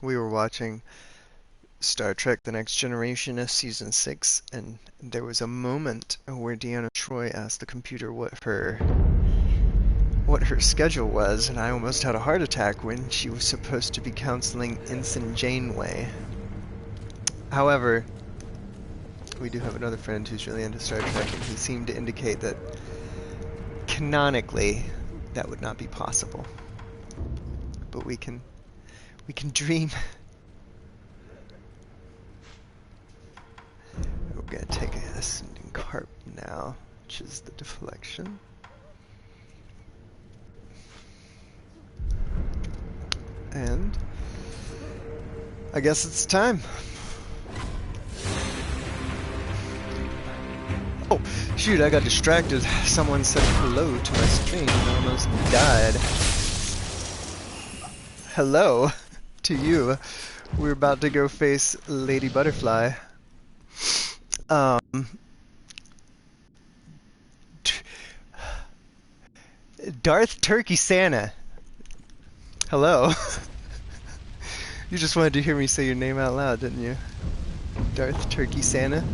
We were watching Star Trek: The Next Generation Season 6, and there was a moment where Deanna Troi asked the computer what her schedule was, and I almost had a heart attack when she was supposed to be counseling Ensign Janeway. However, we do have another friend who's really into Star Trek, and he seemed to indicate that canonically that would not be possible. But we can dream. We're gonna take a ascending carp now, which is the deflection. And I guess it's time. Oh, shoot, I got distracted. Someone said hello to my stream and I almost died. Hello to you. We're about to go face Lady Butterfly. Darth Turkey Santa. Hello. You just wanted to hear me say your name out loud, didn't you? Darth Turkey Santa.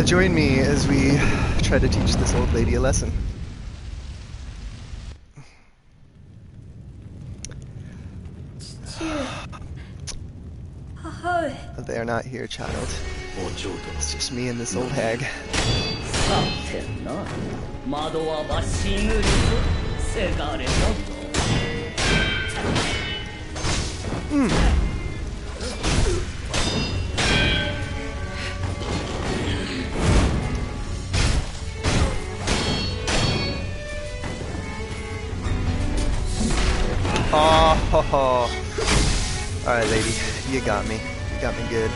Join me as we try to teach this old lady a lesson. They are not here, child. It's just me and this old hag. Oh, ho, ho. Alright, lady. You got me. You got me good.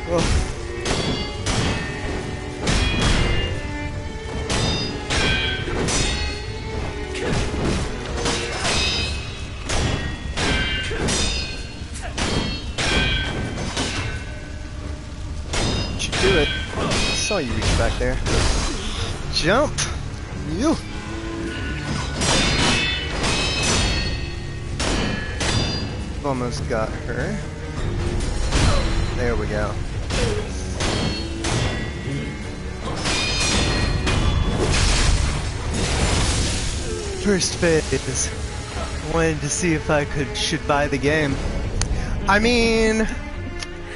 Oh. Did you do it? I saw you reach back there. Jump! You! Almost got her. There we go. First phase. Wanted to see if I should buy the game. I mean,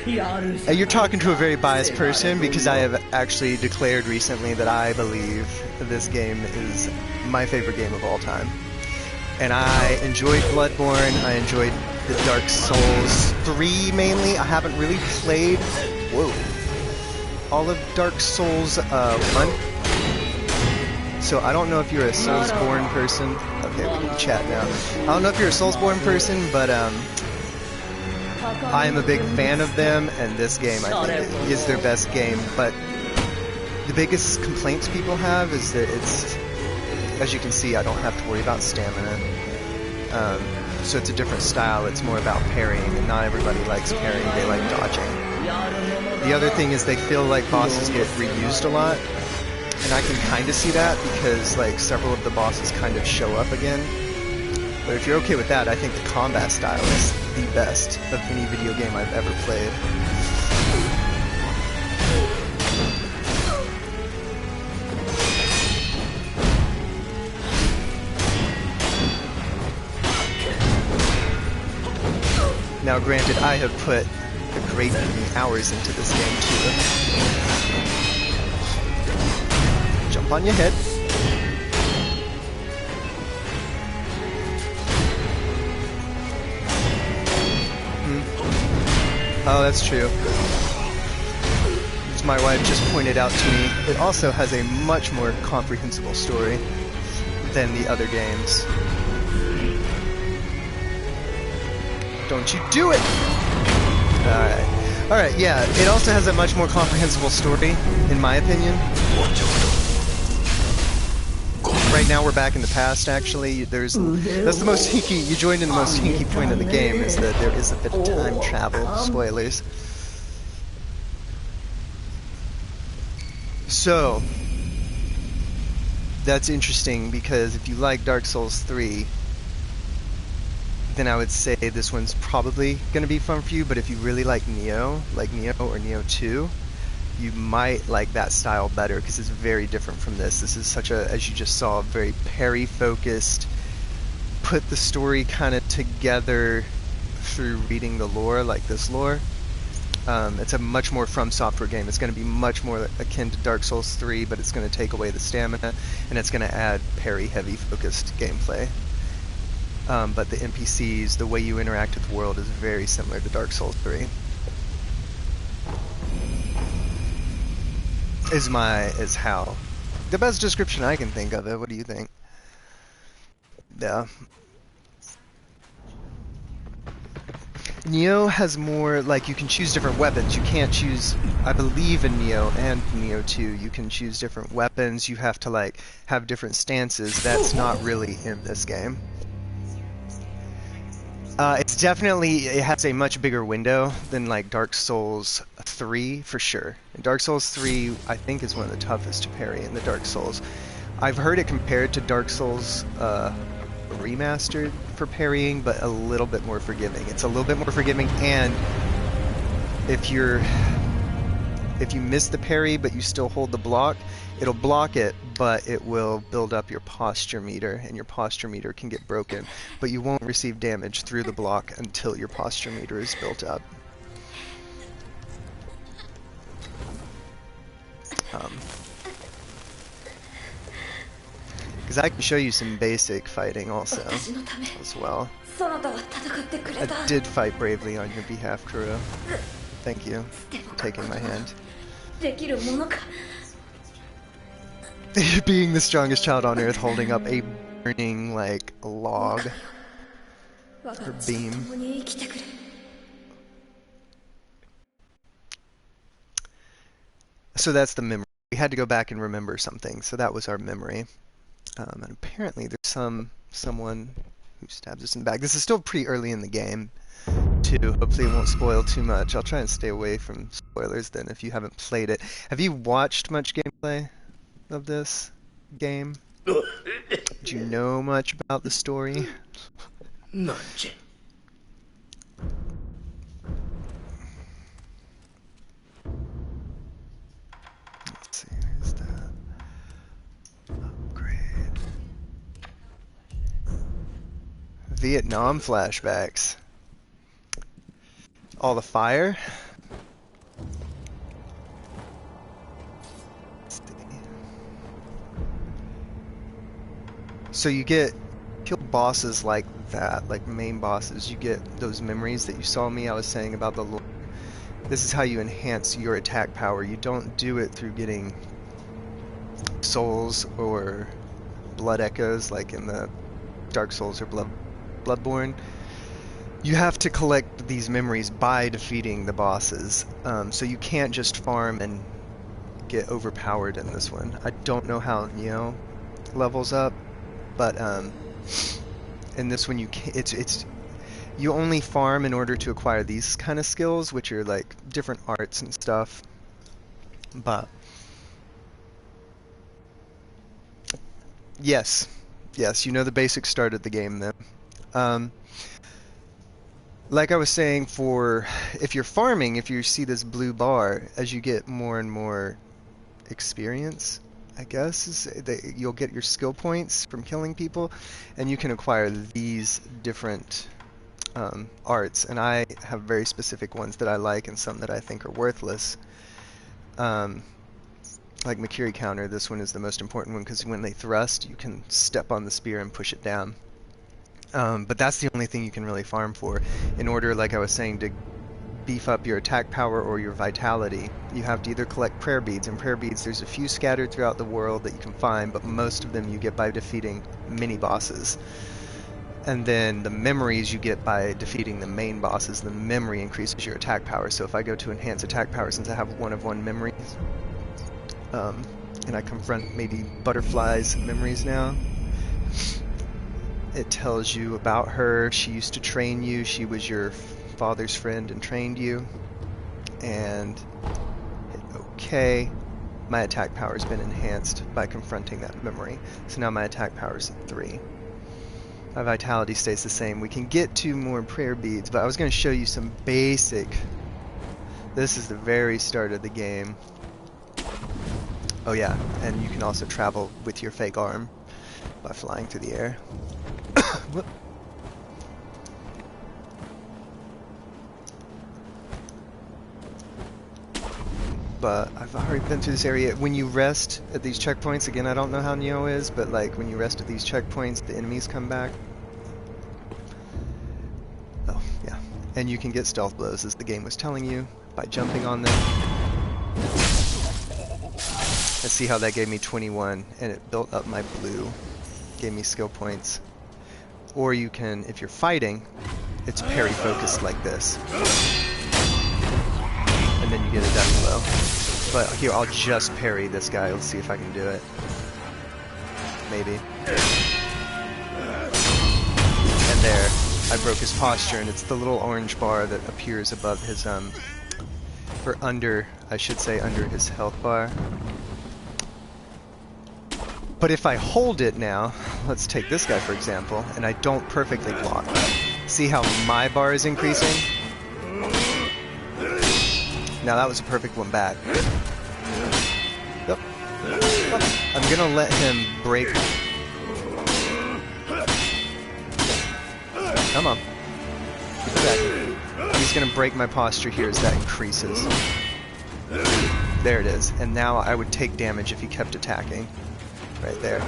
you're talking to a very biased person because I have actually declared recently that I believe this game is my favorite game of all time. And I enjoyed Bloodborne, I enjoyed the Dark Souls 3 mainly. I haven't really played, all of Dark Souls 1. So I don't know if you're a Soulsborne person. Okay, we can chat now. I don't know if you're a Soulsborne person, but I am a big fan of them, and this game I think is their best game. But the biggest complaints people have is that it's, as you can see, I don't have to worry about stamina. So it's a different style. It's more about parrying, and not everybody likes parrying. They like dodging. The other thing is they feel like bosses get reused a lot. And I can kind of see that because like several of the bosses kind of show up again. But if you're okay with that, I think the combat style is the best of any video game I've ever played. Now granted, I have put a great many hours into this game too. Jump on your head. Oh, that's true. As my wife just pointed out to me, it also has a much more comprehensible story than the other games. Don't you do it! Alright. Alright, yeah, it also has a much more comprehensible story, in my opinion. Right now we're back in the past, actually. That's the most hinky, you joined in the most hinky point of the game, is that there is a bit of time travel. Spoilers. So, That's interesting because if you like Dark Souls 3, then I would say this one's probably going to be fun for you, but if you really like Neo or Neo 2, you might like that style better because it's very different from this. This is such a, as you just saw, very parry-focused, put the story kind of together through reading the lore, like this lore. It's a much more From Software game. It's going to be much more akin to Dark Souls 3, but it's going to take away the stamina, and it's going to add parry-heavy focused gameplay. But the NPCs, the way you interact with the world is very similar to Dark Souls 3. Is how. The best description I can think of it. What do you think? Yeah. Neo has more, like, you can choose different weapons. You can't choose, I believe in Neo and Neo 2, you can choose different weapons. You have to, like, have different stances. That's not really in this game. It's definitely, it has a much bigger window than, like, Dark Souls 3, for sure. And Dark Souls 3, I think, is one of the toughest to parry in the Dark Souls. I've heard it compared to Dark Souls Remastered for parrying, but a little bit more forgiving. It's a little bit more forgiving, and if you miss the parry but you still hold the block, it'll block it, but it will build up your posture meter, and your posture meter can get broken, but you won't receive damage through the block until your posture meter is built up. Because I can show you some basic fighting also, as well. I did fight bravely on your behalf, Kuro. Thank you for taking my hand. Being the strongest child on Earth, holding up a burning, like, log or beam. So that's the memory. We had to go back and remember something, so that was our memory. And apparently there's someone who stabs us in the back. This is still pretty early in the game, too. Hopefully it won't spoil too much. I'll try and stay away from spoilers then if you haven't played it. Have you watched much gameplay of this game? Do you know much about the story? Let's see, where's that? Upgrade. Vietnam flashbacks. All the fire. So you kill bosses like that, like main bosses, you get those memories that you saw me, I was saying about the lore. This is how you enhance your attack power. You don't do it through getting souls or blood echoes like in the Dark Souls or Bloodborne. You have to collect these memories by defeating the bosses. So you can't just farm and get overpowered in this one. I don't know how Neo levels up, but in this one you only farm in order to acquire these kind of skills, which are like different arts and stuff. But yes, you know the basic start of the game then. Like I was saying, if you're farming, if you see this blue bar, as you get more and more experience, I guess, you'll get your skill points from killing people, and you can acquire these different arts, and I have very specific ones that I like and some that I think are worthless. Like Makiri counter, this one is the most important one because when they thrust, you can step on the spear and push it down. But that's the only thing you can really farm for. In order, like I was saying, to beef up your attack power or your vitality, you have to either collect prayer beads, and prayer beads, there's a few scattered throughout the world that you can find, but most of them you get by defeating mini bosses. And then the memories you get by defeating the main bosses. The memory increases your attack power, so if I go to enhance attack power, since I have one of one memories, and I confront maybe Butterfly's memories now, it tells you about her. She used to train you. She was your father's friend and trained you. And hit OK. my attack power has been enhanced by confronting that memory. So now my attack power is 3. My vitality stays the same. We can get to more prayer beads, but I was going to show you some basic... This is the very start of the game. Oh yeah, and you can also travel with your fake arm by flying through the air. Whoop. But I've already been through this area. When you rest at these checkpoints, again, I don't know how Neo is, but like when you rest at these checkpoints, the enemies come back. Oh, yeah. And you can get stealth blows, as the game was telling you, by jumping on them. Let's see how that gave me 21, and it built up my blue. Gave me skill points. Or you can, if you're fighting, it's parry focused like this. And then you get a death blow. But here, I'll just parry this guy. Let's see if I can do it. Maybe. And there, I broke his posture, and it's the little orange bar that appears above his, or under, I should say, under his health bar. But if I hold it now, let's take this guy for example, and I don't perfectly block. See how my bar is increasing? Now that was a perfect one back. Yep. I'm gonna let him break. Come on. Keep attacking. He's gonna break my posture here as that increases. There it is. And now I would take damage if he kept attacking. Right there.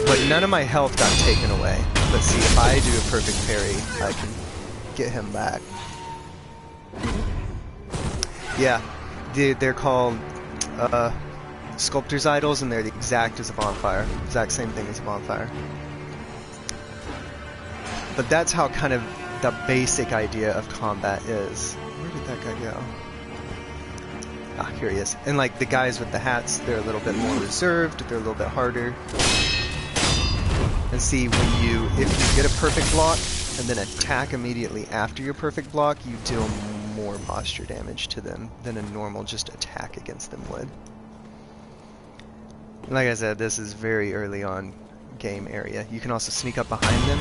But none of my health got taken away. Let's see, if I do a perfect parry, I can get him back. Yeah, they're called sculptor's idols, and they're the exact as a bonfire. Exact same thing as a bonfire. But that's how kind of the basic idea of combat is. Where did that guy go? Ah, here he is. And like the guys with the hats, they're a little bit more reserved, they're a little bit harder. And see, if you get a perfect block and then attack immediately after your perfect block, you deal more posture damage to them than a normal just attack against them would. And like I said, this is very early on game area. You can also sneak up behind them,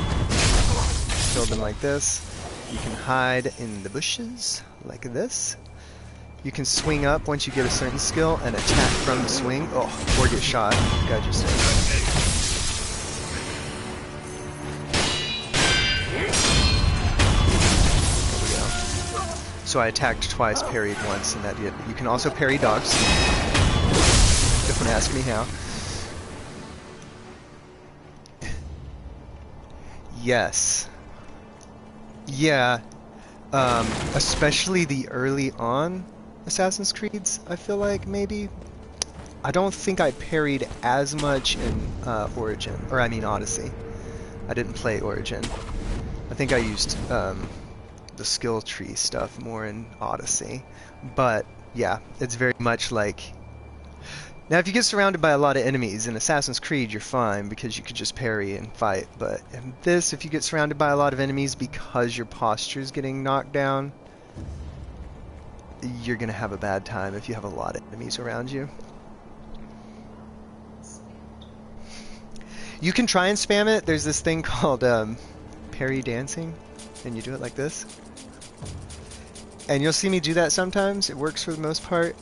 kill them like this. You can hide in the bushes like this. You can swing up once you get a certain skill and attack from the swing. Oh, or get shot. The guy just did. There we go. So I attacked twice, parried once, and that did. You can also parry dogs. Don't ask me how. Yes. Yeah. Especially the early on Assassin's Creeds, I feel like, maybe. I don't think I parried as much in Origin, or I mean Odyssey. I didn't play Origin. I think I used the skill tree stuff more in Odyssey. But, yeah, it's very much like... Now, if you get surrounded by a lot of enemies in Assassin's Creed, you're fine, because you could just parry and fight. But in this, if you get surrounded by a lot of enemies because your posture's getting knocked down, you're going to have a bad time if you have a lot of enemies around you. You can try and spam it. There's this thing called parry dancing, and you do it like this. And you'll see me do that sometimes. It works for the most part.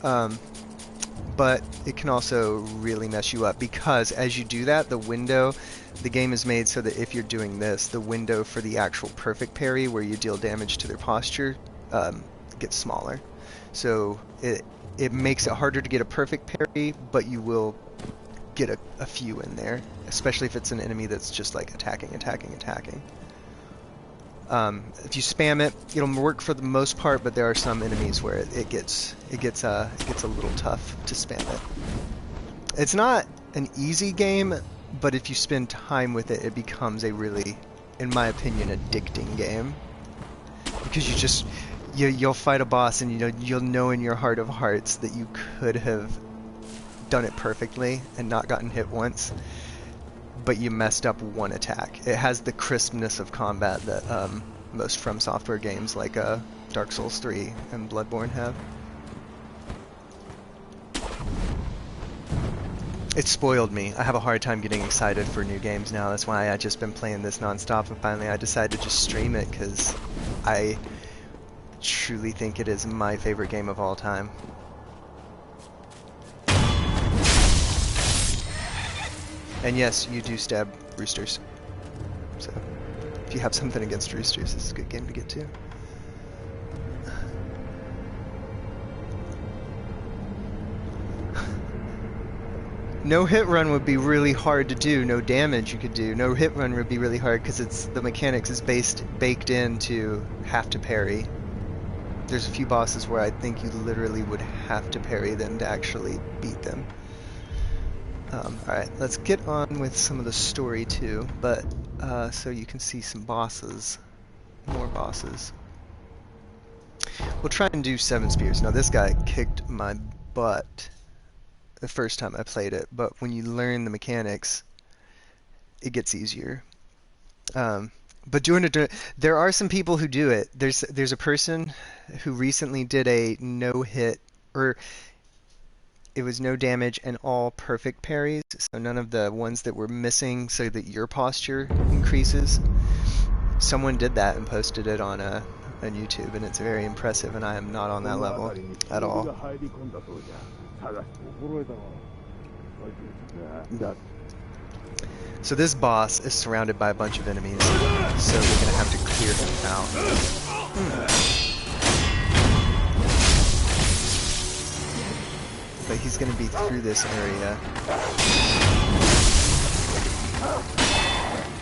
But it can also really mess you up, because as you do that, the window, the game is made so that if you're doing this, the window for the actual perfect parry, where you deal damage to their posture, gets smaller. So it makes it harder to get a perfect parry, but you will get a few in there, especially if it's an enemy that's just like attacking. If you spam it, it'll work for the most part, but there are some enemies where it gets a little tough to spam it. It's not an easy game, but if you spend time with it, it becomes a really, in my opinion, addicting game. Because you'll fight a boss, and you'll know in your heart of hearts that you could have done it perfectly and not gotten hit once, but you messed up one attack. It has the crispness of combat that most From Software games like Dark Souls 3 and Bloodborne have. It spoiled me. I have a hard time getting excited for new games now. That's why I've just been playing this nonstop, and finally I decided to just stream it because I truly think it is my favorite game of all time. And yes, you do stab roosters. So, if you have something against roosters, this is a good game to get to. No hit run would be really hard to do. No damage you could do. No hit run would be really hard because it's the mechanics is baked into have to parry. There's a few bosses where I think you literally would have to parry them to actually beat them. Alright, let's get on with some of the story too, but so you can see some bosses. More bosses. We'll try and do 7 spears. Now this guy kicked my butt the first time I played it, but when you learn the mechanics, it gets easier. But doing it, there are some people who do it. There's a person who recently did a no hit, or it was no damage and all perfect parries, so none of the ones that were missing, so that your posture increases. Someone did that and posted it on YouTube, and it's very impressive, and I am not on that level at all. So this boss is surrounded by a bunch of enemies, so we're gonna have to clear him out. But he's gonna be through this area.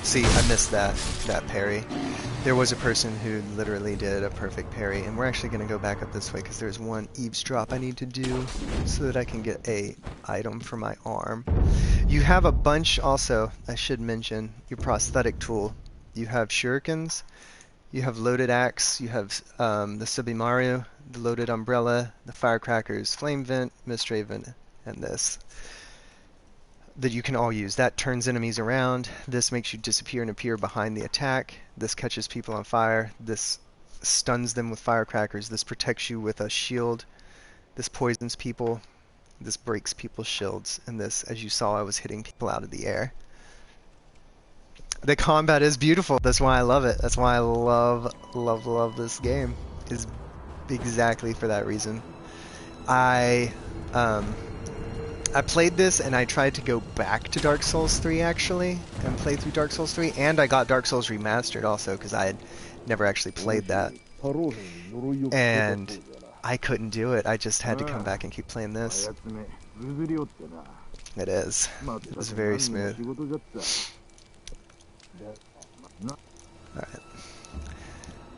See, I missed that parry. There was a person who literally did a perfect parry, and we're actually going to go back up this way because there's one eavesdrop I need to do so that I can get a item for my arm. You have a bunch also, I should mention, your prosthetic tool. You have shurikens, you have loaded axe, you have the Subimaru, the loaded umbrella, the firecrackers, flame vent, mist raven, and this. That you can all use. That turns enemies around. This makes you disappear and appear behind the attack. This catches people on fire. This stuns them with firecrackers. This protects you with a shield. This poisons people. This breaks people's shields. And this, as you saw, I was hitting people out of the air. The combat is beautiful. That's why I love it. That's why I love this game. Is exactly for that reason. I played this and I tried to go back to Dark Souls 3 actually and play through Dark Souls 3, and I got Dark Souls Remastered also because I had never actually played that, and I couldn't do it. I just had to come back and keep playing this. It is. It was very smooth. Alright.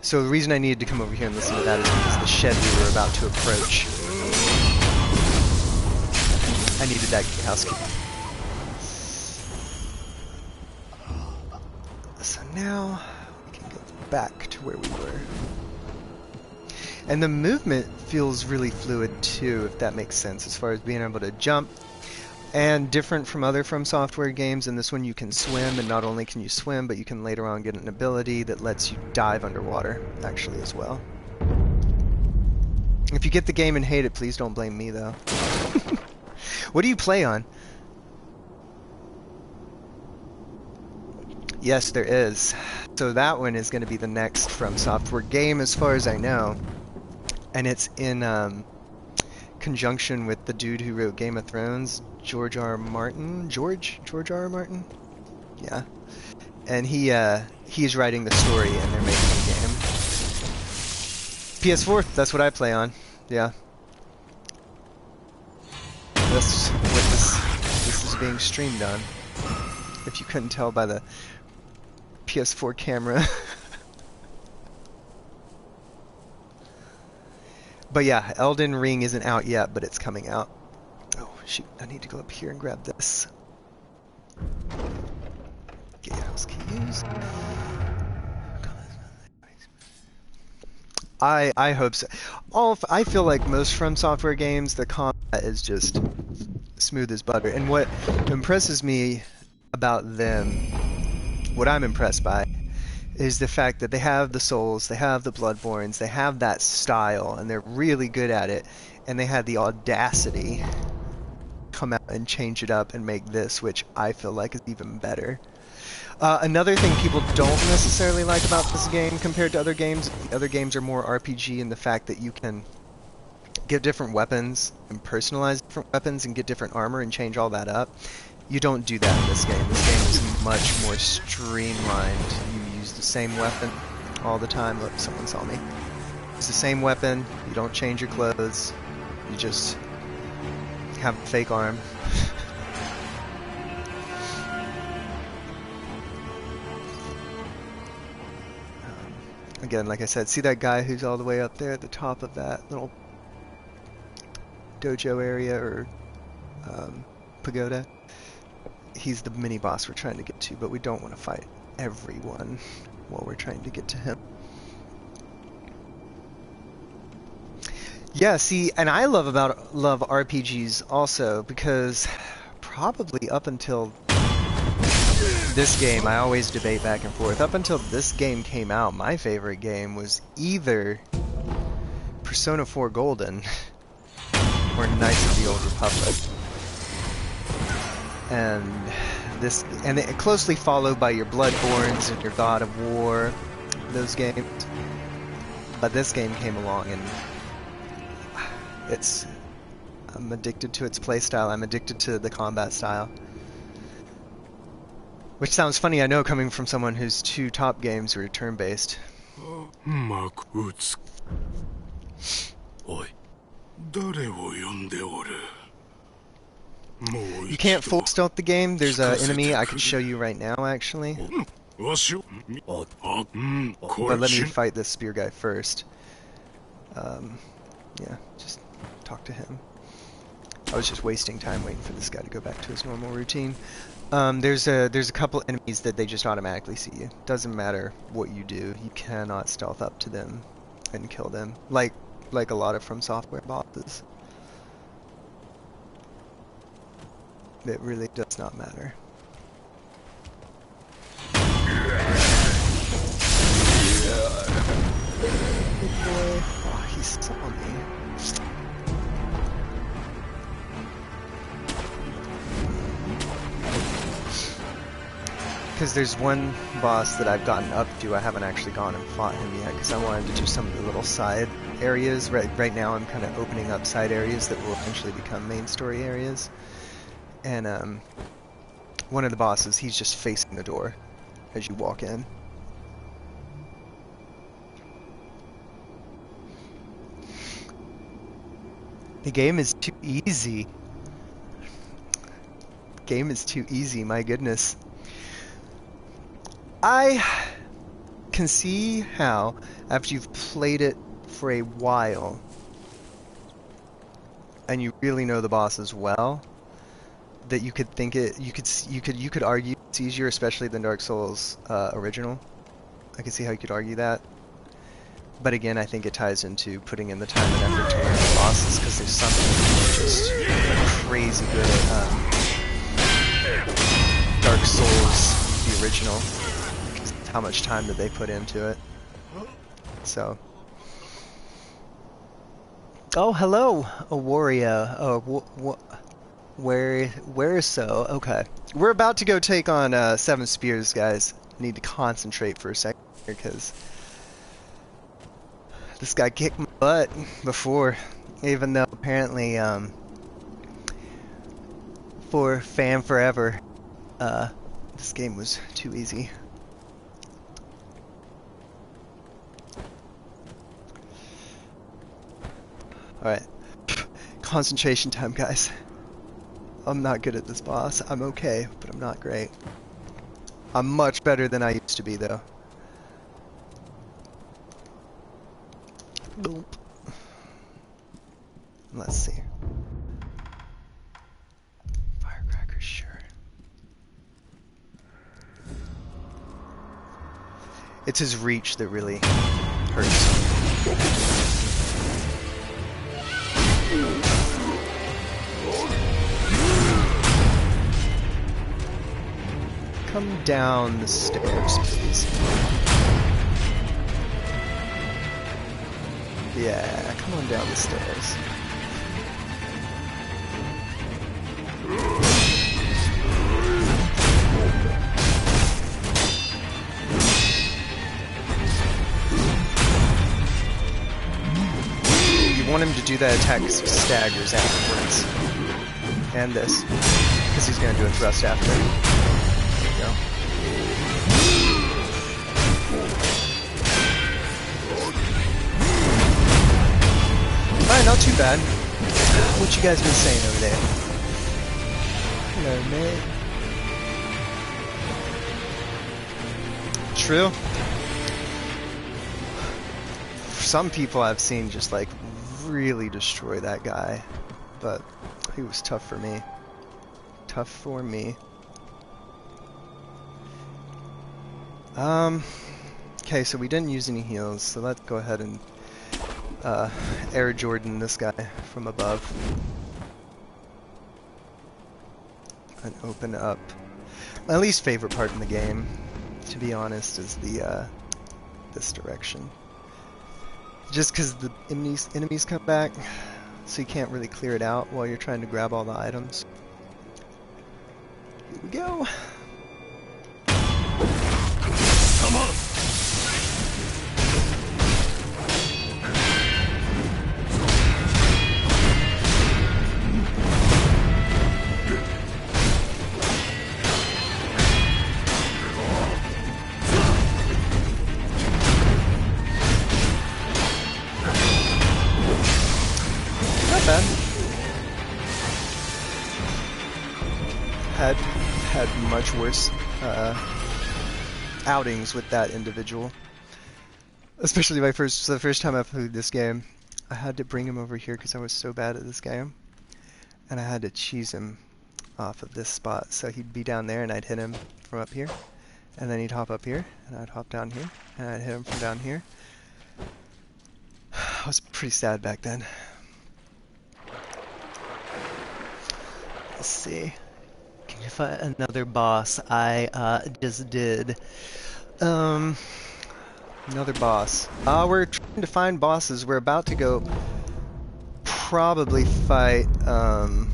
So the reason I needed to come over here and listen to that is because the shed we were about to approach, I needed that housekeeping. So now we can go back to where we were. And the movement feels really fluid too, if that makes sense, as far as being able to jump. And different from other From Software games, in this one you can swim, and not only can you swim, but you can later on get an ability that lets you dive underwater, actually, as well. If you get the game and hate it, please don't blame me, though. What do you play on? Yes, there is. So that one is going to be the next From Software game, as far as I know. And it's in conjunction with the dude who wrote Game of Thrones, George R. R. Martin? George R. R. Martin? Yeah. And he's writing the story, and they're making a game. PS4, that's what I play on. Yeah. That's what this is being streamed on. If you couldn't tell by the PS4 camera. But yeah, Elden Ring isn't out yet, but it's coming out. Oh shoot, I need to go up here and grab this. Get house keys. I hope so. I feel like most From Software games, the combat is just smooth as butter. And what impresses me about them, what I'm impressed by, is the fact that they have the Souls, they have the Bloodborns, they have that style, and they're really good at it. And they had the audacity come out and change it up and make this, which I feel like is even better. Another thing people don't necessarily like about this game compared to other games, the other games are more RPG in the fact that you can get different weapons and personalize different weapons and get different armor and change all that up. You don't do that in this game. This game is much more streamlined. You use the same weapon all the time. Look, someone saw me. It's the same weapon. You don't change your clothes. You just have a fake arm. Again, like I said, see that guy who's all the way up there at the top of that little dojo area or pagoda? He's the mini boss we're trying to get to, but we don't want to fight everyone while we're trying to get to him. Yeah, see, and I love RPGs also because probably up until this game, I always debate back and forth. Up until this game came out, my favorite game was either Persona 4 Golden or Knights of the Old Republic. And it closely followed by your Bloodborns and your God of War, those games. But this game came along and I'm addicted to its playstyle. I'm addicted to the combat style. Which sounds funny, I know, coming from someone whose two top games were turn-based. You can't full stealth the game. There's an enemy I can show you right now, actually. But let me fight this spear guy first. Yeah, just talk to him. I was just wasting time waiting for this guy to go back to his normal routine. There's a couple enemies that they just automatically see you. Doesn't matter what you do, you cannot stealth up to them and kill them. Like a lot of From Software bosses. It really does not matter. Good boy. Oh, he saw me. Because there's one boss that I've gotten up to, I haven't actually gone and fought him yet, because I wanted to do some of the little side areas. Right now I'm kind of opening up side areas that will eventually become main story areas. And one of the bosses, he's just facing the door as you walk in. The game is too easy. The game is too easy, my goodness. I can see how, after you've played it for a while, and you really know the bosses well, that you could think you could argue it's easier, especially than Dark Souls original. I can see how you could argue that. But again, I think it ties into putting in the time and effort to learn the bosses, because there's something just crazy good at Dark Souls, the original. How much time did they put into it? So. Oh, hello, Awaria. Oh, where so? Okay. We're about to go take on 7 Spears, guys. Need to concentrate for a second here, because this guy kicked my butt before, even though apparently, for Fan Forever, this game was too easy. Alright. Concentration time, guys. I'm not good at this boss. I'm okay, but I'm not great. I'm much better than I used to be, though. Boop. Let's see. Firecrackers, sure. It's his reach that really hurts. Come down the stairs, please. Yeah, come on down the stairs. want him to do that attack staggers afterwards. And this. Because he's going to do a thrust after. There you go. Alright, not too bad. What you guys been saying over there? Hello, mate. True. Some people I've seen just like really destroy that guy, but he was tough for me. Tough for me. Okay, so we didn't use any heals, so let's go ahead and Air Jordan this guy from above and open up. My least favorite part in the game, to be honest, is the this direction. Just because the enemies come back, so you can't really clear it out while you're trying to grab all the items. Here we go. Come on. Had much worse outings with that individual. Especially the first time I played this game, I had to bring him over here because I was so bad at this game, and I had to cheese him off of this spot. So he'd be down there, and I'd hit him from up here, and then he'd hop up here, and I'd hop down here, and I'd hit him from down here. I was pretty sad back then. Let's see. Can you find another boss? I just did. Another boss. We're trying to find bosses. We're about to go probably fight, oh,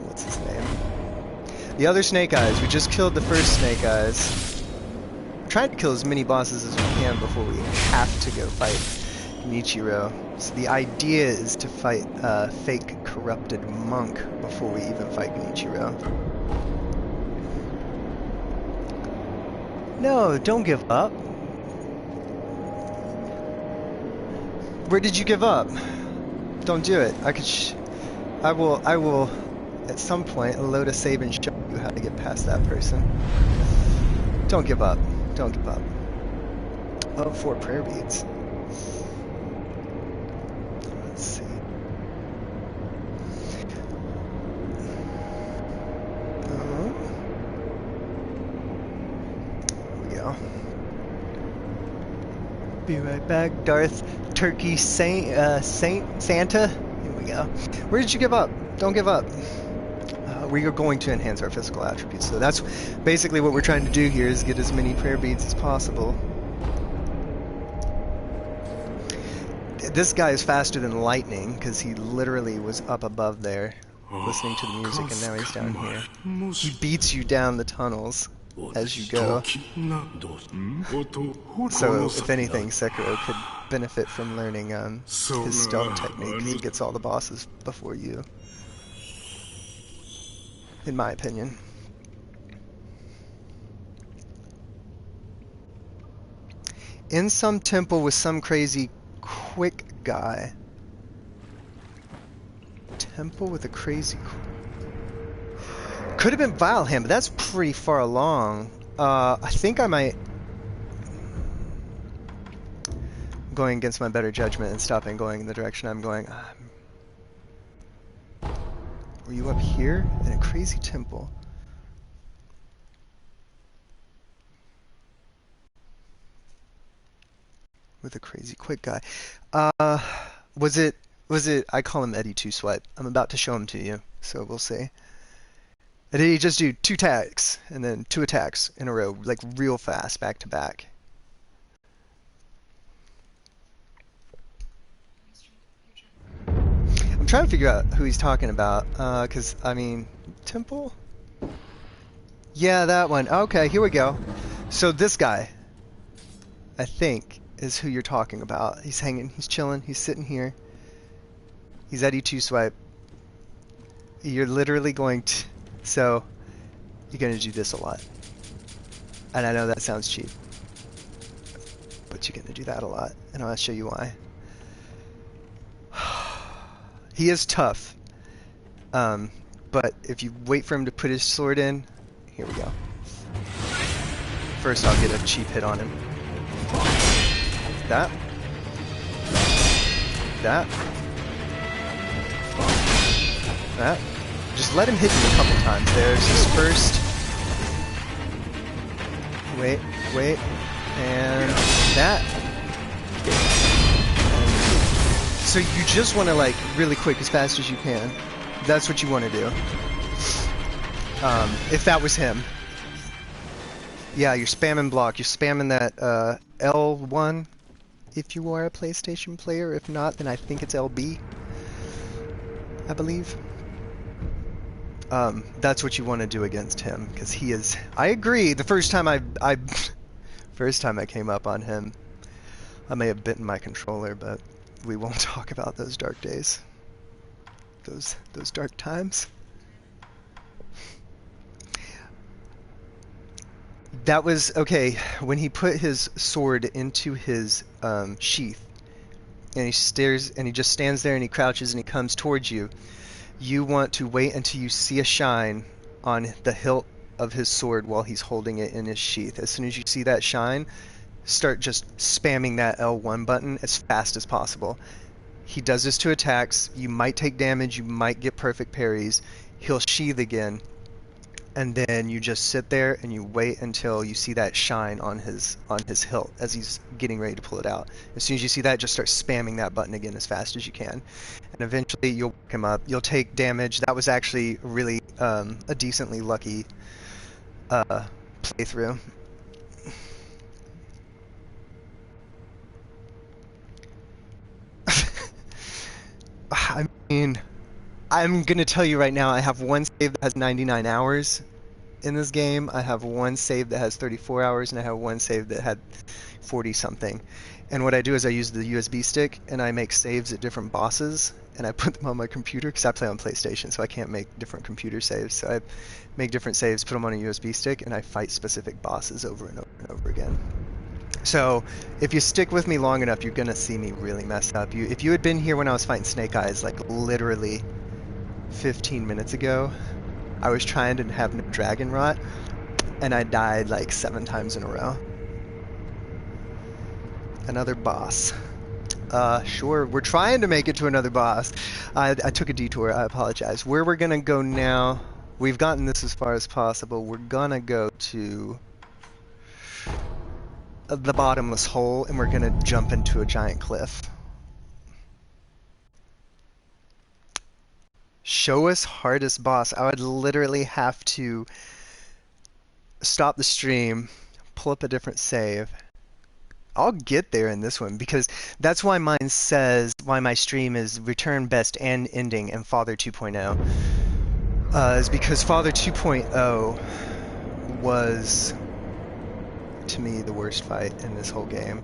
what's his name? The other Snake Eyes. We just killed the first Snake Eyes. We're trying to kill as many bosses as we can before we have to go fight Genichiro. So the idea is to fight a fake corrupted monk before we even fight Genichiro. No, don't give up. Where did you give up? Don't do it. I will at some point load a save and show you how to get past that person. Don't give up. Don't give up. Oh, 4 prayer beads. Let's see. Here we go. Be right back. Darth Turkey Santa. Here we go. Where did you give up? Don't give up. We are going to enhance our physical attributes. So that's basically what we're trying to do here, is get as many prayer beads as possible. This guy is faster than lightning, because he literally was up above there listening to the music, and now he's down here. He beats you down the tunnels as you go. So, if anything, Sekiro could benefit from learning his stealth technique. He gets all the bosses before you, in my opinion. In some temple with some crazy quick guy. Temple with a crazy... Could have been Vileham, but that's pretty far along. I think I might... going against my better judgment and stopping going in the direction I'm going. Were you up here in a crazy temple? With a crazy quick guy. Was it, I call him Eddie Two Sweat. I'm about to show him to you, so we'll see. And did he just do 2 attacks, and then 2 attacks in a row, like real fast, back to back? I'm trying to figure out who he's talking about, because, I mean, temple? Yeah, that one. Okay, here we go. So this guy, I think, is who you're talking about. He's hanging, he's chilling, he's sitting here. He's at E2 swipe. You're literally going to... So, you're going to do this a lot. And I know that sounds cheap. But you're going to do that a lot. And I'll show you why. He is tough. But if you wait for him to put his sword in... Here we go. First I'll get a cheap hit on him. That. That. That. Just let him hit you a couple times. There's his first. Wait, wait. And that. And so you just want to, like, really quick, as fast as you can. That's what you want to do. If that was him. Yeah, you're spamming block. You're spamming that L1 if you are a PlayStation player. If not, then I think it's LB, I believe. That's what you want to do against him, because he is... I agree, the first time first time I came up on him, I may have bitten my controller, but we won't talk about those dark days. Those dark times. That was, okay, when he put his sword into his sheath, and he stares, and he just stands there and he crouches and he comes towards you, you want to wait until you see a shine on the hilt of his sword while he's holding it in his sheath. As soon as you see that shine, start just spamming that L1 button as fast as possible. He does this to attacks. You might take damage, you might get perfect parries. He'll sheath again. And then you just sit there and you wait until you see that shine on his hilt as he's getting ready to pull it out. As soon as you see that, just start spamming that button again as fast as you can. And eventually you'll work him up. You'll take damage. That was actually really a decently lucky playthrough. I mean... I'm going to tell you right now, I have one save that has 99 hours in this game. I have one save that has 34 hours, and I have one save that had 40-something. And what I do is I use the USB stick, and I make saves at different bosses, and I put them on my computer, because I play on PlayStation, so I can't make different computer saves. So I make different saves, put them on a USB stick, and I fight specific bosses over and over and over again. So, if you stick with me long enough, you're going to see me really mess up. If you had been here when I was fighting Snake Eyes, like literally 15 minutes ago, I was trying to have no dragon rot, and I died like 7 times in a row. Another boss. Sure, we're trying to make it to another boss. I took a detour, I apologize. Where we're gonna go now, we've gotten this as far as possible. We're gonna go to the bottomless hole, and we're gonna jump into a giant cliff. Show us hardest boss. I would literally have to stop the stream, pull up a different save. I'll get there in this one, because that's why mine says, why my stream is Return Best and Ending and Father 2.0. Is because Father 2.0 was, to me, the worst fight in this whole game.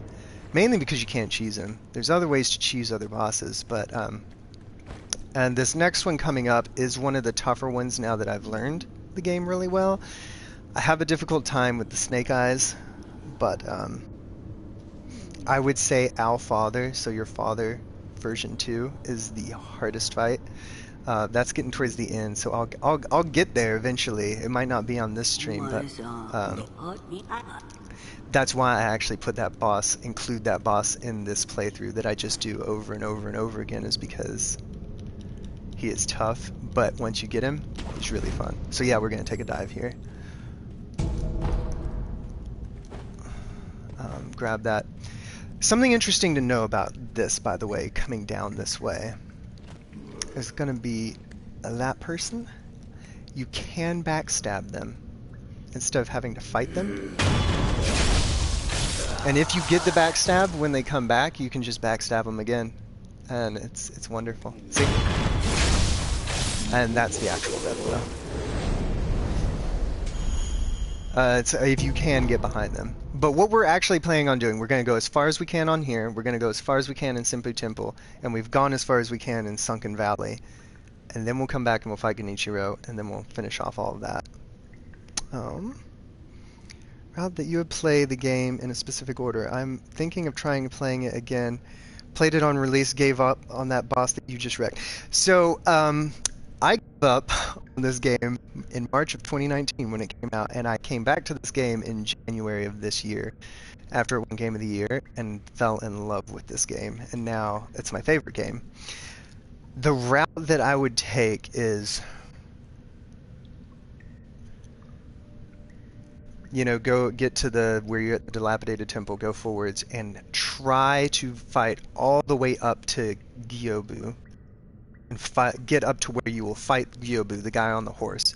Mainly because you can't cheese him. There's other ways to cheese other bosses, but and this next one coming up is one of the tougher ones now that I've learned the game really well. I have a difficult time with the Snake Eyes, but I would say Our Father, so your father version 2, is the hardest fight. That's getting towards the end, so I'll get there eventually. It might not be on this stream, but that's why I actually put that boss, include that boss in this playthrough that I just do over and over and over again, is because he is tough, but once you get him, he's really fun. So yeah, we're going to take a dive here. Grab that. Something interesting to know about this, by the way, coming down this way, is going to be that person. You can backstab them instead of having to fight them. And if you get the backstab when they come back, you can just backstab them again. And it's wonderful. See? And that's the actual death blow. It's, if you can get behind them. But what we're actually planning on doing, we're going to go as far as we can on here. We're going to go as far as we can in Senpou Temple, and we've gone as far as we can in Sunken Valley. And then we'll come back and we'll fight Genichiro, and then we'll finish off all of that. Proud that you would play the game in a specific order. I'm thinking of playing it again. Played it on release, gave up on that boss that you just wrecked. So, I gave up on this game in March of 2019 when it came out, and I came back to this game in January of this year after it won Game of the Year and fell in love with this game, and now it's my favorite game. The route that I would take is, you know, go get to where you're at the dilapidated temple, go forwards, and try to fight all the way up to Gyobu. And get up to where you will fight Gyobu, the guy on the horse.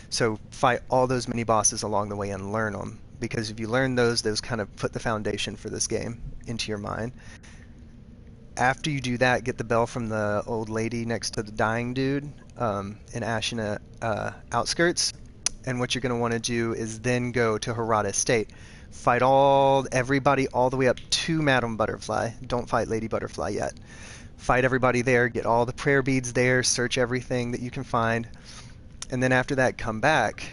So fight all those mini bosses along the way and learn them. Because if you learn those kind of put the foundation for this game into your mind. After you do that, get the bell from the old lady next to the dying dude in Ashina outskirts. And what you're going to want to do is then go to Harada Estate. Fight everybody all the way up to Madame Butterfly. Don't fight Lady Butterfly yet. Fight everybody there, get all the prayer beads there, search everything that you can find. And then after that, come back,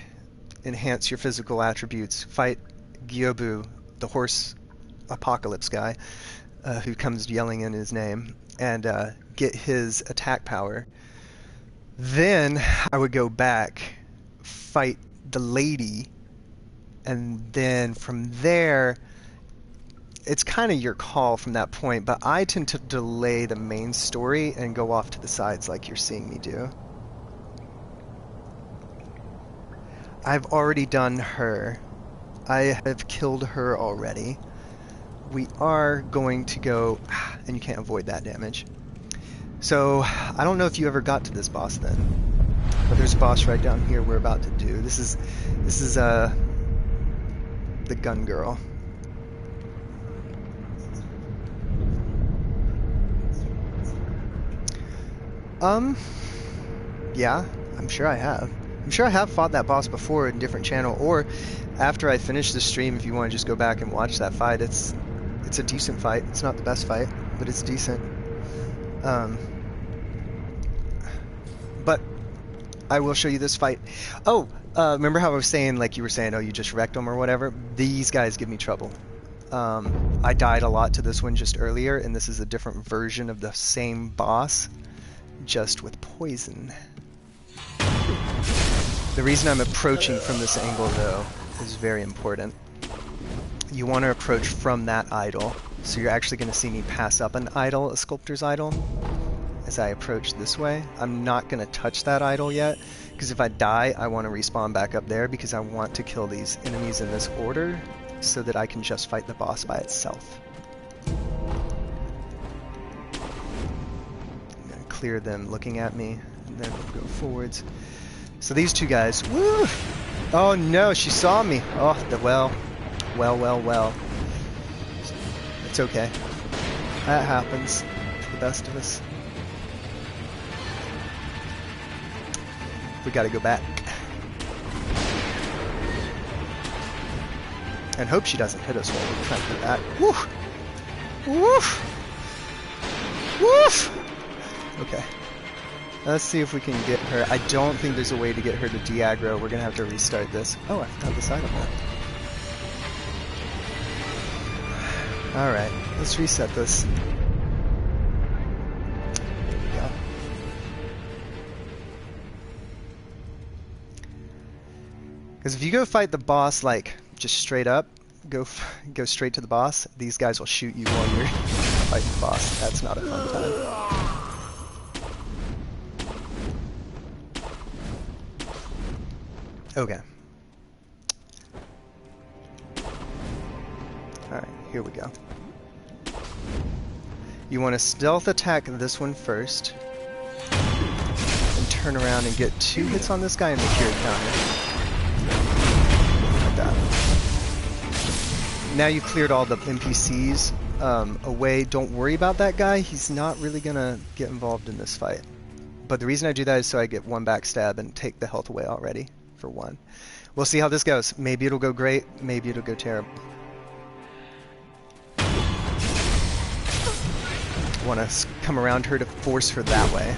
enhance your physical attributes, fight Gyobu, the horse apocalypse guy, who comes yelling in his name, and get his attack power. Then I would go back, fight the lady, and then from there, it's kind of your call from that point, but I tend to delay the main story and go off to the sides like you're seeing me do. I've already done her. I have killed her already. We are going to go, and you can't avoid that damage. So, I don't know if you ever got to this boss then, but there's a boss right down here we're about to do. This is the gun girl. Yeah, I'm sure I have. I'm sure I have fought that boss before in a different channel, or after I finish the stream, if you want to just go back and watch that fight. It's a decent fight. It's not the best fight, but it's decent. But I will show you this fight. Oh, remember how I was saying, like you were saying, oh, you just wrecked them or whatever? These guys give me trouble. I died a lot to this one just earlier, and this is a different version of the same boss, just with poison. The reason I'm approaching from this angle, though, is very important. You want to approach from that idol, so you're actually going to see me pass up an idol, a sculptor's idol, as I approach this way. I'm not going to touch that idol yet, because if I die, I want to respawn back up there, because I want to kill these enemies in this order, so that I can just fight the boss by itself. I'm going to clear them looking at me, and then we'll go forwards. So these two guys, woo! Oh no, she saw me! Oh, well. It's okay. That happens to the best of us. We gotta go back. And hope she doesn't hit us while we're trying to get back. Woof! Woof! Woof! Okay. Let's see if we can get her. I don't think there's a way to get her to de-aggro. We're gonna have to restart this. Oh, I forgot this item there. Alright, let's reset this. There we go. Because if you go fight the boss, like, just straight up, go straight to the boss, these guys will shoot you while you're fighting the boss. That's not a fun time. Okay. Alright, here we go. You want to stealth attack this one first, and turn around and get 2 hits on this guy and make your counter. Like that. Now you cleared all the NPCs away. Don't worry about that guy. He's not really gonna get involved in this fight. But the reason I do that is so I get 1 backstab and take the health away already for 1. We'll see how this goes. Maybe it'll go great, maybe it'll go terrible. Want to come around her to force her that way.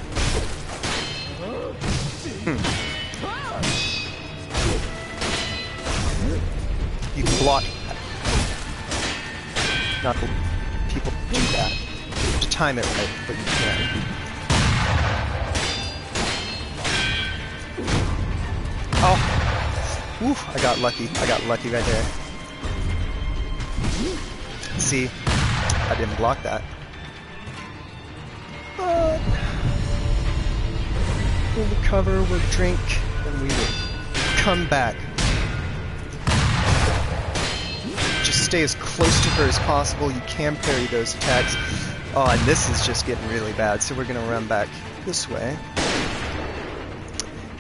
You can block that. Not people do that. You have to time it right, but you can. Oh! Ooh, I got lucky. I got lucky right there. See? I didn't block that. But we'll recover, we'll drink, and we will come back. Just stay as close to her as possible. You can parry those attacks. Oh, and this is just getting really bad, so we're gonna run back this way.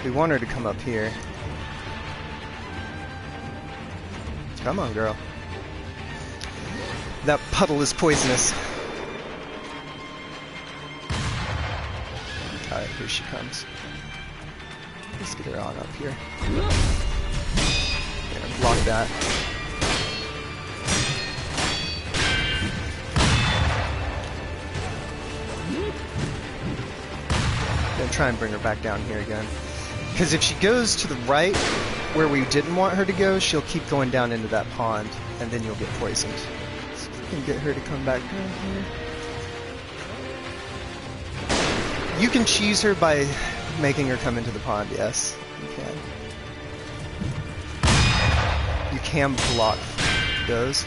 We want her to come up here. Come on, girl. That puddle is poisonous. Alright, here she comes. Let's get her on up here. Yeah, block that. Gonna try and bring her back down here again. Because if she goes to the right, where we didn't want her to go, she'll keep going down into that pond, and then you'll get poisoned. So we can get her to come back down here. You can cheese her by making her come into the pond, yes. You can. You can block those.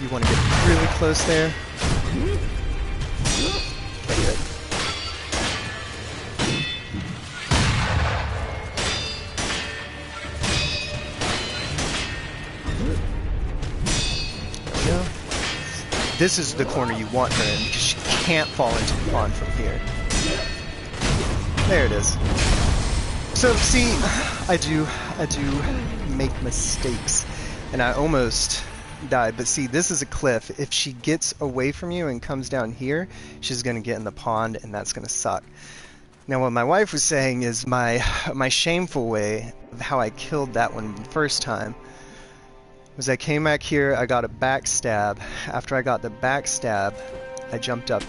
You want to get really close there. Okay, good. This is the corner you want her in, because she can't fall into the pond from here. There it is. So, see, I do make mistakes, and I almost died, but see, this is a cliff. If she gets away from you and comes down here, she's gonna get in the pond, and that's gonna suck. Now, what my wife was saying is my shameful way of how I killed that one the first time was I came back here, I got a backstab. After I got the backstab, I jumped up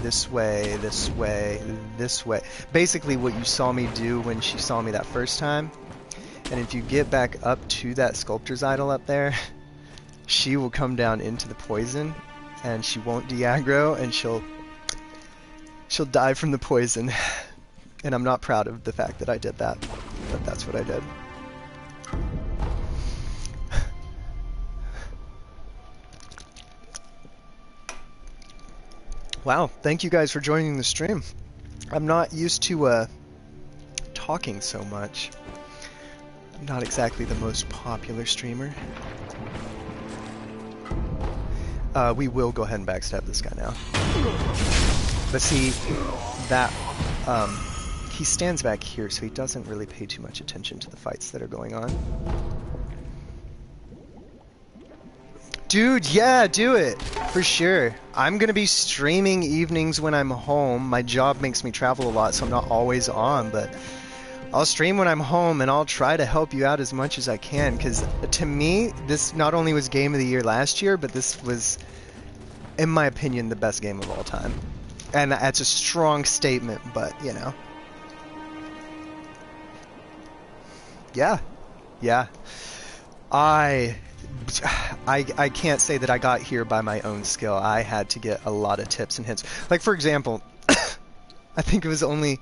this way, this way, this way. Basically what you saw me do when she saw me that first time. And if you get back up to that sculptor's idol up there, she will come down into the poison, and she won't de-aggro, and she'll die from the poison. And I'm not proud of the fact that I did that, but that's what I did. Wow, thank you guys for joining the stream. I'm not used to talking so much. I'm not exactly the most popular streamer. We will go ahead and backstab this guy now. But see, that he stands back here, so he doesn't really pay too much attention to the fights that are going on. Dude, yeah, do it! For sure. I'm gonna be streaming evenings when I'm home. My job makes me travel a lot, so I'm not always on, but I'll stream when I'm home, and I'll try to help you out as much as I can, because to me, this not only was Game of the Year last year, but this was, in my opinion, the best game of all time. And that's a strong statement, but, you know. Yeah. Yeah. I can't say that I got here by my own skill. I had to get a lot of tips and hints. Like, for example, I think it was only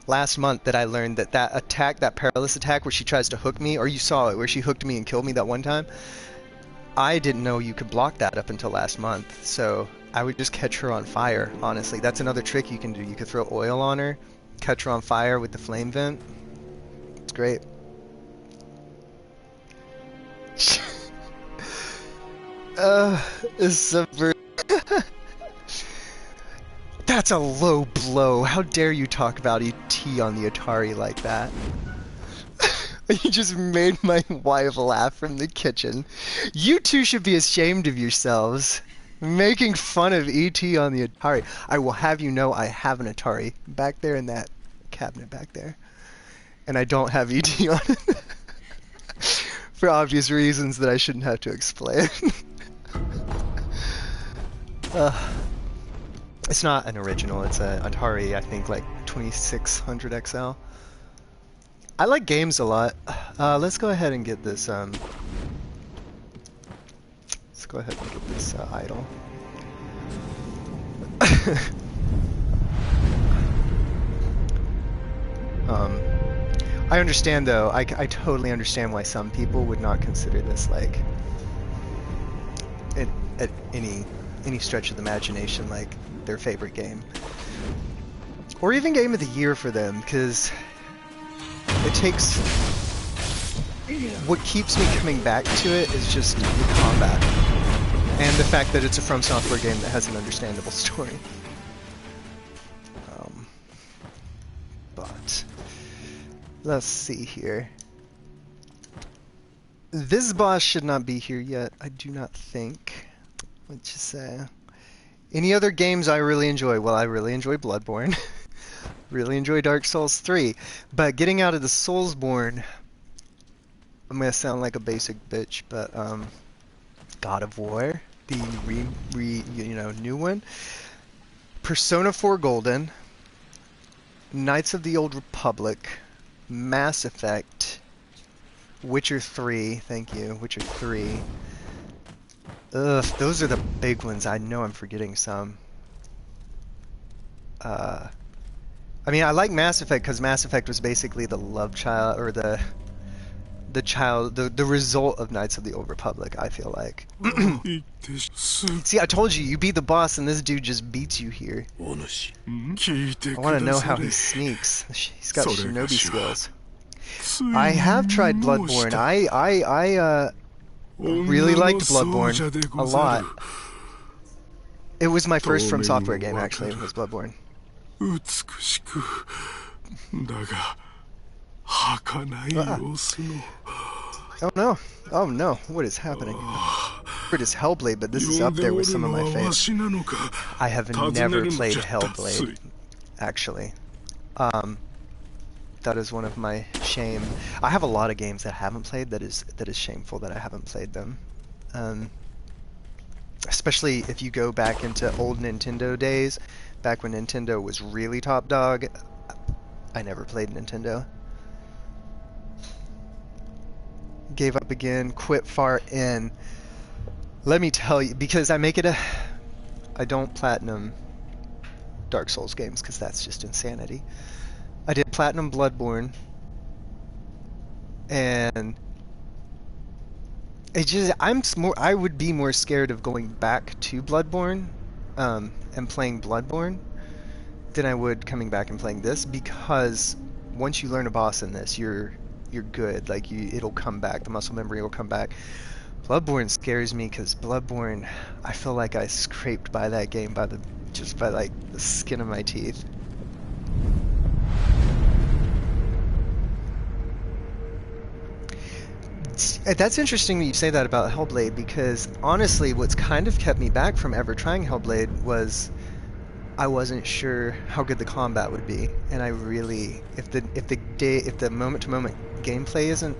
last month that I learned that that attack, that perilous attack where she tries to hook me, or you saw it, where she hooked me and killed me that one time, I didn't know you could block that up until last month. So I would just catch her on fire, honestly. That's another trick you can do. You could throw oil on her, catch her on fire with the flame vent. It's great. It's so That's a low blow. How dare you talk about ET on the Atari like that? You just made my wife laugh from the kitchen. You two should be ashamed of yourselves. Making fun of ET on the Atari. I will have you know I have an Atari back there in that cabinet back there. and I don't have ED on it. For obvious reasons that I shouldn't have to explain. It's not an original, it's a Atari, I think, like 2600 XL. I like games a lot. Let's go ahead and get this, let's go ahead and get this idol. I understand though, I totally understand why some people would not consider this like, at any stretch of the imagination, like their favorite game. Or even game of the year for them, because it takes, what keeps me coming back to it is just the combat. And the fact that it's a From Software game that has an understandable story. But let's see here. This boss should not be here yet, I do not think. Let's just say. Any other games I really enjoy? Well, I really enjoy Bloodborne. Really enjoy Dark Souls 3. But getting out of the Soulsborne, I'm gonna sound like a basic bitch, but God of War, the new one. Persona 4 Golden. Knights of the Old Republic, Mass Effect, Witcher 3, thank you, Witcher 3. Ugh, those are the big ones. I know I'm forgetting some. I mean, I like Mass Effect because Mass Effect was basically the love child, or the result of Knights of the Old Republic, I feel like. See, I told you, you beat the boss and this dude just beats you here. I want to know how he sneaks. He's got shinobi skills. I have tried Bloodborne. I really liked Bloodborne a lot. It was my first From Software game, actually, was Bloodborne. Oh no, oh no, what is happening? It is Hellblade, but this is up there with some of my favorites. I have never played Hellblade, actually. That is one of my shame. I have a lot of games that I haven't played that is shameful that I haven't played them. Especially if you go back into old Nintendo days, back when Nintendo was really top dog. I never played Nintendo. Gave up again, quit far in. Let me tell you, because I don't platinum Dark Souls games because that's just insanity. I did platinum Bloodborne, and I would be more scared of going back to Bloodborne and playing Bloodborne than I would coming back and playing this, because once you learn a boss in this, you're good. Like, it'll come back. The muscle memory will come back. Bloodborne scares me because Bloodborne, I feel like I scraped by that game just by like the skin of my teeth. That's interesting that you say that about Hellblade, because honestly, what's kind of kept me back from ever trying Hellblade was I wasn't sure how good the combat would be, and I really, if the moment-to-moment gameplay isn't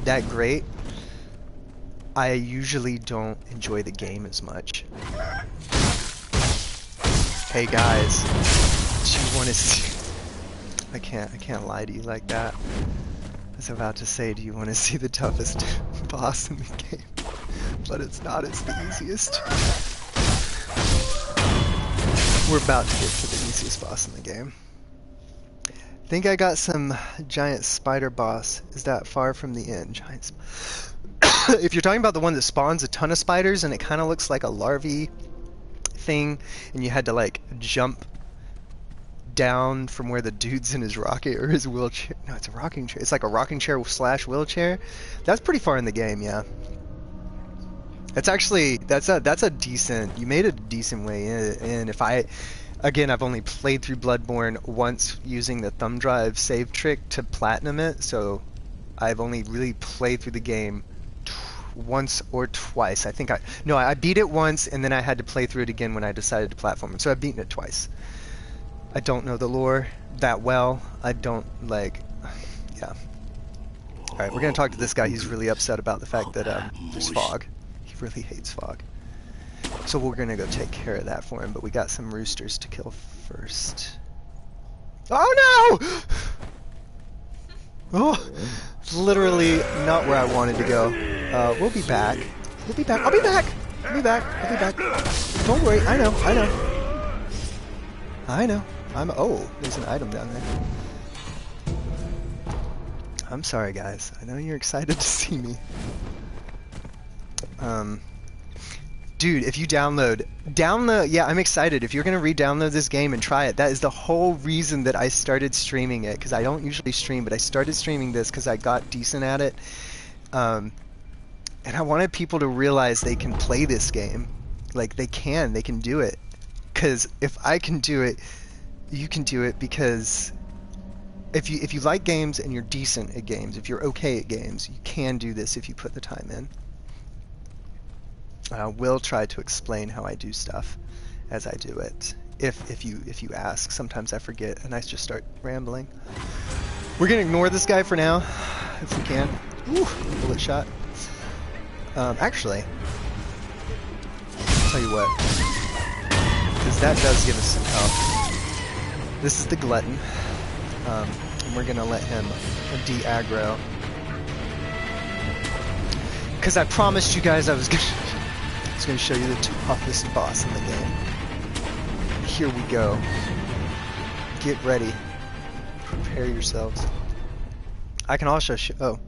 that great, I usually don't enjoy the game as much. Hey guys, do you want to see? I can't lie to you like that. I was about to say, do you want to see the toughest boss in the game? But it's not, it's the easiest. We're about to get to the easiest boss in the game. Think I got some giant spider boss. Is that far from the end? Giant if you're talking about the one that spawns a ton of spiders and it kind of looks like a larvae thing, and you had to like jump down from where the dude's in his rocket or his wheelchair. No, it's a rocking chair. It's like a rocking chair / wheelchair. That's pretty far in the game, yeah. That's actually, that's a decent, you made a decent way in. Again, I've only played through Bloodborne once using the thumb drive save trick to platinum it, so I've only really played through the game once or twice. I beat it once, and then I had to play through it again when I decided to platform it, so I've beaten it twice. I don't know the lore that well. I don't, like, Yeah. Alright, we're gonna talk to this guy. He's really upset about the fact that there's fog. He really hates fog. So we're gonna go take care of that for him, but we got some roosters to kill first. Oh no! Oh, literally not where I wanted to go. We'll be back. We'll be back. I'll be back! I'll be back. I'll be back. Don't worry. I know. I know. I know. Oh, there's an item down there. I'm sorry, guys. I know you're excited to see me. Dude, if you download, yeah, I'm excited. If you're gonna re-download this game and try it, that is the whole reason that I started streaming it, because I don't usually stream, but I started streaming this because I got decent at it. And I wanted people to realize they can play this game. Like, they can do it. Because if I can do it, you can do it, because if you like games and you're decent at games, if you're okay at games, you can do this if you put the time in. I will try to explain how I do stuff as I do it. If you ask, sometimes I forget and I just start rambling. We're gonna ignore this guy for now, if we can. Ooh, bullet shot. Actually, I'll tell you what, because that does give us some help. This is the Glutton, and we're gonna let him de-aggro. Because I promised you guys I was gonna show you the toughest boss in the game. Here we go. Get ready. Prepare yourselves. I can also oh.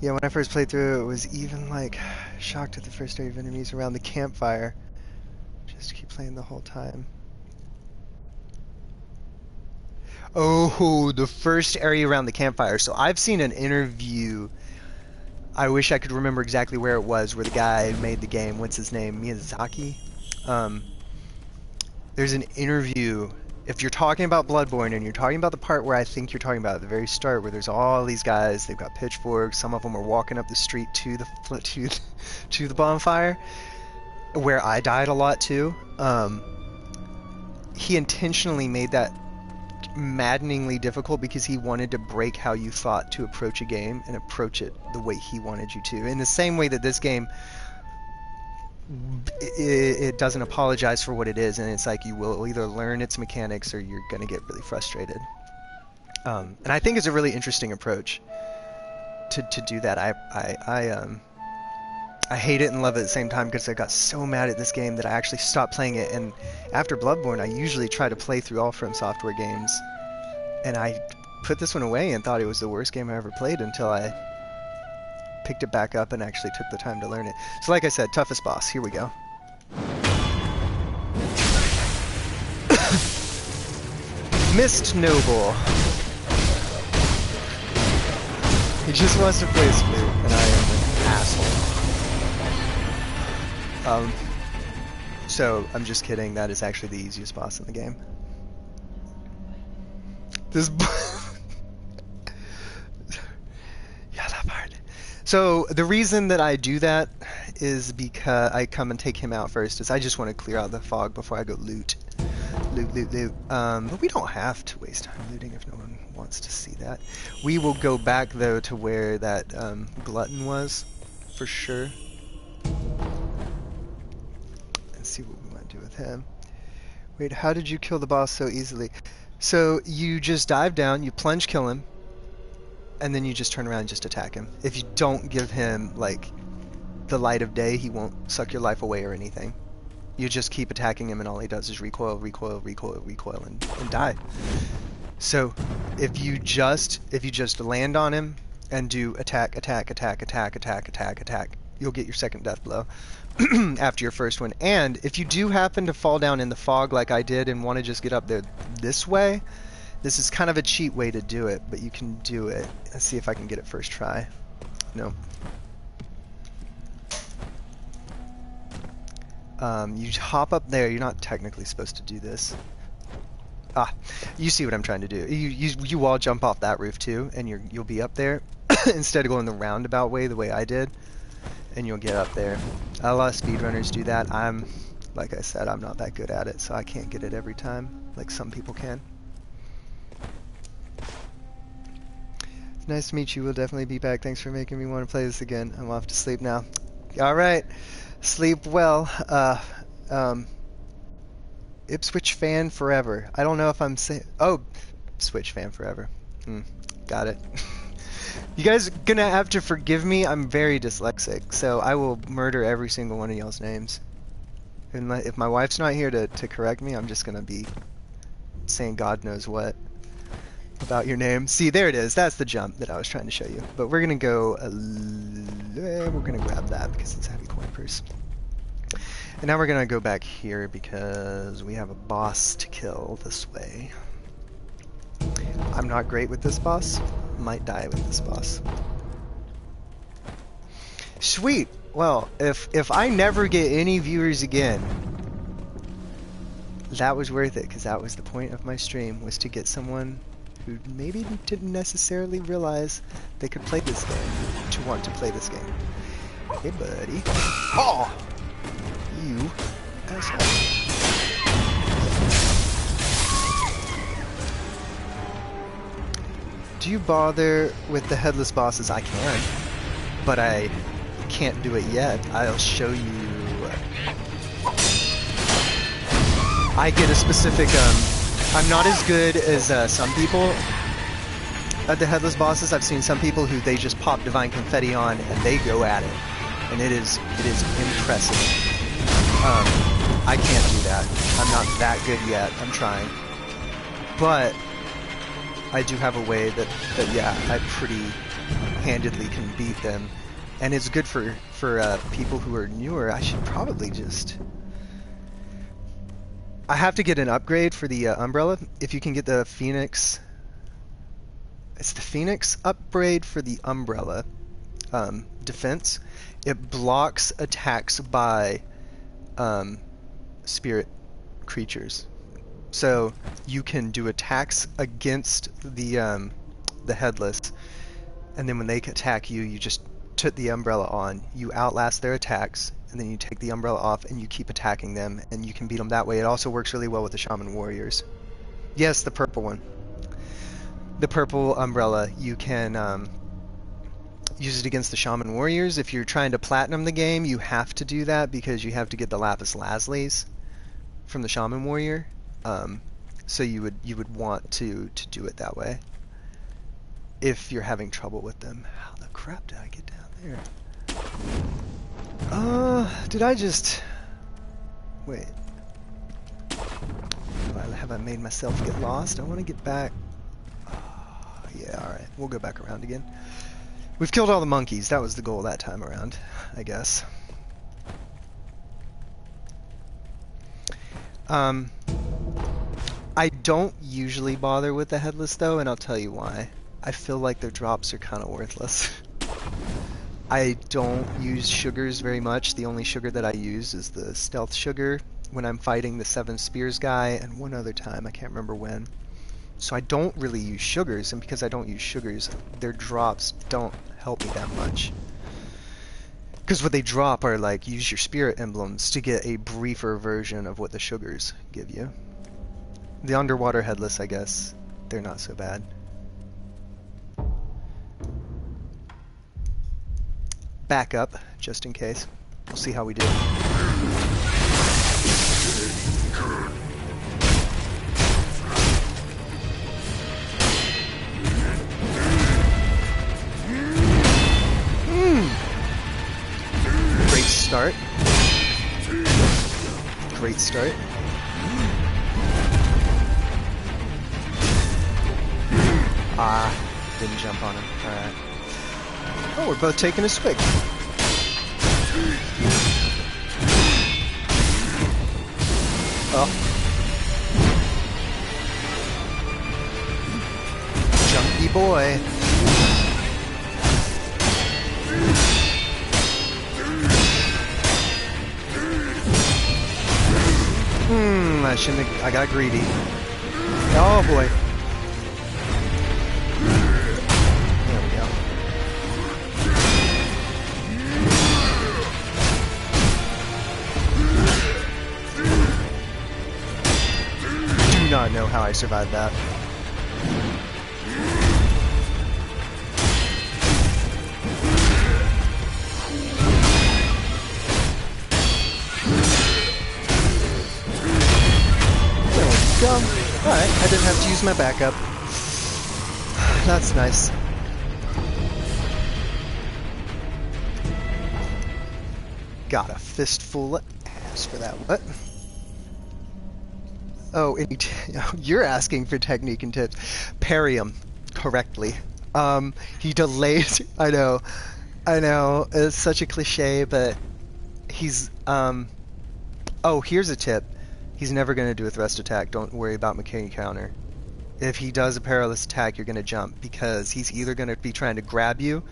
Yeah, when I first played through it was even like shocked at the first area of enemies around the campfire. Just keep playing the whole time. Oh, the first area around the campfire. So I've seen an interview. I wish I could remember exactly where it was, where the guy made the game. What's his name? Miyazaki? There's an interview. If you're talking about Bloodborne and you're talking about the part where I think you're talking about at the very start, where there's all these guys, they've got pitchforks, some of them are walking up the street to the bonfire, where I died a lot too. He intentionally made that maddeningly difficult because he wanted to break how you thought to approach a game and approach it the way he wanted you to. In the same way that this game, it doesn't apologize for what it is, and it's like you will either learn its mechanics or you're going to get really frustrated. And I think it's a really interesting approach to do that. I hate it and love it at the same time because I got so mad at this game that I actually stopped playing it. And after Bloodborne, I usually try to play through all From Software games. And I put this one away and thought it was the worst game I ever played until I picked it back up and actually took the time to learn it. So like I said, toughest boss. Here we go. Mist Noble. He just wants to play Split, and I am an asshole. So, I'm just kidding, that is actually the easiest boss in the game. This yeah, that part. So, the reason that I do that is because I come and take him out first, is I just want to clear out the fog before I go loot. Loot. But we don't have to waste time looting if no one wants to see that. We will go back, though, to where that Glutton was, for sure. See what we want to do with him. Wait, how did you kill the boss so easily? So you just dive down, you plunge kill him, and then you just turn around and just attack him. If you don't give him like the light of day, he won't suck your life away or anything. You just keep attacking him and all he does is recoil and die. So if you just land on him and do attack, you'll get your second death blow after your first one. And if you do happen to fall down in the fog like I did and want to just get up there this way, this is kind of a cheat way to do it, but you can do it. Let's see if I can get it first try. No. You hop up there. You're not technically supposed to do this. Ah, you see what I'm trying to do. You all jump off that roof too, and you'll be up there instead of going the roundabout way the way I did. And you'll get up there. A lot of speedrunners do that. Like I said, I'm not that good at it, so I can't get it every time, like some people can. Nice to meet you. We'll definitely be back. Thanks for making me want to play this again. I'm off to sleep now. Alright. Sleep well. Ipswich fan forever. I don't know if I'm saying... Oh, Switch fan forever. Got it. You guys are gonna have to forgive me. I'm very dyslexic, so I will murder every single one of y'all's names. And if my wife's not here to correct me, I'm just gonna be saying God knows what about your name. See, there it is. That's the jump that I was trying to show you. But we're gonna go... we're gonna grab that because it's a heavy coin purse. And now we're gonna go back here because we have a boss to kill this way. I'm not great with this boss. Might die with this boss. Sweet! Well, if I never get any viewers again, that was worth it, because that was the point of my stream, was to get someone who maybe didn't necessarily realize they could play this game, to want to play this game. Hey, buddy. Oh! You asshole. Do you bother with the headless bosses? I can, but I can't do it yet. I'll show you. I get a specific, I'm not as good as some people at the headless bosses. I've seen some people who they just pop Divine Confetti on and they go at it, and it is impressive. I can't do that. I'm not that good yet. I'm trying. But I do have a way that yeah, I pretty handedly can beat them. And it's good for people who are newer. I should probably just... I have to get an upgrade for the umbrella. If you can get the Phoenix... It's the Phoenix upgrade for the umbrella defense. It blocks attacks by spirit creatures. So you can do attacks against the headless, and then when they attack you, you just put the umbrella on. You outlast their attacks, and then you take the umbrella off, and you keep attacking them, and you can beat them that way. It also works really well with the Shaman Warriors. Yes, the purple one. The purple umbrella, you can use it against the Shaman Warriors. If you're trying to platinum the game, you have to do that because you have to get the Lapis Lazulis from the Shaman Warrior. So you would want to do it that way if you're having trouble with them. How the crap did I get down there? Did I just... Wait. Have I made myself get lost? I want to get back... yeah, alright. We'll go back around again. We've killed all the monkeys. That was the goal that time around, I guess. I don't usually bother with the headless though, and I'll tell you why. I feel like their drops are kind of worthless. I don't use sugars very much. The only sugar that I use is the stealth sugar when I'm fighting the 7 spears guy, and one other time, I can't remember when. So I don't really use sugars, and because I don't use sugars, their drops don't help me that much. Because what they drop are like, use your spirit emblems to get a briefer version of what the sugars give you. The underwater headless, I guess, they're not so bad. Back up, just in case. We'll see how we do. Great start. Great start. Didn't jump on him. Alright. Oh, we're both taking a swig. Oh. Chunky boy. I shouldn't have, I got greedy. Oh boy. There we go. Do not know how I survived that. have to use my backup. That's nice. Got a fistful of ass for that. What? Oh, you're asking for technique and tips. Parry him correctly. He delayed. I know. It's such a cliche, but he's. Oh, here's a tip. He's never going to do a thrust attack. Don't worry about McCain counter. If he does a perilous attack, you're going to jump, because he's either going to be trying to grab you,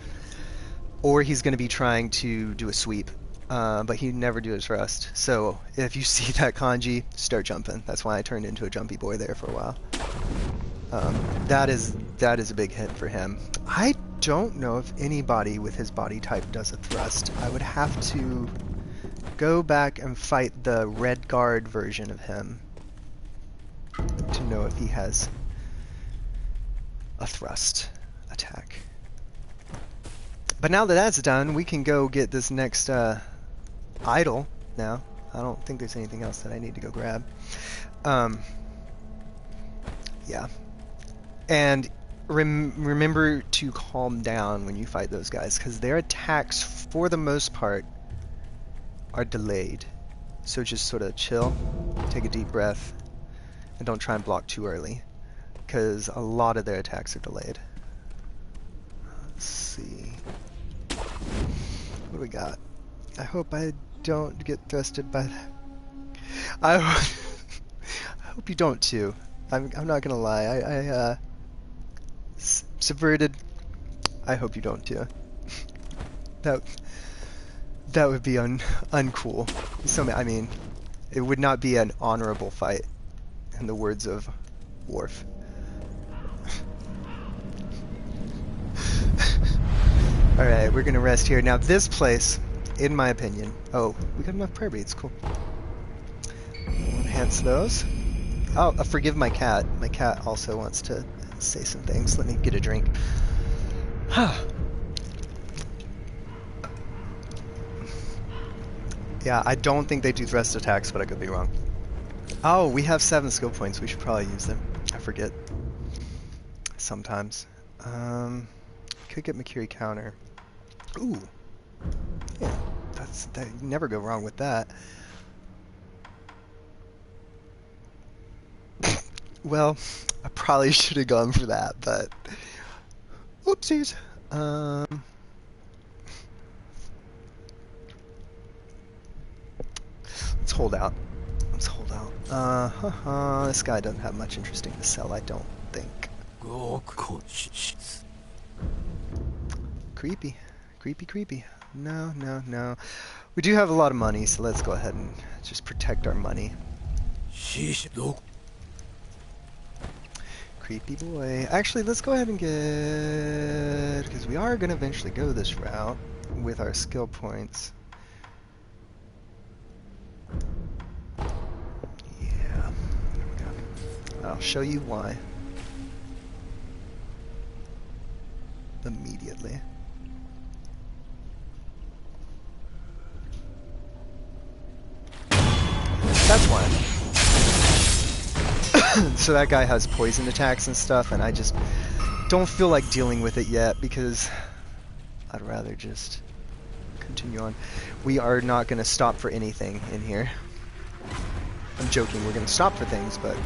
or he's going to be trying to do a sweep. But he'd never do his thrust. So if you see that kanji, start jumping. That's why I turned into a jumpy boy there for a while. That is a big hit for him. I don't know if anybody with his body type does a thrust. I would have to go back and fight the red guard version of him to know if he has a thrust attack. But now that that's done, we can go get this next idol now. I don't think there's anything else that I need to go grab. Yeah. And remember to calm down when you fight those guys, because their attacks, for the most part, are delayed. So just sort of chill, take a deep breath, and don't try and block too early, because a lot of their attacks are delayed. Let's see. What do we got? I hope I don't get thrusted by that. I hope you don't too. I'm not gonna lie. I subverted. I hope you don't too. That would be uncool. I mean, it would not be an honorable fight, in the words of Worf. Alright, we're gonna rest here. Now this place, in my opinion... Oh, we got enough prayer beads, cool. We'll enhance those. Oh, forgive my cat. My cat also wants to say some things. Let me get a drink. Yeah, I don't think they do thrust attacks, but I could be wrong. Oh, we have 7 skill points. We should probably use them. I forget. Sometimes. Could get Makiri counter. Ooh. Yeah, you never go wrong with that. Well, I probably should have gone for that, but oopsies. Let's hold out. This guy doesn't have much interesting to sell, I don't think. Creepy. No. We do have a lot of money, so let's go ahead and just protect our money. Creepy boy. Actually, let's go ahead and get... because we are going to eventually go this route with our skill points. Yeah. There we go. I'll show you why. Immediately. That's why. So that guy has poison attacks and stuff, and I just don't feel like dealing with it yet, because I'd rather just continue on. We are not going to stop for anything in here. I'm joking, we're going to stop for things, but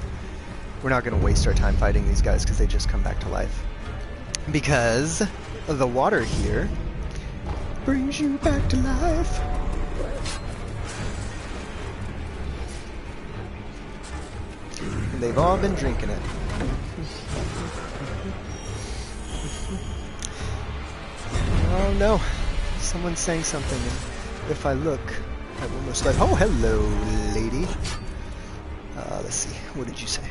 we're not going to waste our time fighting these guys, because they just come back to life. Because the water here brings you back to life. And they've all been drinking it. Oh no, someone's saying something, and if I look, I will most likely... Oh, hello, lady. Let's see, what did you say?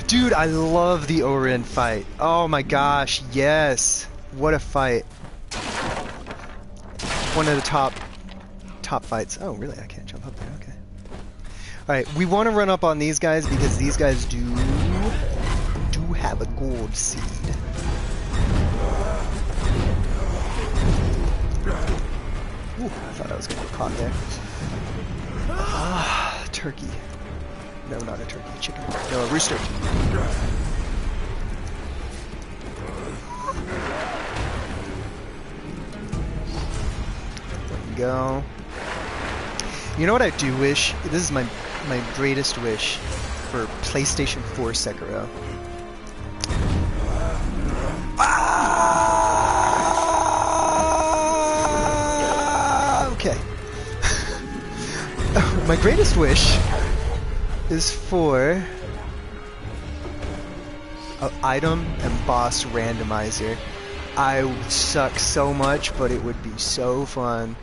Dude, I love the Orin fight. Oh my gosh, yes. What a fight. One of the top fights. Oh, really? I can't jump up there. Okay. Alright, we want to run up on these guys because these guys do have a gold seed. Ooh, I thought I was going to get caught there. Ah, turkey. No, not a turkey. A chicken. No, a rooster. There we go. You know what I do wish? This is my greatest wish for PlayStation 4 Sekiro. Okay. My greatest wish is for an item and boss randomizer. I would suck so much, but it would be so fun.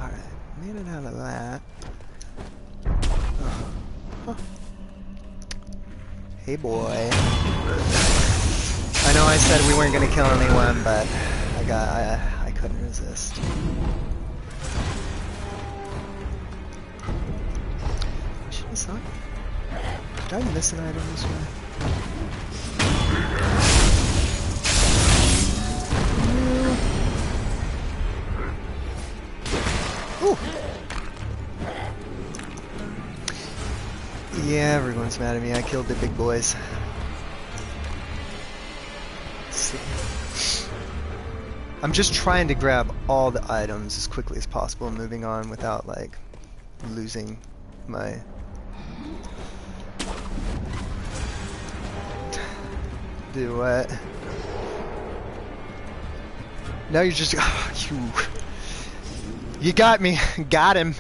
Alright, made it out of that. Huh. Hey boy. I know I said we weren't gonna kill anyone, but I couldn't resist. Did I miss an item this way? Ooh. Yeah, everyone's mad at me. I killed the big boys. Let's see. I'm just trying to grab all the items as quickly as possible, moving on without like losing my do what? Now you're just you got me. Got him.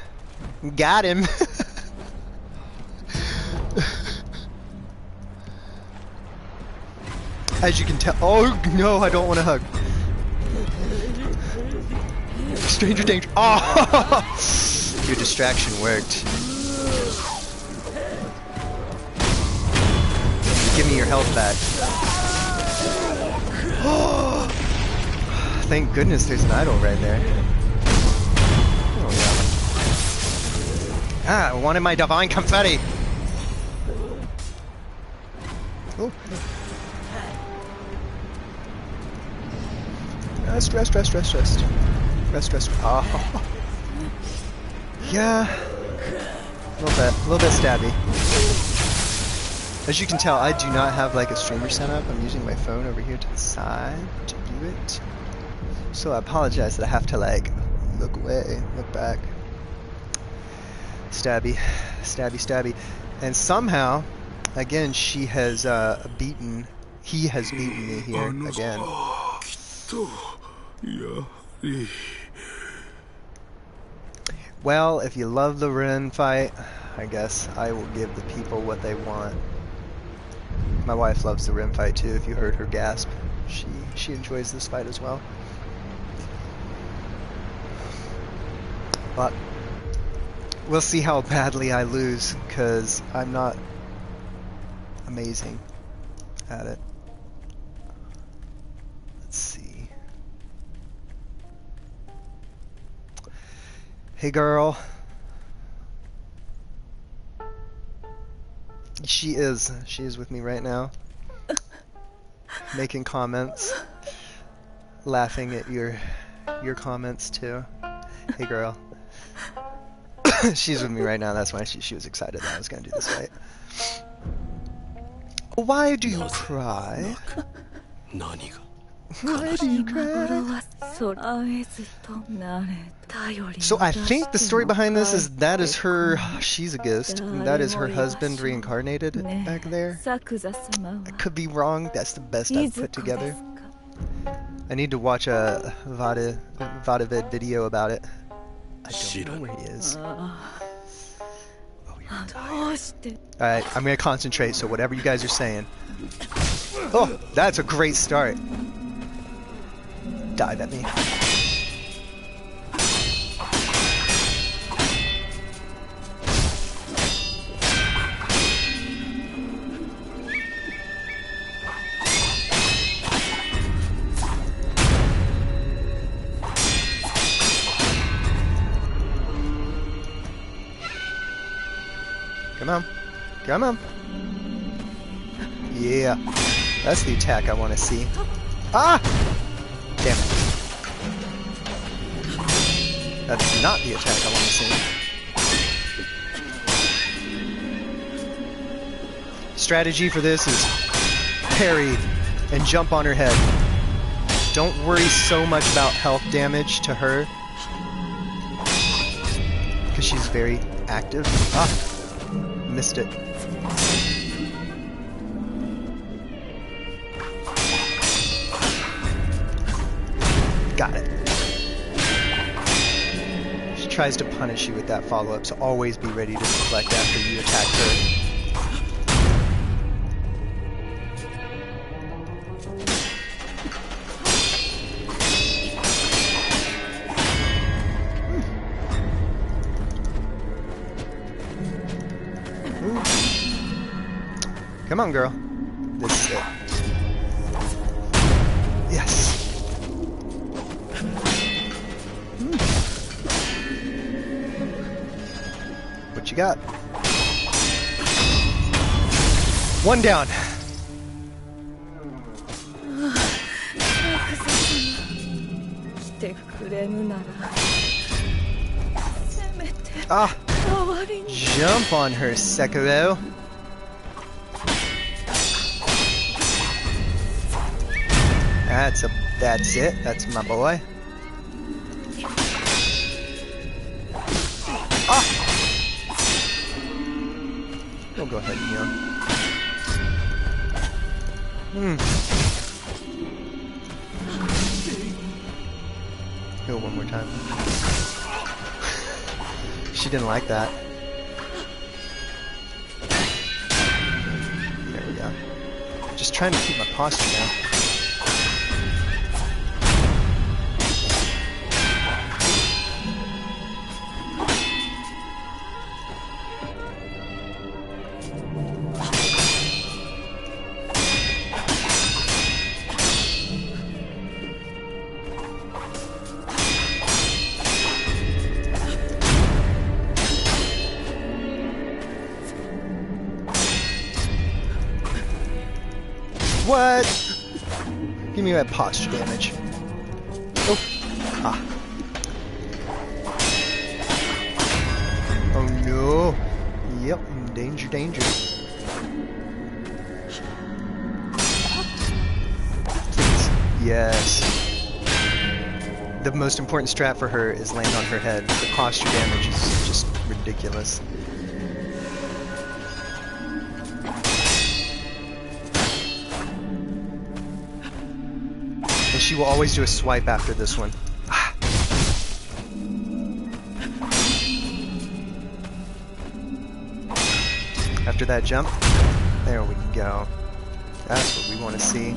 Got him. As you can tell. Oh no, I don't want to hug. Stranger danger. Oh, your distraction worked. Give me your health back. Thank goodness there's an idol right there. Oh yeah. Ah, I wanted my divine confetti. Oh. Rest. Rest. Oh. Yeah. A little bit stabby. As you can tell, I do not have like a streamer setup. I'm using my phone over here to the side to view it. So I apologize that I have to like look away, look back. Stabby. And somehow, again, he has beaten me here again. Well, if you love the Rin fight, I guess I will give the people what they want. My wife loves the Rin fight too. If you heard her gasp, she enjoys this fight as well. But we'll see how badly I lose, because I'm not amazing at it. Let's see. Hey girl. She is with me right now. Making comments. Laughing at your comments too. Hey girl. She's with me right now, that's why she was excited that I was gonna do this fight. Why do you cry? Why do you cry? So I think the story behind this is that is her, she's a ghost, and that is her husband reincarnated back there. I could be wrong, that's the best I've put together. I need to watch a Vadavid video about it. I don't know where he is. Oh, you're tired. Alright, I'm gonna concentrate, so whatever you guys are saying. Oh, that's a great start. Dive at me. Come on. Yeah. That's the attack I want to see. Ah! Damn it. That's not the attack I want to see. strategy for this is parry and jump on her head. Don't worry so much about health damage to her, because she's very active. Ah, missed it. Got it. She tries to punish you with that follow-up, so always be ready to deflect after you attack her. Come on, girl. This is it. Yes. What you got? One down. Ah! Jump on her, Sekiro. That's it. That's my boy. Ah! We'll go ahead and heal. Heal one more time. She didn't like that. There we go. Just trying to keep my posture down. What? Give me that posture damage. Oh. Ah. Oh no. Yep. Danger, danger. Please. Yes. The most important strat for her is land on her head. The posture damage is just ridiculous. She will always do a swipe after this one. After that jump, there we go. That's what we want to see.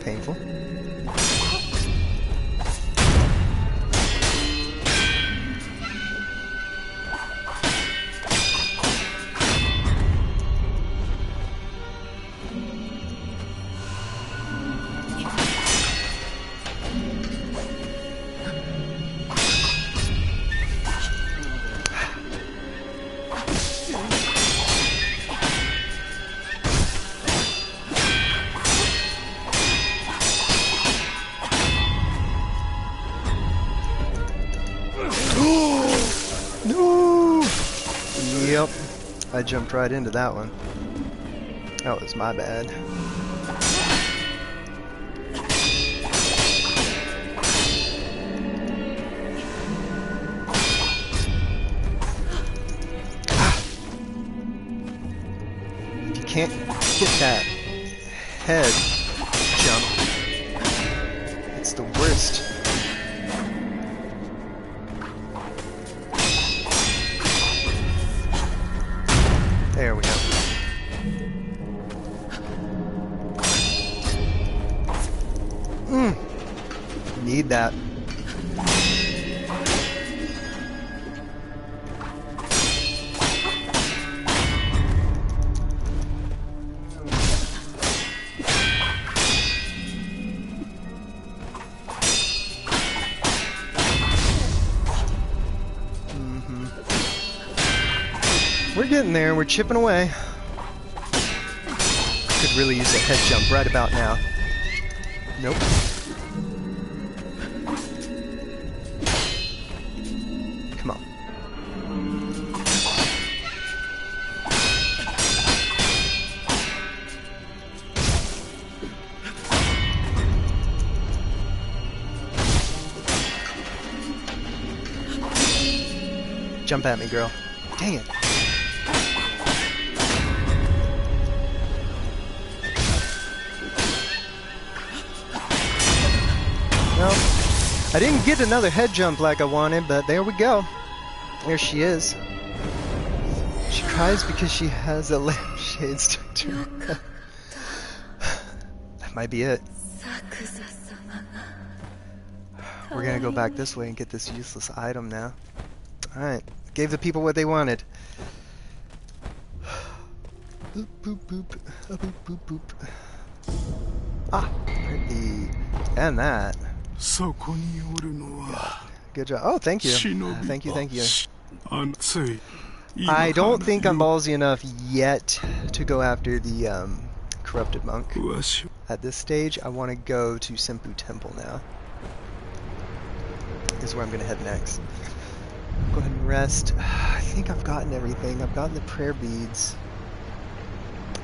Painful. Yep, I jumped right into that one. That was my bad. If you can't get that head jump, it's the worst. There we go. Need that. We're getting there, we're chipping away. Could really use a head jump right about now. Nope. Jump at me, girl. Dang it. No. I didn't get another head jump like I wanted, but there we go. There she is. She cries because she has a lampshade stuck to her head. That might be it. We're gonna go back this way and get this useless item now. Alright. Gave the people what they wanted. Boop, boop, boop. Boop, boop, boop. Ah! And that. Good job. Oh, thank you. Thank you, thank you. I don't think I'm ballsy enough yet to go after the corrupted monk. At this stage, I want to go to Sen'un Temple now. This is where I'm going to head next. Go ahead and rest. I think I've gotten everything. I've gotten the prayer beads.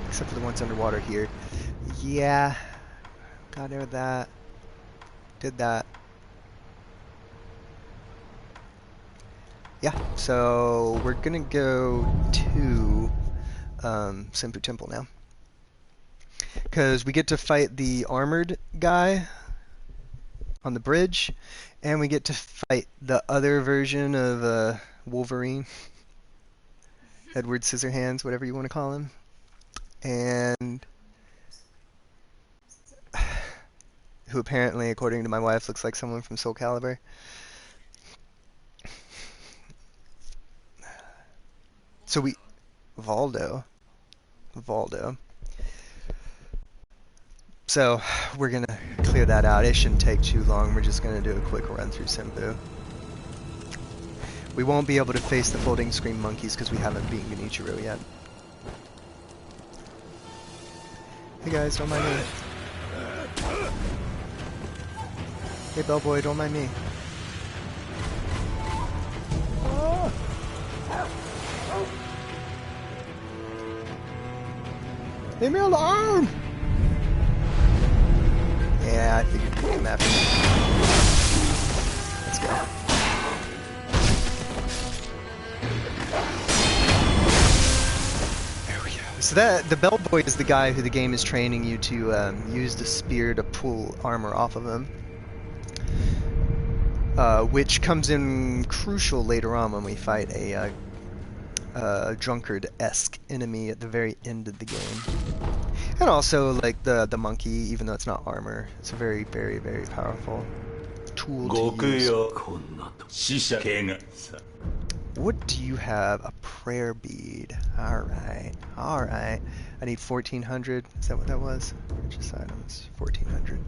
Except for the ones underwater here. Yeah. Got rid of that. Did that. Yeah, so we're gonna go to Sen'un Temple now. Because we get to fight the armored guy on the bridge, and we get to fight the other version of Wolverine. Edward Scissorhands, whatever you want to call him. And who apparently, according to my wife, looks like someone from Soul Calibur. So Valdo. So we're gonna clear that out. It shouldn't take too long. We're just gonna do a quick run through Sen'un. We won't be able to face the folding screen monkeys because we haven't beaten Genichiro yet. Hey guys, don't mind me. Hey bellboy, don't mind me. Oh. Leave me alone! Yeah, I figured you'd come after me. Let's go. There we go. So the bellboy is the guy who the game is training you to use the spear to pull armor off of him. Which comes in crucial later on when we fight a drunkard-esque enemy at the very end of the game. And also, like, the monkey, even though it's not armor, it's a very, very, very powerful tool to use. What do you have? A prayer bead. Alright, alright. I need 1400. Is that what that was? Purchase items. 1400.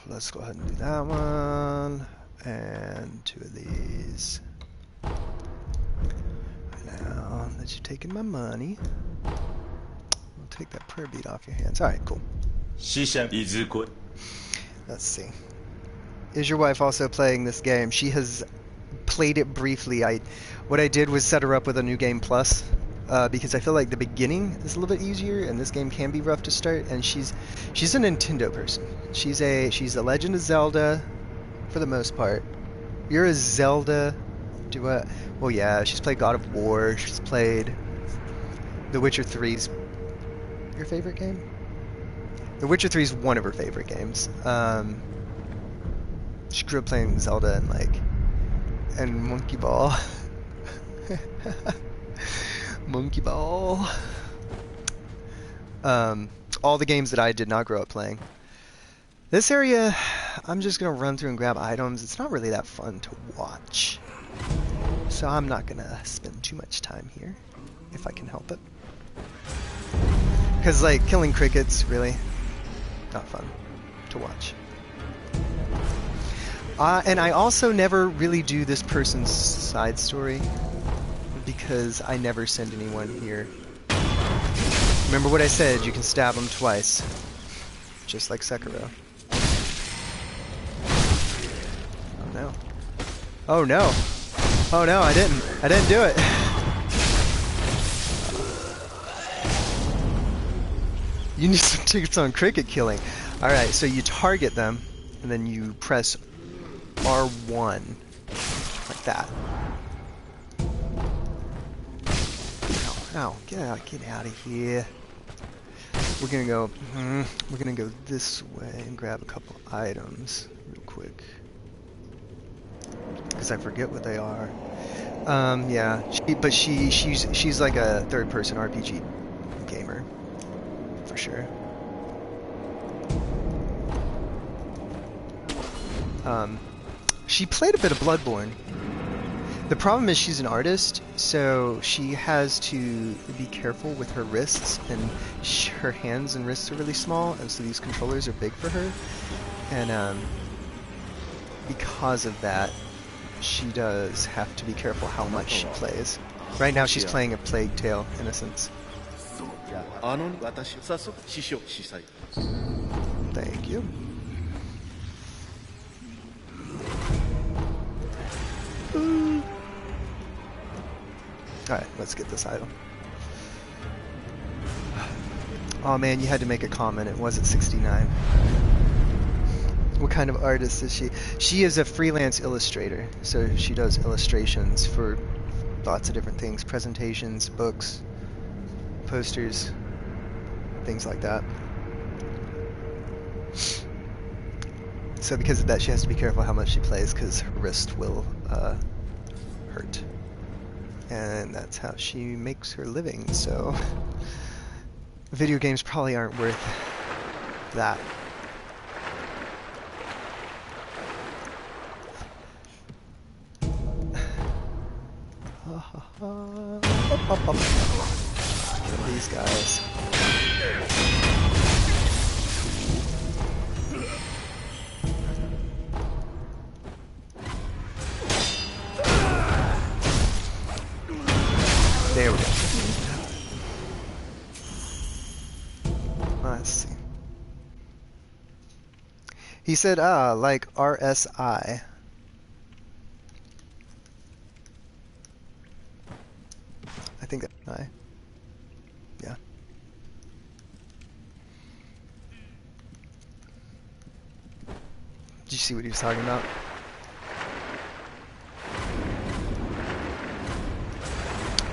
Let's go ahead and do that one. And 2 of these. Now that you've taken my money, we'll take that prayer bead off your hands. Alright, cool. Let's see. Is your wife also playing this game? She has played it briefly. What I did was set her up with a new game plus, because I feel like the beginning is a little bit easier, and this game can be rough to start. And she's a Nintendo person. She's a Legend of Zelda, for the most part. You're a Zelda. Well, yeah, she's played God of War. She's played The Witcher 3's your favorite game? The Witcher 3 is one of her favorite games. She grew up playing Zelda and Monkey Ball. Monkey Ball. All the games that I did not grow up playing. This area, I'm just gonna run through and grab items. It's not really that fun to watch. So I'm not gonna spend too much time here, if I can help it. Because, like, killing crickets, really, not fun to watch. And I also never really do this person's side story, because I never send anyone here. Remember what I said, you can stab them twice. Just like Sekiro. Oh no. Oh no! Oh no, I didn't do it! You need some tips on cricket killing. Alright, so you target them, and then you press R1 Like that. Ow, get out of here. We're gonna go this way and grab a couple items real quick. Because I forget what they are. Yeah, she's like a third-person RPG gamer, for sure. She played a bit of Bloodborne. The problem is she's an artist, so she has to be careful with her wrists, and her hands and wrists are really small, and so these controllers are big for her. And because of that, she does have to be careful how much she plays. Right now she's playing a Plague Tale: Innocence. Thank you. Alright, let's get this item. Oh man, you had to make a comment. It was at 69. What kind of artist is she? She is a freelance illustrator, so she does illustrations for lots of different things. Presentations, books, posters, things like that. So because of that, she has to be careful how much she plays, because her wrist will hurt. And that's how she makes her living, so video games probably aren't worth that. Kill these guys. There we go. Let's see. He said, like RSI. I think that's I. Yeah. Did you see what he was talking about?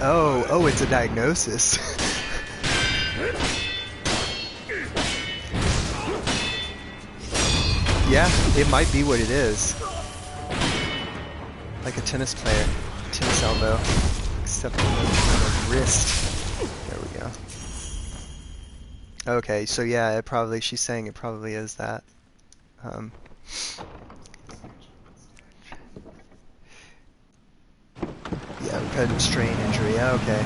Oh, it's a diagnosis. Yeah, it might be what it is. Like a tennis player, tennis elbow, except on the wrist. There we go. Okay, so yeah, she's saying it probably is that. Yeah, repetitive strain injury. Okay,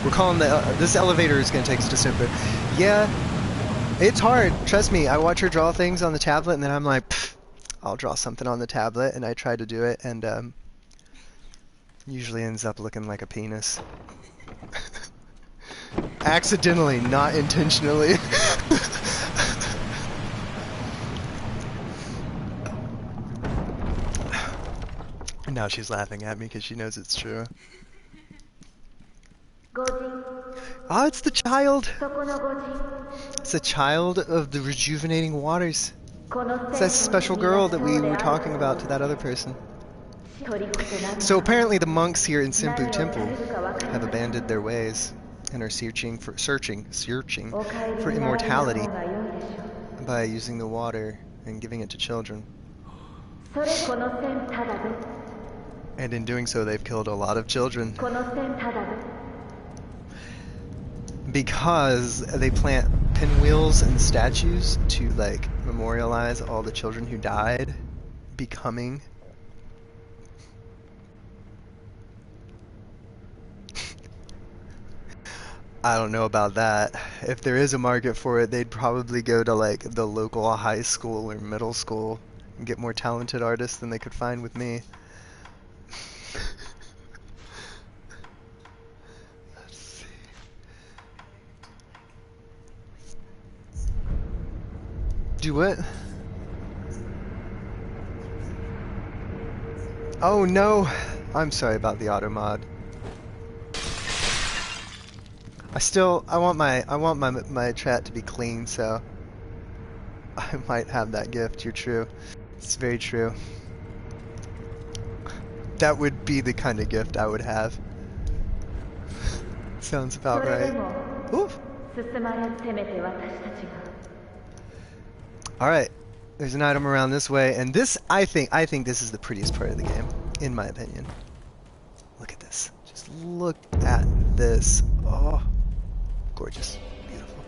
we're calling this elevator is going to take us to Sen'un. Yeah, it's hard. Trust me. I watch her draw things on the tablet, and then I'm like, I'll draw something on the tablet, and I try to do it, and usually ends up looking like a penis. Accidentally, not intentionally. And now she's laughing at me because she knows it's true. Oh, it's the child! It's a child of the rejuvenating waters. It's that special girl that we were talking about to that other person. So apparently the monks here in Sen'un Temple have abandoned their ways and are searching for immortality by using the water and giving it to children. And in doing so, they've killed a lot of children. Because they plant pinwheels and statues to, like, memorialize all the children who died becoming. I don't know about that. If there is a market for it, they'd probably go to, like, the local high school or middle school and get more talented artists than they could find with me. Let's see. Do what? Oh no! I'm sorry about the auto mod. I want my chat to be clean, so I might have that gift. You're true. It's very true. That would be the kind of gift I would have. Sounds about right. Oof. Alright, there's an item around this way, and this, I think this is the prettiest part of the game, in my opinion. Look at this. Just look at this. Oh, gorgeous. Beautiful.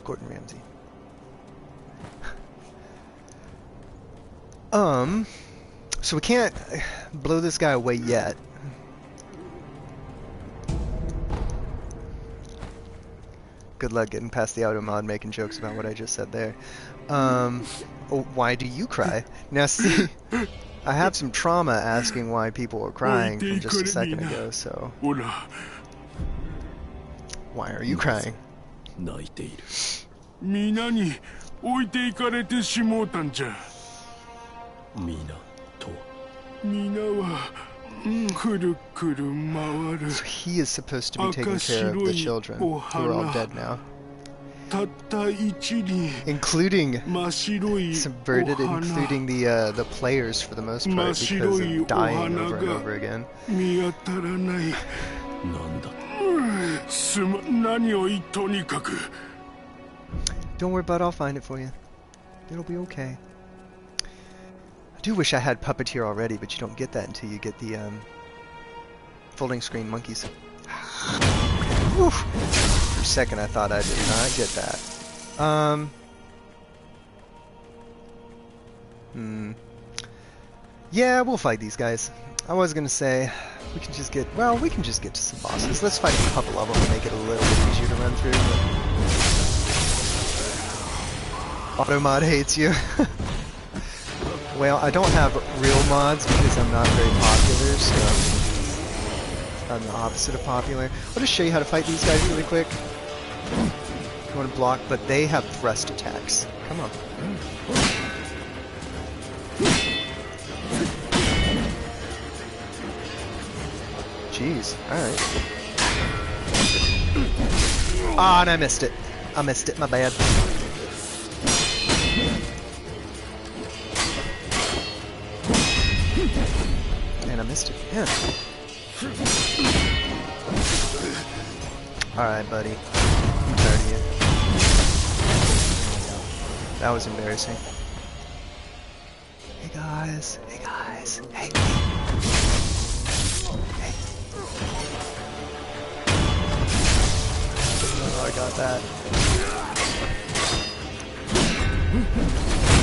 Gordon Ramsay. So we can't blow this guy away yet. Good luck getting past the auto mod making jokes about what I just said there. Oh, why do you cry? Now see, I have some trauma asking why people were crying from just a second ago, so... Why are you crying? So he is supposed to be taking care of the children, who are all dead now. Including subverted, including the players for the most part, because of dying over and over again. Don't worry about it, I'll find it for you. It'll be okay. I do wish I had Puppeteer already, but you don't get that until you get the folding screen monkeys. Oof. For a second I thought I did not get that. Yeah, we'll fight these guys. I was gonna say we can just get, well, we can just get to some bosses. Let's fight a couple of them and make it a little bit easier to run through. Automod hates you. Well, I don't have real mods because I'm not very popular, so I'm the opposite of popular. I'll just show you how to fight these guys really quick. You want to block, but they have thrust attacks. Come on. Jeez, alright. Ah, and I missed it. I missed it, my bad. And I missed it, yeah. Alright, buddy. I'm tired of you. That was embarrassing. Hey guys. Hey guys. Hey. Hey. Oh, I got that.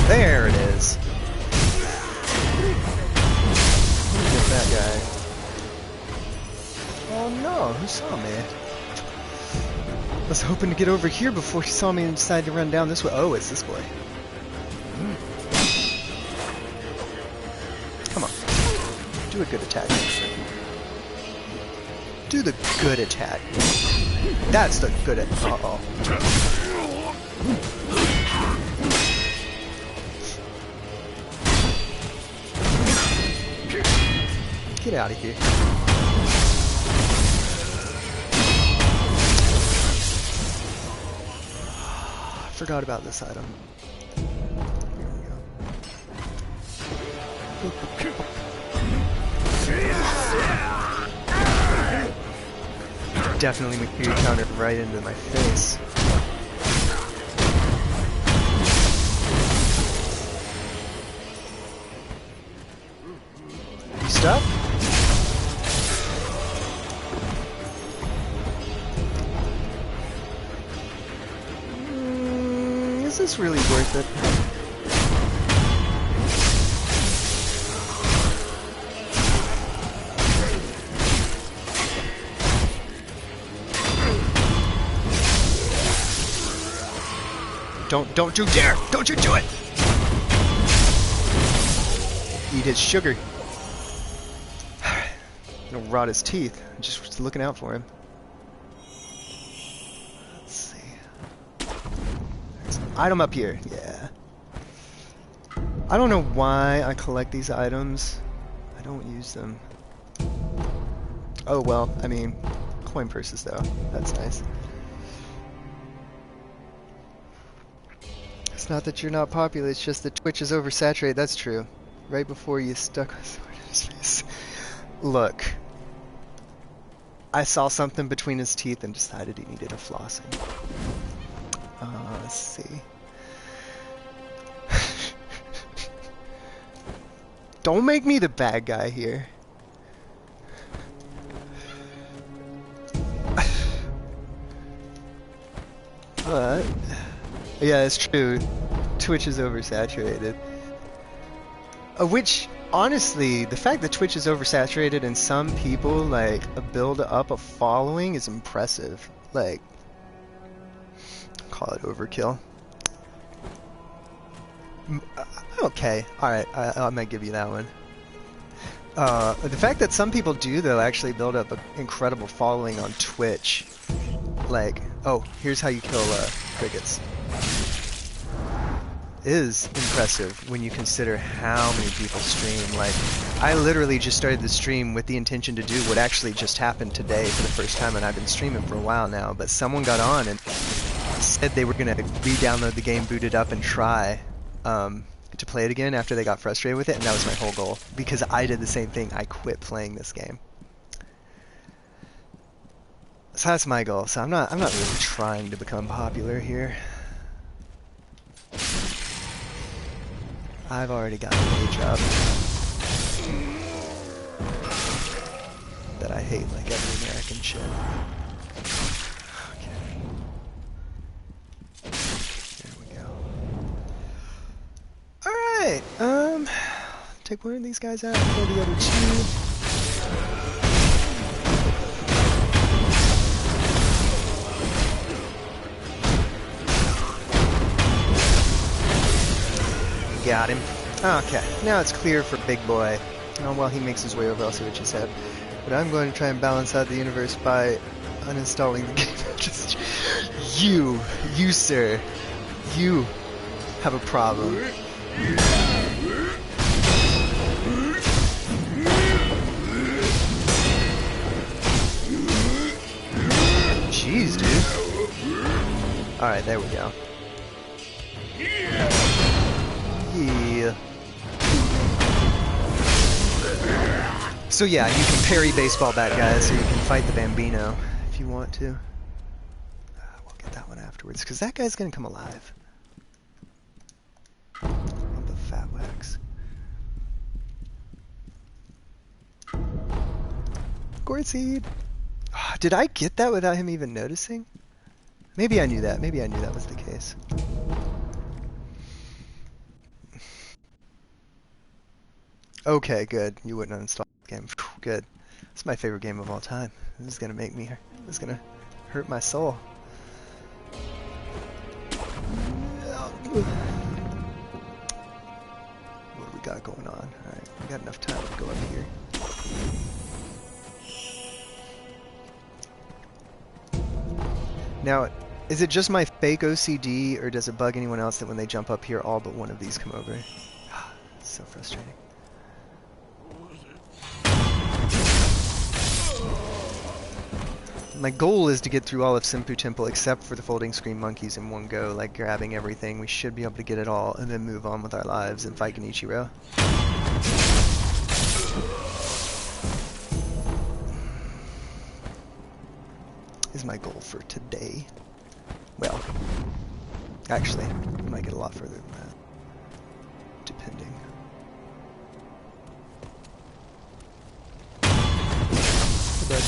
There it is. Get that guy. Oh no, who saw me? I was hoping to get over here before he saw me and decided to run down this way. Oh, it's this boy. Come on. Do a good attack. Do the good attack. That's the good attack. Uh-oh. Get out of here. I forgot about this item. Here we go. Definitely McCreary countered right into my face. You stuck? Is this really worth it? Don't you dare! Don't you do it! Eat his sugar. It'll rot his teeth. I'm just looking out for him. Let's see. There's an item up here. Yeah. I don't know why I collect these items. I don't use them. Oh well, I mean, coin purses though. That's nice. It's not that you're not popular, it's just that Twitch is oversaturated. That's true. Right before you stuck with sword. his face. Look. I saw something between his teeth and decided he needed a flossing. Let's see. Don't make me the bad guy here. But, yeah, it's true. Twitch is oversaturated. Which, honestly, the fact that Twitch is oversaturated and some people, like, build up a following is impressive. Like, call it overkill. Okay, alright, I might give you that one. The fact that some people do, though, actually build up an incredible following on Twitch. Like, oh, here's how you kill crickets. Is impressive when you consider how many people stream. Like, I literally just started the stream with the intention to do what actually just happened today for the first time, and I've been streaming for a while now, but someone got on and said they were going to re-download the game, boot it up, and try to play it again after they got frustrated with it, and that was my whole goal. Because I did the same thing. I quit playing this game. So that's my goal. So I'm not really trying to become popular here. I've already got a day job that I hate like every American should. Okay. There we go. Alright, take one of these guys out, kill the other two. Got him. Okay, now it's clear for Big Boy. Oh, well, he makes his way over, I'll see what you said. But I'm going to try and balance out the universe by uninstalling the game. Just, you, sir, you have a problem. Jeez, dude. Alright, there we go. Yeah. So yeah, you can parry baseball bat guys, so you can fight the Bambino if you want to. We'll get that one afterwards, because that guy's gonna come alive. On the fat wax. Gourd seed. Oh, did I get that without him even noticing? Maybe I knew that. Maybe I knew that was the case. Okay, good. You wouldn't uninstall the game. Good. It's my favorite game of all time. This is gonna make me. This is gonna hurt my soul. What do we got going on? Alright, we got enough time to go up here. Now, is it just my fake OCD, or does it bug anyone else that when they jump up here, all but one of these come over? It's so frustrating. My goal is to get through all of Senpu Temple except for the folding screen monkeys in one go, like grabbing everything. We should be able to get it all and then move on with our lives and fight Genichiro. Is my goal for today. Well, actually, we might get a lot further than that. Depending. But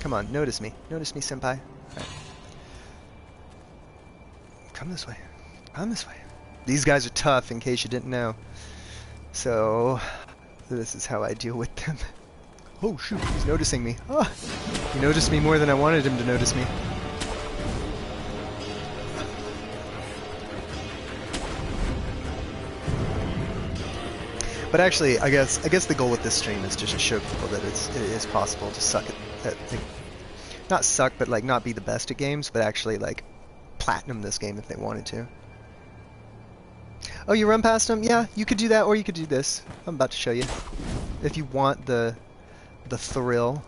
come on, notice me. Notice me, senpai. Right. Come this way. Come this way. These guys are tough, in case you didn't know. So, this is how I deal with them. Oh shoot, he's noticing me. Oh, he noticed me more than I wanted him to notice me. But actually, I guess the goal with this stream is just to show people that it is possible to suck at not suck, but like not be the best at games, but actually like platinum this game if they wanted to. Oh, you run past them? Yeah, you could do that, or you could do this. I'm about to show you. If you want the thrill,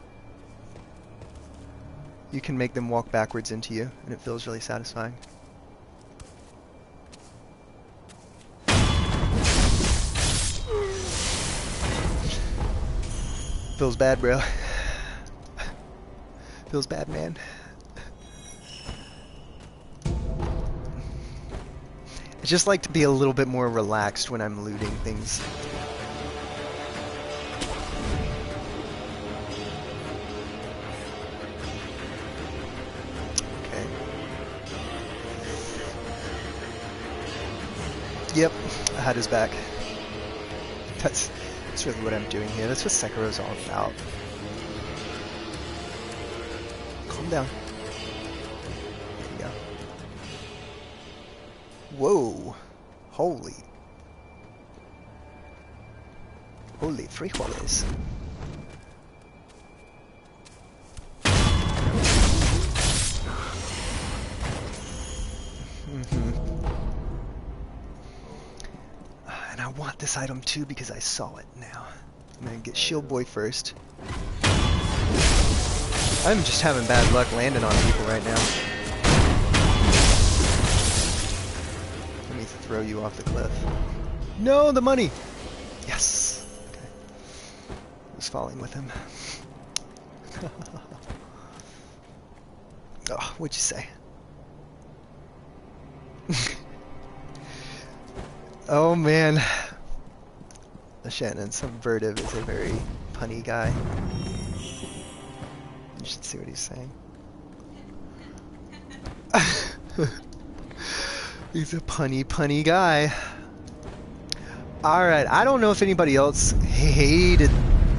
You can make them walk backwards into you, and it feels really satisfying. Feels bad, bro. Feels bad, man. I just like to be a little bit more relaxed when I'm looting things. Okay. Yep, I had his back. That's really what I'm doing here. That's what Sekiro's all about. Calm down. There we go. Whoa. Holy frijoles. And I want this item too because I saw it now. I'm gonna get Shield Boy first. I'm just having bad luck landing on people right now. Let me throw you off the cliff. No, the money! Yes! Okay. I was falling with him. Oh, what'd you say? Oh man. Shannon Subvertive is a very punny guy. You should see what he's saying. He's a punny guy. Alright, I don't know if anybody else hated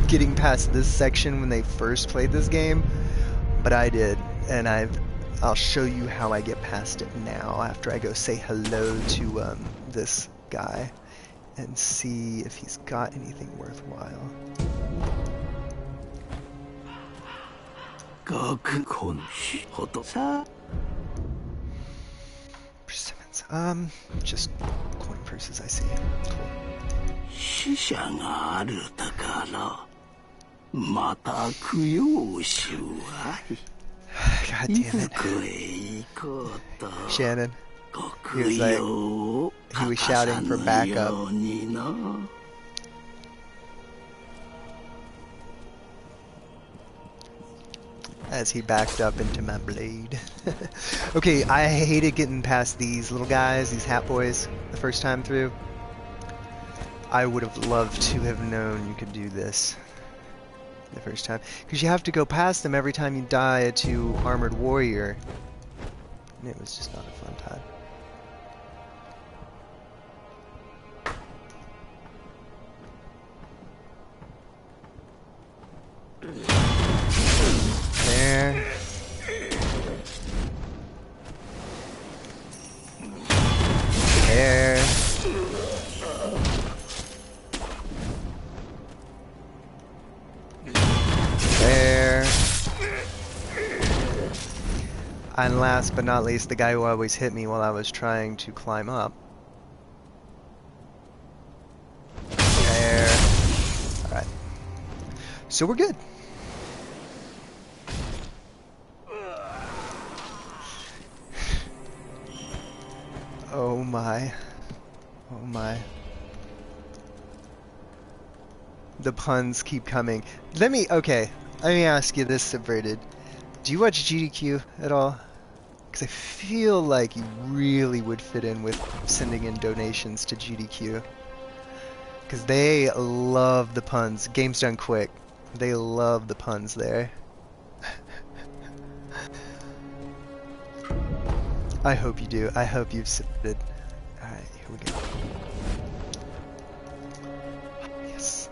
getting past this section when they first played this game, but I did, and I'll show you how I get past it now after I go say hello to this guy and see if he's got anything worthwhile. Persimmons. Just coin purses, I see. Cool. God damn it. Shannon. He was shouting for backup. As he backed up into my blade. Okay, I hated getting past these little guys, these hat boys, the first time through. I would have loved to have known you could do this the first time. Because you have to go past them every time you die to Armored Warrior. And it was just not a fun time. There. There. There. And last but not least, the guy who always hit me while I was trying to climb up. There. Alright. So we're good. Oh my. Oh my. The puns keep coming. Let me ask you this, Subverted. Do you watch GDQ at all? Because I feel like you really would fit in with sending in donations to GDQ. Because they love the puns. Game's Done Quick. They love the puns there. I hope you do. I hope you've submitted. Alright, here we go. Yes.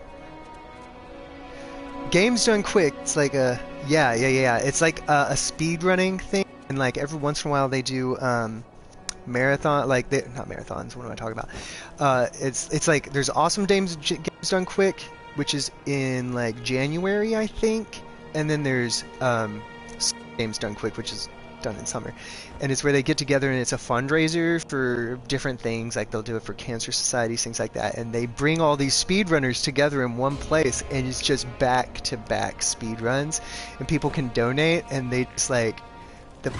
Game's Done Quick. It's like a... Yeah. It's like a speedrunning thing. And like every once in a while they do marathon... Like, not marathons. What am I talking about? It's like there's Awesome Games Done Quick, which is in like January, I think. And then there's Games Done Quick, which is done in summer, and it's where they get together and it's a fundraiser for different things. Like they'll do it for cancer societies, things like that, and they bring all these speedrunners together in one place, and it's just back-to-back speedruns, and people can donate, and they just like with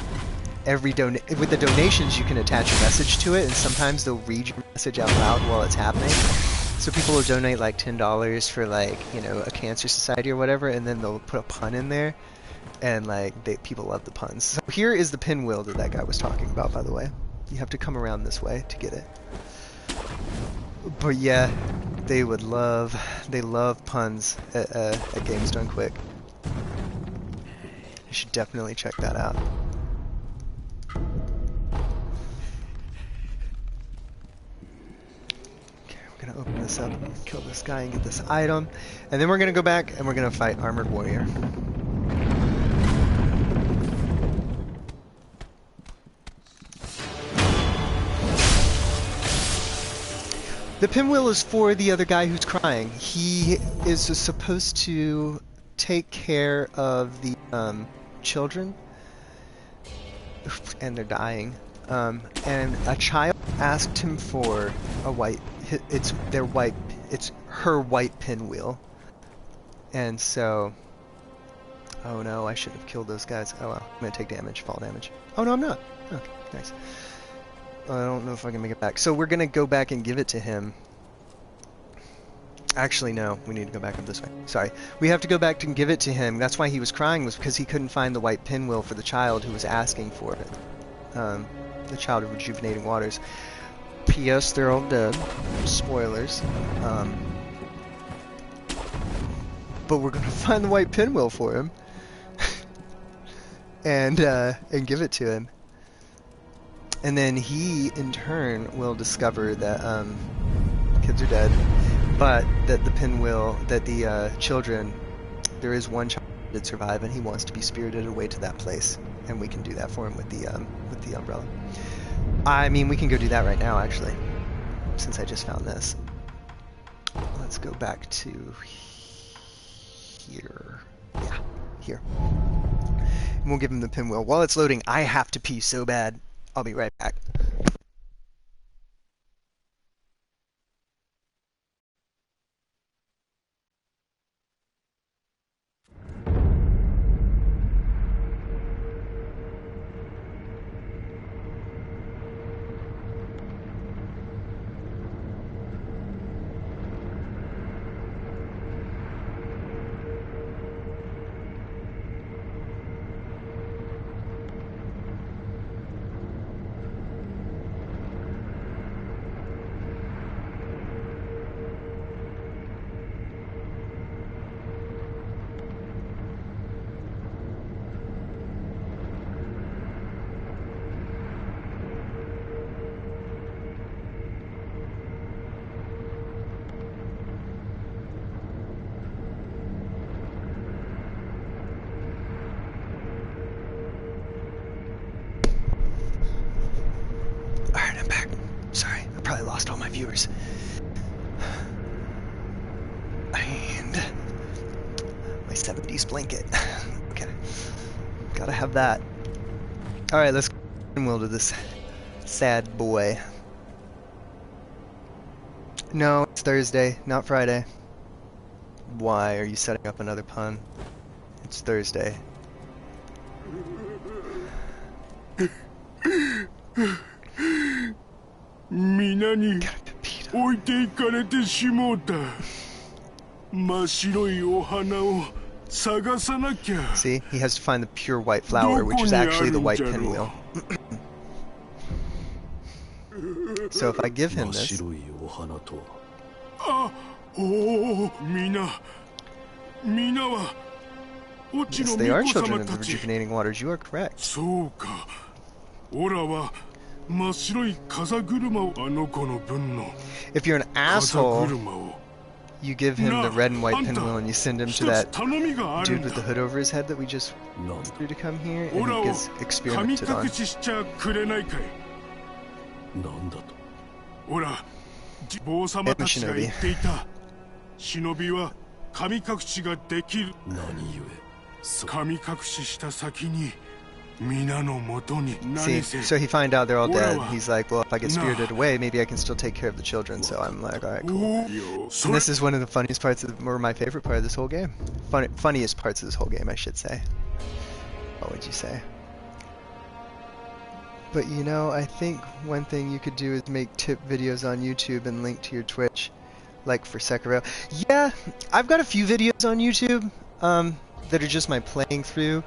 the donations you can attach a message to it, and sometimes they'll read your message out loud while it's happening. So people will donate like $10 for like, you know, a cancer society or whatever, and then they'll put a pun in there, and like people love the puns. So here is the pinwheel that guy was talking about, by the way. You have to come around this way to get it. But yeah, they love puns at Games Done Quick. You should definitely check that out. Gonna open this up and kill this guy and get this item, and then we're gonna go back and we're gonna fight Armored Warrior. The pinwheel is for the other guy who's crying. He is supposed to take care of the children, and they're dying. And a child asked him for a white. It's her white pinwheel, and so. Oh no! I should have killed those guys. Oh well, I'm gonna take damage, fall damage. Oh no, I'm not. Okay, nice. I don't know if I can make it back. So we're gonna go back and give it to him. Actually, no. We need to go back up this way. Sorry. We have to go back and give it to him. That's why he was crying, was because he couldn't find the white pinwheel for the child who was asking for it. The child of rejuvenating waters. P.S. They're all dead. Spoilers. But we're gonna find the white pinwheel for him, and give it to him. And then he, in turn, will discover that kids are dead, but that the pinwheel, that the children, there is one child that did survive, and he wants to be spirited away to that place, and we can do that for him with the umbrella. I mean, we can go do that right now, actually, since I just found this. Let's go back to here. Yeah, here. And we'll give him the pinwheel. While it's loading, I have to pee so bad. I'll be right back. Viewers. And my 70s blanket. Okay. Gotta have that. Alright, let's go pinwheel to this sad boy. No, it's Thursday, not Friday. Why are you setting up another pun? It's Thursday. Minaに置いていかれてしもうた。真っ白いお花を探さなきゃ。See, he has to find the pure white flower, which is actually the white pinwheel. So if I give him this, yes, they are children of the rejuvenating waters. You are correct. If you're an asshole, you give him the red and white pinwheel and you send him to that dude with the hood over his head that we just threw to come here, and he gets experimented on. See, so he find out they're all dead. He's like, well, if I get spirited away, maybe I can still take care of the children. So I'm like, alright, cool. And this is one of the funniest parts of, or my favorite part of this whole game. Funniest parts of this whole game, I should say. What would you say? But you know, I think one thing you could do is make tip videos on YouTube and link to your Twitch, like for Sekiro. Yeah, I've got a few videos on YouTube that are just my playing through,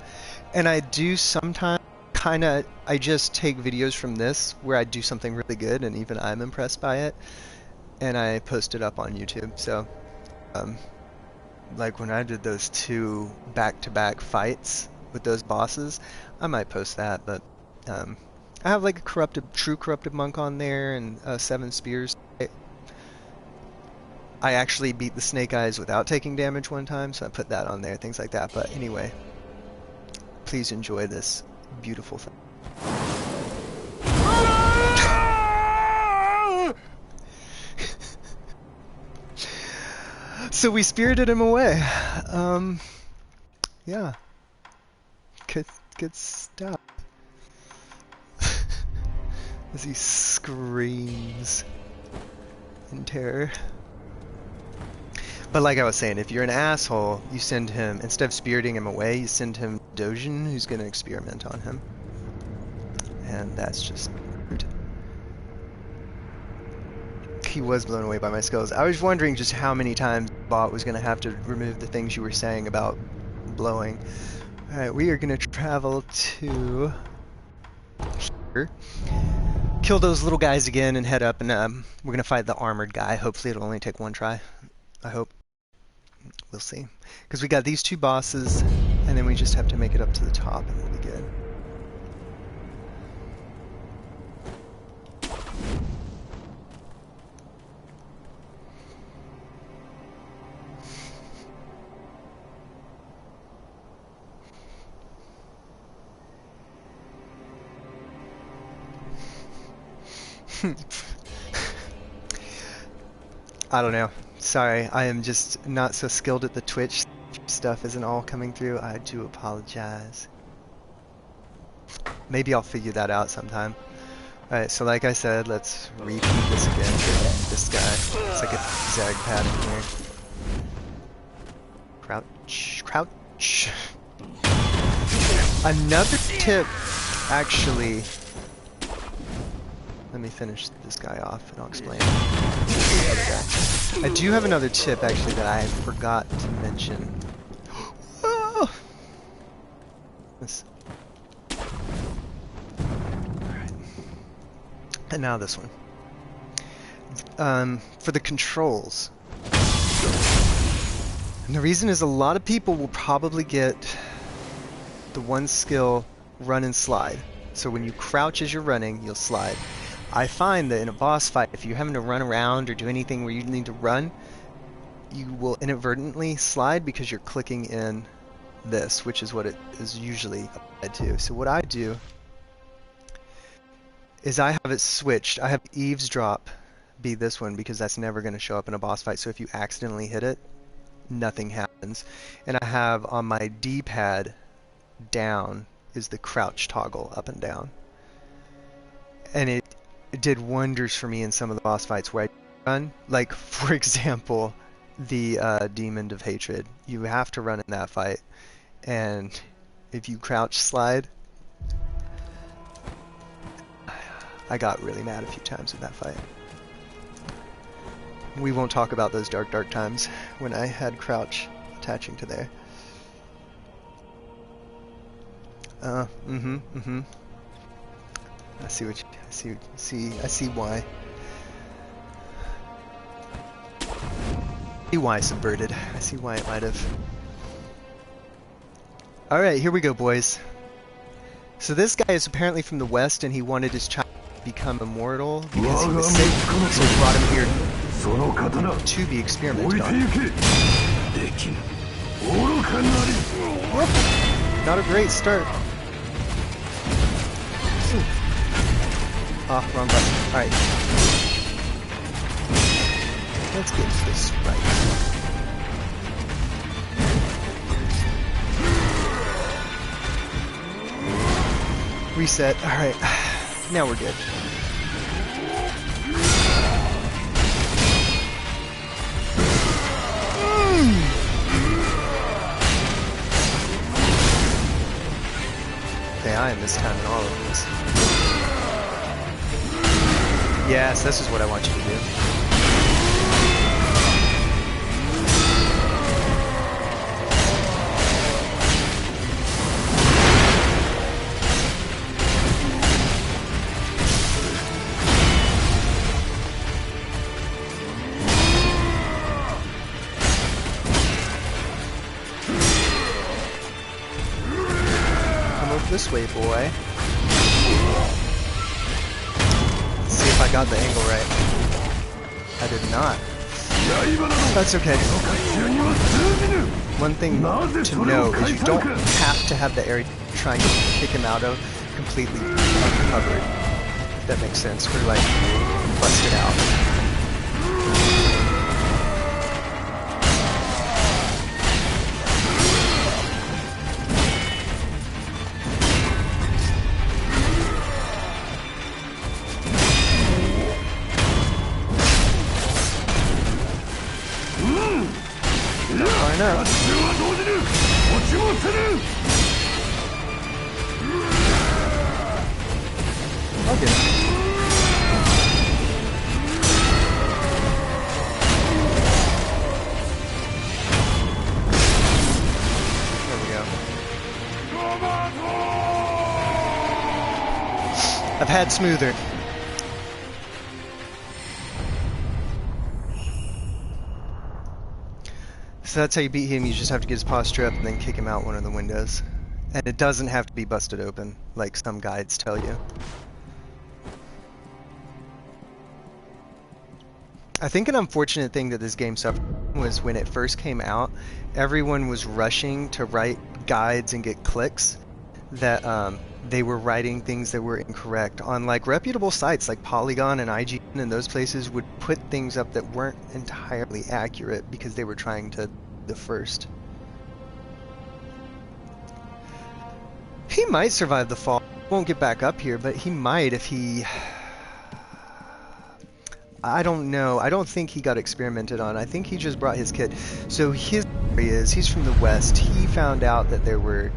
and I do sometimes I just take videos from this where I do something really good and even I'm impressed by it, and I post it up on YouTube. So, like when I did those 2 back-to-back fights with those bosses, I might post that, but I have like a true corrupted monk on there and 7 spears. I actually beat the snake eyes without taking damage one time, so I put that on there, things like that. But anyway, please enjoy this beautiful thing. So we spirited him away. Yeah. Good stuff. As he screams in terror. But like I was saying, if you're an asshole, you send him, instead of spiriting him away, you send him Dojin, who's going to experiment on him. And that's just rude. He was blown away by my skills. I was wondering just how many times Bot was going to have to remove the things you were saying about blowing. Alright, we are going to travel to here. Kill those little guys again and head up, and we're going to fight the armored guy. Hopefully it'll only take 1 try. I hope. We'll see. Because we got these 2 bosses, and then we just have to make it up to the top, and we'll be good. I don't know. Sorry, I am just not so skilled at the Twitch stuff. Isn't all coming through. I do apologize. Maybe I'll figure that out sometime. Alright, so like I said, let's repeat this again. This guy. It's like a zag pad in here. Crouch. Crouch. Another tip, actually. Let me finish this guy off and I'll explain. I do have another tip actually that I forgot to mention. Oh! Alright. And now this one. For the controls. And the reason is a lot of people will probably get the one skill run and slide. So when you crouch as you're running, you'll slide. I find that in a boss fight, if you're having to run around or do anything where you need to run, you will inadvertently slide because you're clicking in this, which is what it is usually applied to. So what I do is I have it switched. I have eavesdrop be this one because that's never going to show up in a boss fight. So if you accidentally hit it, nothing happens. And I have on my D-pad down is the crouch toggle up and down. And it did wonders for me in some of the boss fights where I run. Like, for example, the Demon of Hatred. You have to run in that fight. And if you crouch slide, I got really mad a few times in that fight. We won't talk about those dark times when I had crouch attaching to there. I see what you, I see why. I see why subverted. I see why it might have. Alright, here we go, boys. So this guy is apparently from the West, and he wanted his child to become immortal because he was sick, so he brought him here to be experimented on. Not a great start. Oh, wrong button. Alright. Let's get this right. Reset. Alright. Now we're good. Okay, I am this time in all of this. Yes, this is what I want you to do. This way, boy. Let's see if I got the angle right. I did not. That's okay. One thing to know is you don't have to have the area trying to kick him out of completely uncovered. If that makes sense. Or like bust it out. I've had smoother. So that's how you beat him. You just have to get his posture up and then kick him out one of the windows. And it doesn't have to be busted open, like some guides tell you. I think an unfortunate thing that this game suffered was when it first came out, everyone was rushing to write guides and get clicks that they were writing things that were incorrect on like reputable sites like Polygon and IGN, and those places would put things up that weren't entirely accurate because they were trying to the first. He might survive the fall. Won't get back up here, but he might if he... I don't know. I don't think he got experimented on. I think he just brought his kid. So his story is, he's from the West. He found out that there were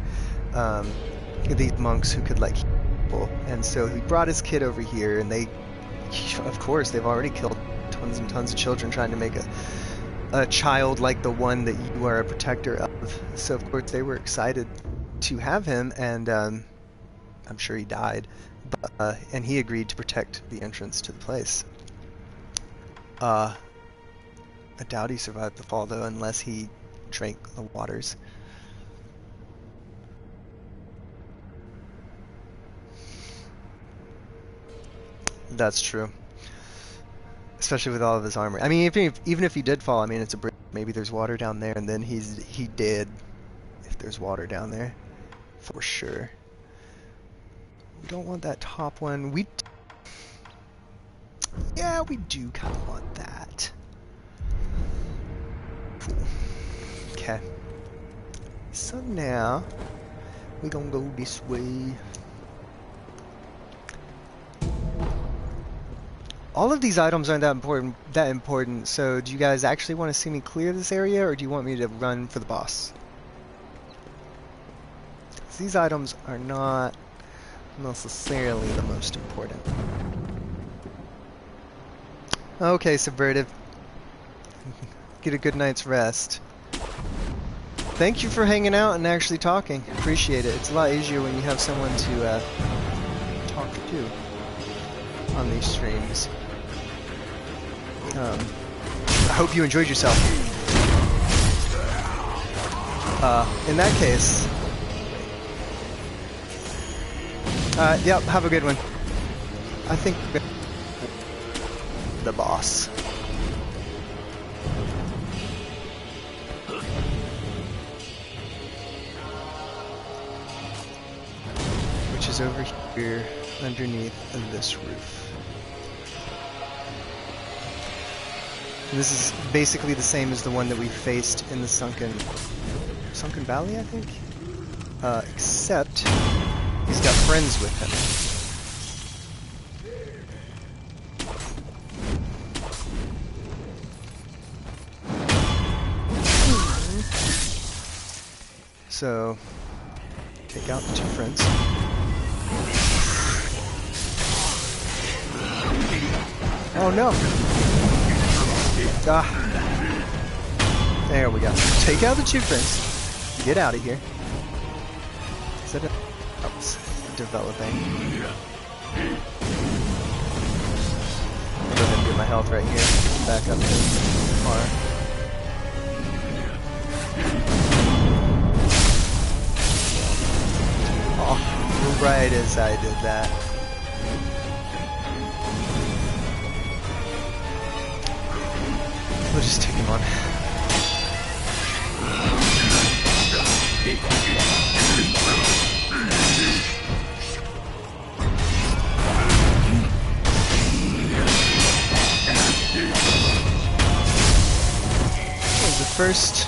these monks who could like heal people, and so he brought his kid over here, and they, of course, they've already killed tons and tons of children trying to make a child like the one that you are a protector of. So of course they were excited to have him, and I'm sure he died, but, and he agreed to protect the entrance to the place. I doubt he survived the fall though, unless he drank the waters. That's true. Especially with all of his armor. I mean, even if he did fall, I mean, it's a bridge. Maybe there's water down there, and then he did. If there's water down there, for sure. We don't want that top one. Yeah, we do kind of want that. Cool. Okay. So now we gonna go this way. All of these items aren't that important, so do you guys actually want to see me clear this area, or do you want me to run for the boss? These items are not necessarily the most important. Okay, Subvertive. Get a good night's rest. Thank you for hanging out and actually talking. Appreciate it. It's a lot easier when you have someone to talk to on these streams. I hope you enjoyed yourself. In that case, yep, have a good one. I think the boss. Which is over here underneath this roof. And this is basically the same as the one that we faced in the Sunken Valley, I think? Except He's got friends with him. So, take out the two friends. Oh no! Ah. There we go. Take out the two friends. Get out of here. Is that a... Oh, it's developing. I'll go ahead and get my health right here. Back up to par. Oh, right as I did that. We'll just take him on. What was the first?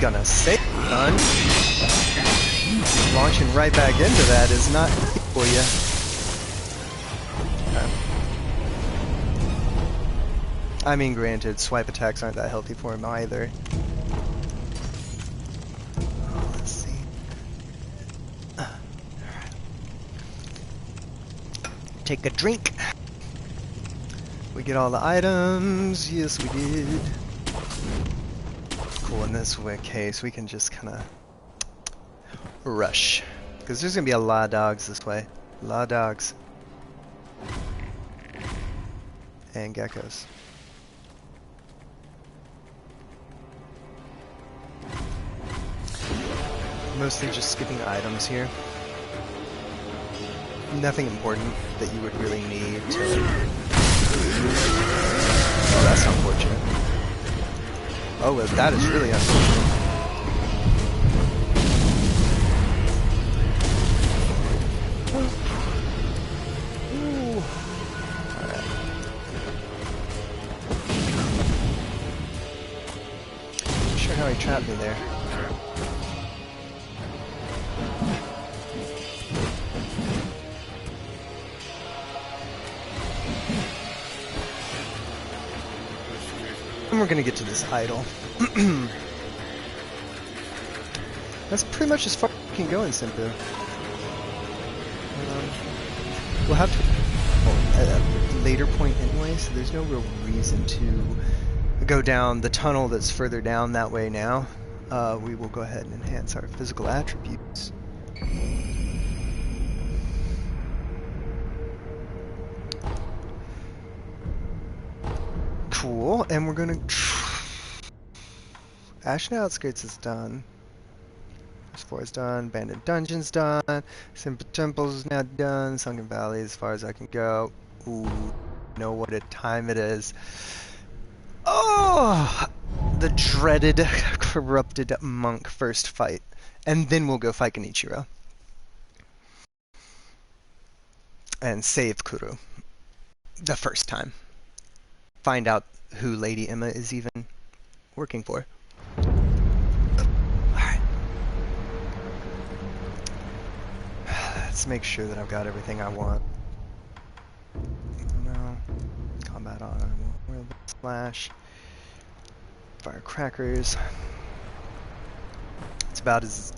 Gonna say done. Launching right back into that is not for you. Okay. I mean, granted, swipe attacks aren't that healthy for him either. Let's see. Take a drink. We get all the items. Yes, we did. In this case, we can just kind of rush, because there's gonna be a lot of dogs this way. A lot of dogs and geckos. Mostly just skipping items here. Nothing important that you would really need to... Oh, that's unfortunate. Oh, well, that is really unfortunate. Ooh. Alright. Not sure how he trapped me there. And we're gonna get to this idol. That's pretty much as far as we can go in Sen'un. We'll have to at a later point anyway, so there's no real reason to go down the tunnel that's further down that way now. We will go ahead and enhance our physical attributes. Cool, and we're gonna... Ashina Outskirts is done. As far as done. Abandoned Dungeon's done. Simple Temple's is now done. Sunken Valley as far as I can go. Ooh, know what a time it is. Oh! The dreaded, corrupted monk first fight. And then we'll go fight Genichiro. And save Kuru. The first time. Find out who Lady Emma is even working for. Alright. Let's make sure that I've got everything I want. No. Combat on. Slash. Firecrackers. It's about as...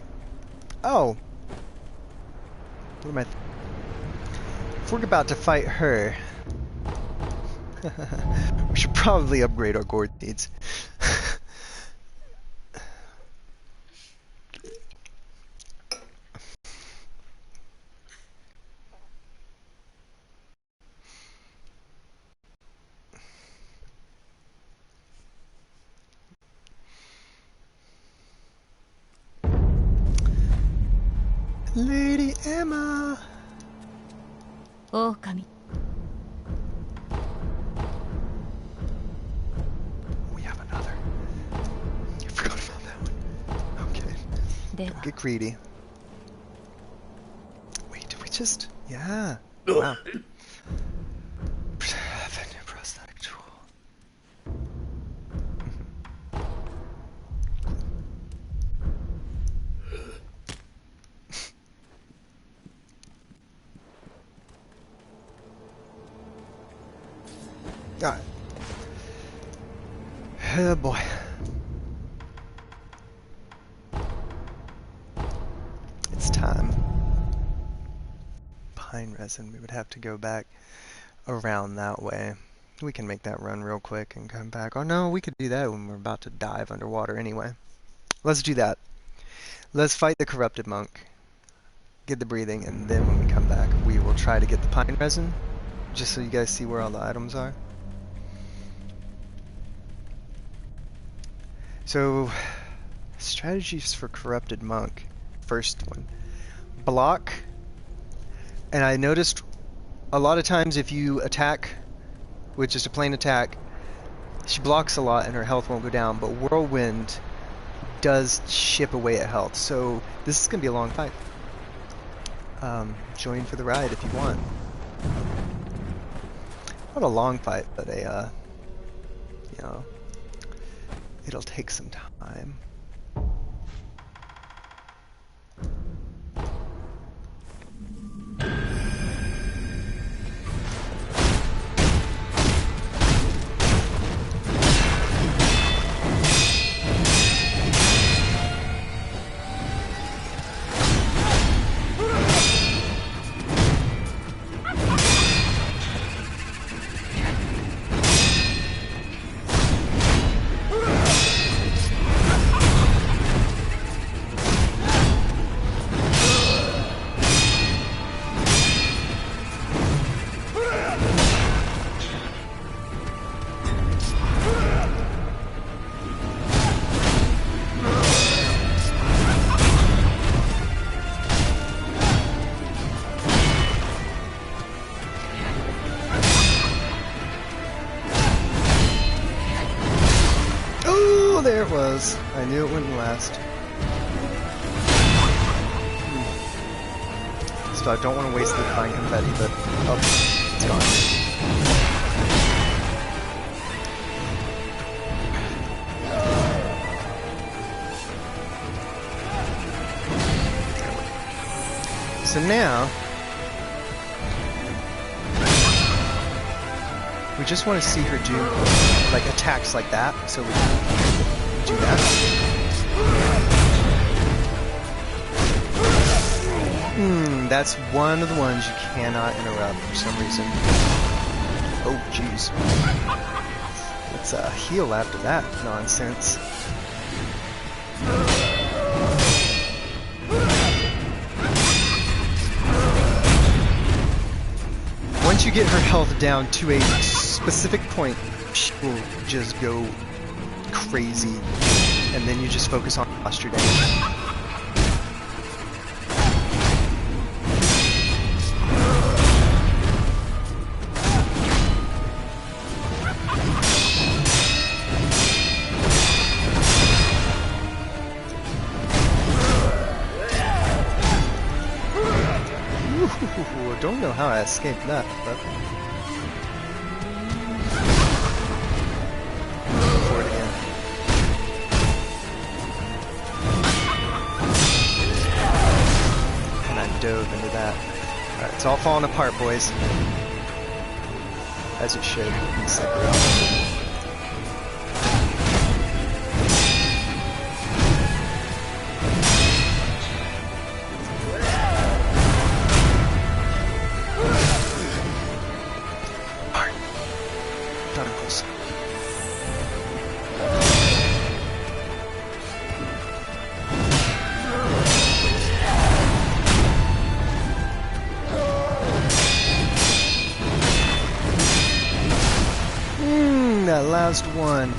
Oh! What am I... If we're about to fight her... we should probably upgrade our gourd seeds. Lady Emma! Oh, Kami. Get greedy. just, yeah. Wow. Have a new prosthetic tool. Alright. Oh boy. It's time. Pine resin, we would have to go back around that way. We can make that run real quick and come back. Oh no, we could do that when we're about to dive underwater anyway. Let's do that. Let's fight the corrupted monk. Get the breathing, and then when we come back, we will try to get the pine resin. Just so you guys see where all the items are. So, strategies for corrupted monk. First one. Block. And I noticed a lot of times if you attack with just a plain attack, she blocks a lot and her health won't go down, but Whirlwind does chip away at health. So this is going to be a long fight. Join for the ride if you want. Not a long fight, but a, you know, it'll take some time. There it was. I knew it wouldn't last. So I don't want to waste the fine confetti, but oh, it's gone. So now we just want to see her do like attacks like that, so we can do that. That's one of the ones you cannot interrupt for some reason. Oh, jeez. Let's heal after that nonsense. Once you get her health down to a specific point, she will just go crazy, and then you just focus on posture damage. Ooh, don't know how I escaped that, but dove into that. Alright, it's all falling apart, boys. As it should in Sekiro. Alright. Done close. That last one.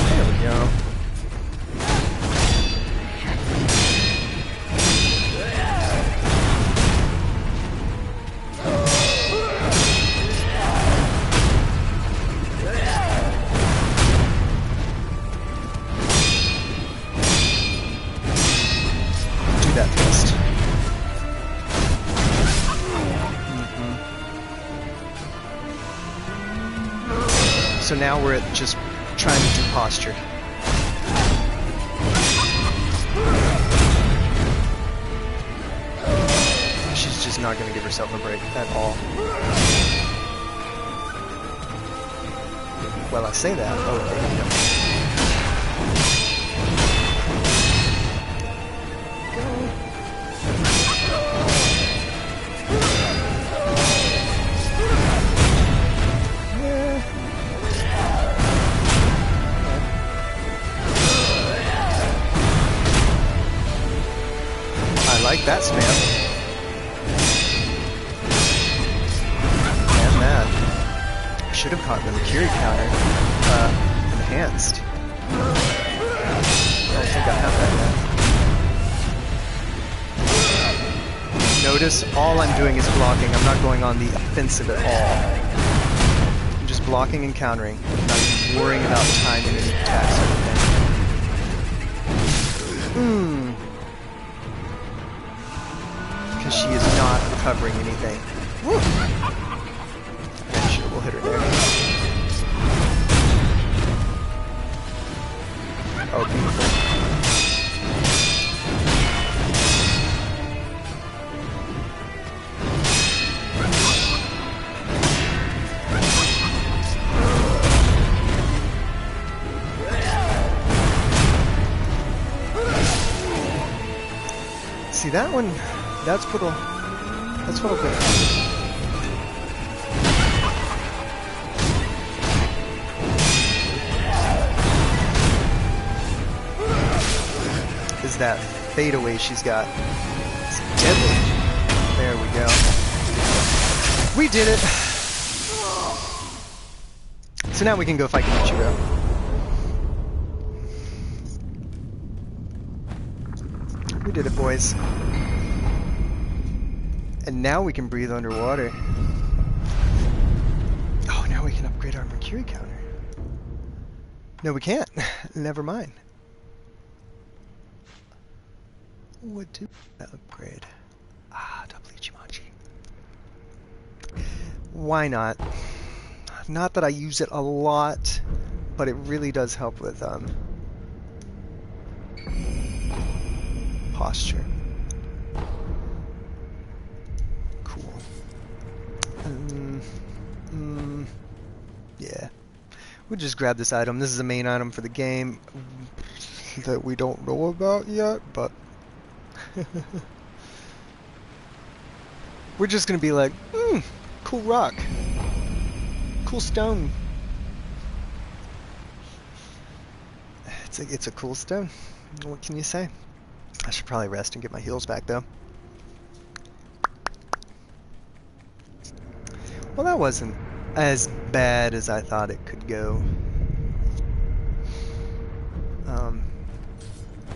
There we go. So now we're at just trying to do posture. She's just not going to give herself a break at all. Well, I say that. Oh, there you go. I like that spam. And that. I should have caught the Mercury counter. Enhanced. I don't think I have that yet. Notice all I'm doing is blocking. I'm not going on the offensive at all. I'm just blocking and countering. I'm not even worrying about timing any attacks or anything. Because she is not recovering anything. Woo! Sure, we'll hit her there. Oh, beautiful. See that one? That's what'll go. Is that fadeaway she's got? It's deadly. There we go. We did it. So now we can go fight Genichiro. We did it, boys. And now we can breathe underwater. Oh, now we can upgrade our Mercury counter. No, we can't. Never mind. What do that upgrade? Ah, double Yamauchi. Why not? Not that I use it a lot, but it really does help with posture. Cool. Yeah. We'll just grab this item. This is a main item for the game that we don't know about yet, but we're just gonna be like, cool rock. Cool stone. It's a cool stone. What can you say? I should probably rest and get my heals back though. Well, that wasn't as bad as I thought it could go.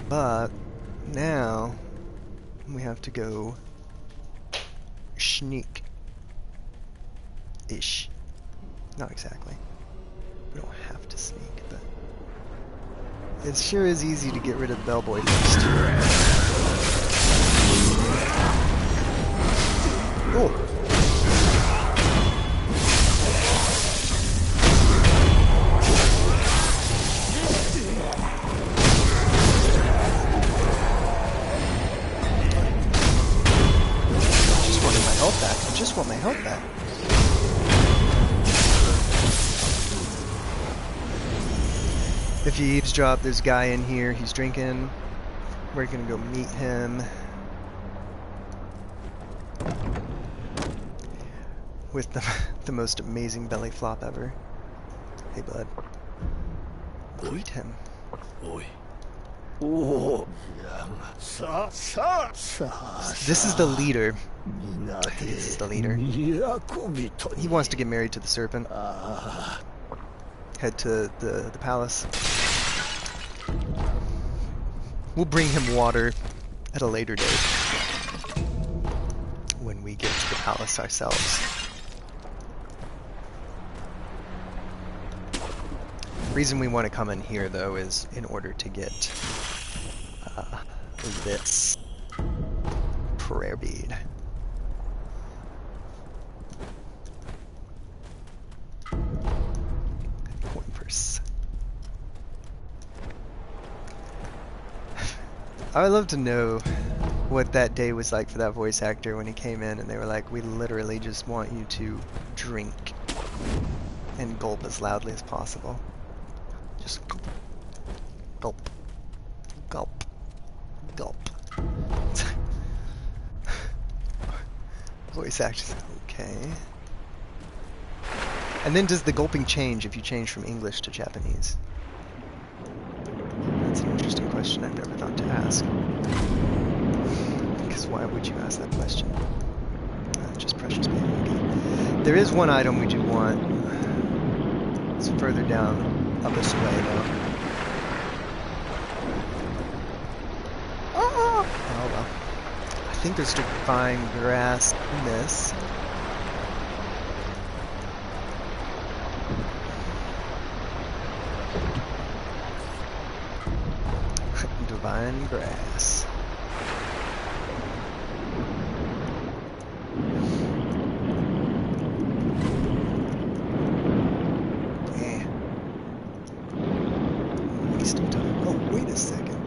But now we have to go sneak-ish. Not exactly. We don't have to sneak, but it sure is easy to get rid of the bellboy first. Oh! I just want my health back. If you eavesdrop, there's a guy in here. He's drinking. We're gonna go meet him. With the most amazing belly flop ever. Hey, bud. Greet him. This is the leader. I think this is the leader. He wants to get married to the serpent. Head to the palace. We'll bring him water at a later date. When we get to the palace ourselves. The reason we want to come in here, though, is in order to get this prayer bead. I would love to know what that day was like for that voice actor when he came in and they were like, we literally just want you to drink and gulp as loudly as possible. Just gulp, gulp, gulp. Voice actors, okay. And then does the gulping change if you change from English to Japanese? That's an interesting question I've never thought to ask. Because why would you ask that question? Just precious baby. Okay. There is one item we do want. It's further down, up this way though. Oh well. I think there's divine grass in this. Divine grass. Yeah. Waste of time. Oh, wait a second.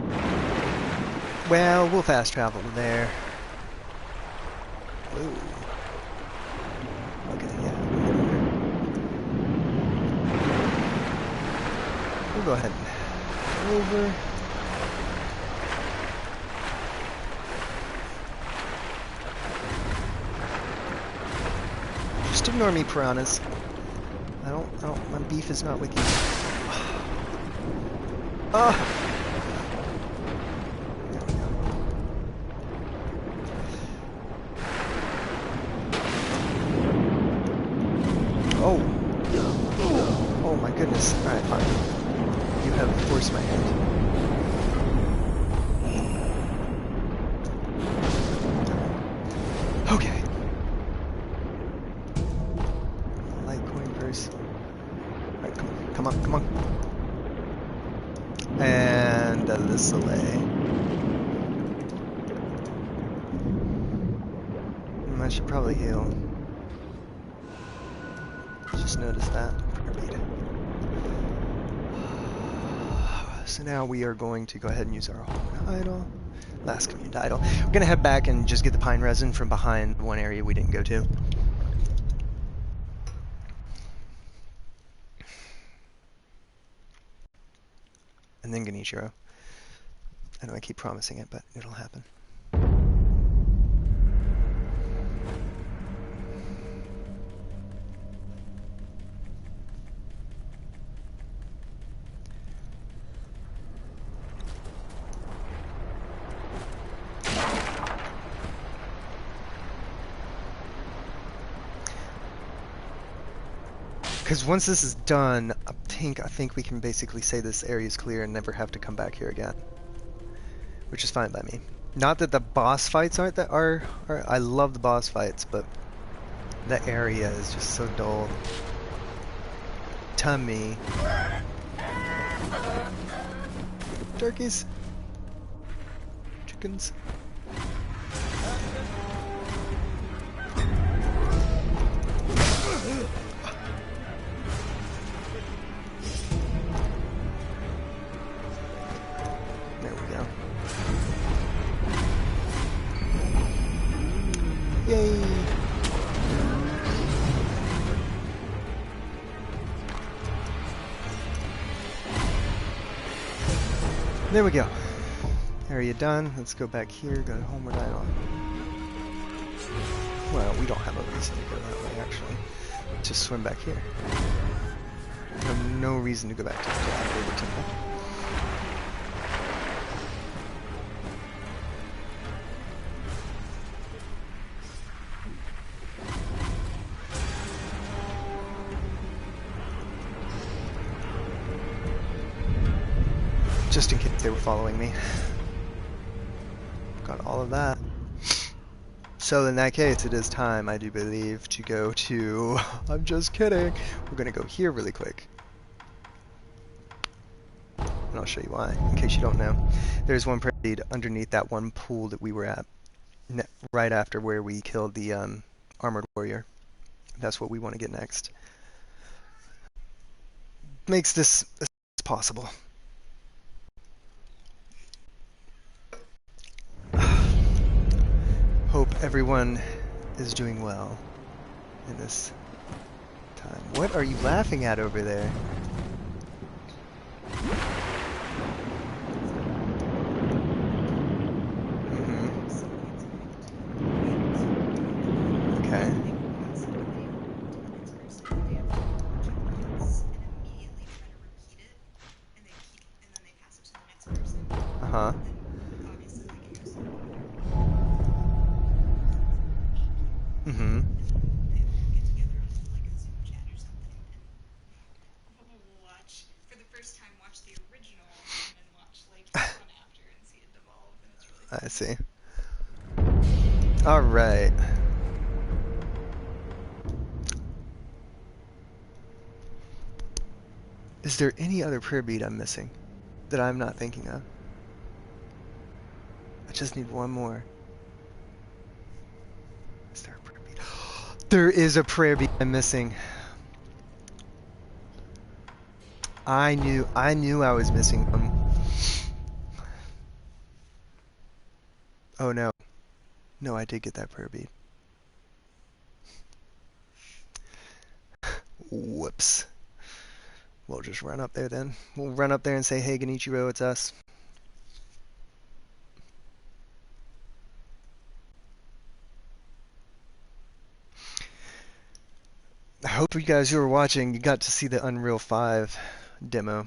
Well, we'll fast travel there. Whoa. Okay, yeah. We'll go ahead and over. Just ignore me, piranhas. My beef is not with you. Ah! There we go. Oh! Oh my goodness. Alright, fine. You have forced my hand. Okay. Litecoin verse. Alright, come on, come on. And the Soleil. I should probably heal. Just noticed that. So now we are going to go ahead and use our home idol. Last command idol. We're going to head back and just get the pine resin from behind one area we didn't go to. And then Genichiro. I know I keep promising it, but it'll happen. Because once this is done, I think we can basically say this area is clear and never have to come back here again, which is fine by me. Not that the boss fights aren't that are I love the boss fights, but the area is just so dull to me. Turkeys, chickens. Yay! There we go. Area done. Let's go back here, go to Homeward Island. Well, we don't have a reason to go that way, actually. Just swim back here. We have no reason to go back to the Black Temple. Just in case they were following me. Got all of that. So in that case, it is time, I do believe, to go to... I'm just kidding. We're going to go here really quick. And I'll show you why, in case you don't know. There's one parade underneath that one pool that we were at, right after where we killed the armored warrior. That's what we want to get next. Makes this possible. hope everyone is doing well in this time. What are you laughing at over there? Okay. Uh-huh. Mm-hmm. I see. All right. Is there any other prayer bead I'm missing that I'm not thinking of? I just need one more. Is there a prayer bead? There is a prayer bead I'm missing. I knew I was missing one. Oh no. No, I did get that prayer bead. Whoops. We'll just run up there then. We'll run up there and say, hey, Genichiro, it's us. I hope you guys who are watching, you got to see the Unreal 5 demo.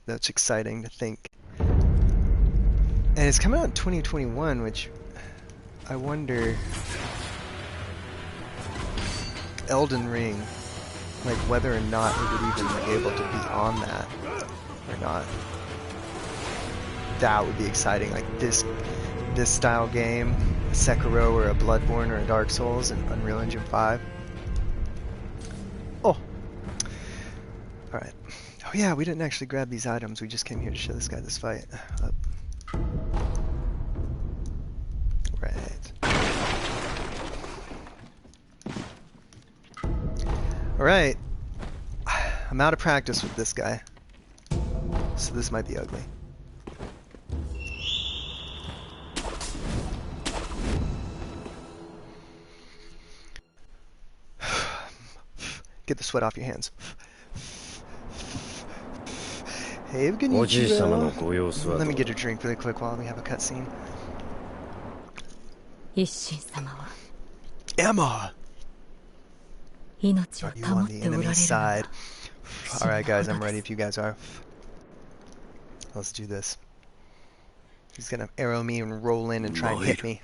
That's exciting to think. And it's coming out in 2021, which I wonder... Elden Ring, like whether or not it would even be able to be on that or not. That would be exciting, like this style game, a Sekiro or a Bloodborne or a Dark Souls in Unreal Engine 5. Oh! Alright. Oh yeah, we didn't actually grab these items, we just came here to show this guy this fight. Right. Alright. I'm out of practice with this guy. So this might be ugly. Get the sweat off your hands. Hey, Genichiro. Let me get a drink really quick while we have a cutscene. Emma! Are you on the enemy's side? Alright guys, I'm ready if you guys are. Let's do this. He's gonna arrow me and roll in and try and hit me.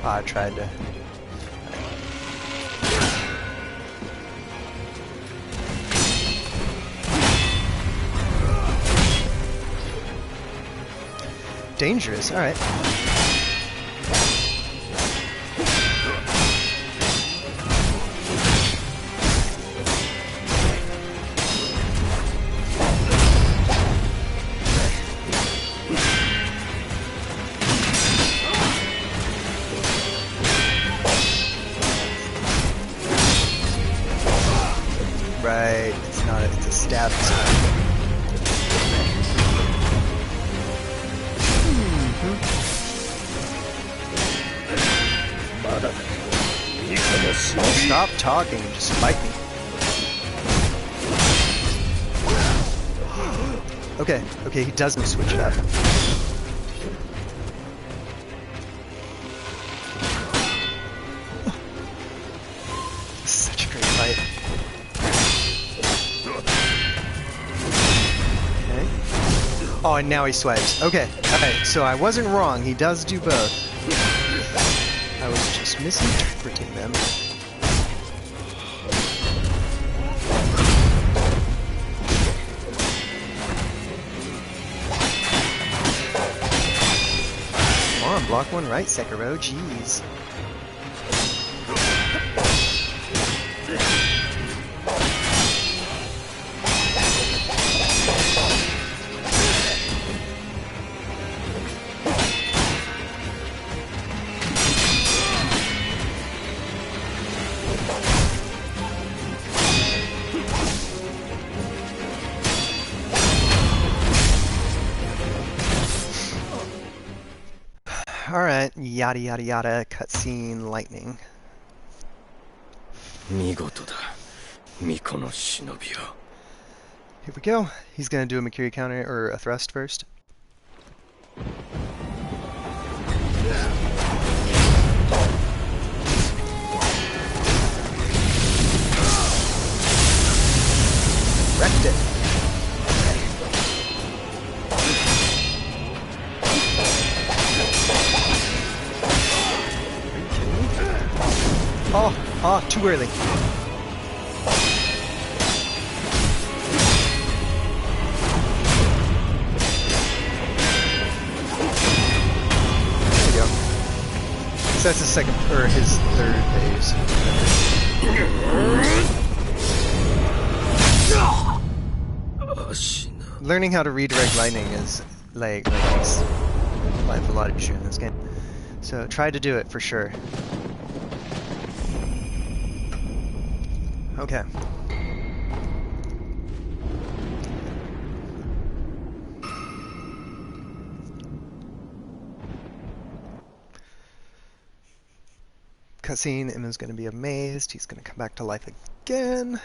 I tried to... Dangerous, alright. Right, it's not, it's a stab time. Stop talking and just fight me. Okay, okay, he doesn't switch it up. This is such a great fight. Okay. Oh, and now he swipes. Okay, alright, so I wasn't wrong. He does do both. I was just misinterpreting them. Come on, block one right, Sekiro. Jeez. Alright, yada yada yada, cutscene, lightning. 見事だ、巫女の忍びよ。 Here we go. He's gonna do a Makiri counter, or a thrust first. Wrecked it. Oh, too early. There we go. So that's his second, or his third phase. Learning how to redirect lightning is like makes life a lot easier in this game. So try to do it for sure. Okay. Cutscene, Emma's gonna be amazed. He's gonna come back to life again.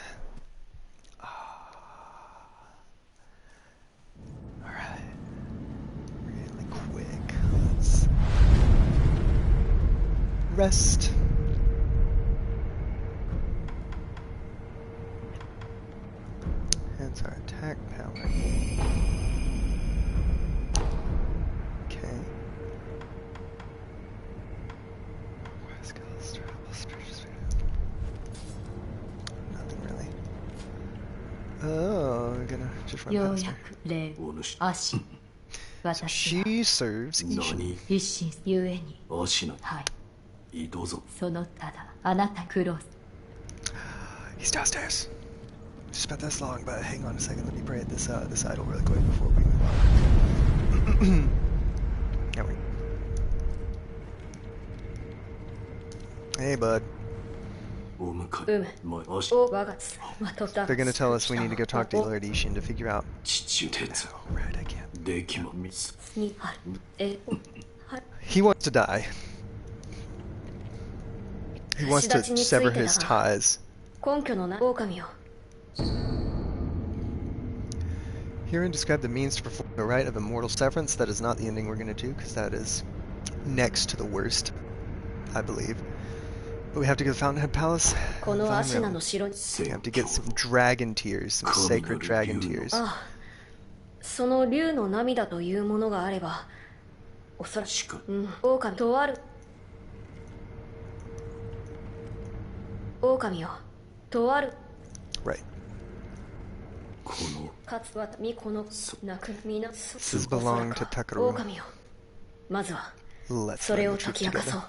Alright. Really quick. Let's rest. Hence our attack power. Okay. Nothing really. Oh, we're gonna just run past her. So she serves Ishin. He's downstairs. Just about this long, but hang on a second. Let me pray at this idol really quick before we move on. There we go. Hey, bud. They're gonna tell us we need to go talk to Lord Ishin to figure out. Oh, right, I can't. He wants to die. He wants to sever his ties. Herein describe the means to perform the rite of immortal severance. That is not the ending we're going to do, because that is next to the worst, I believe. But we have to go to the Fountainhead Palace. We have to get some dragon tears, some sacred dragon tears. Right. This belong to Takaru. Let's learn the troops together.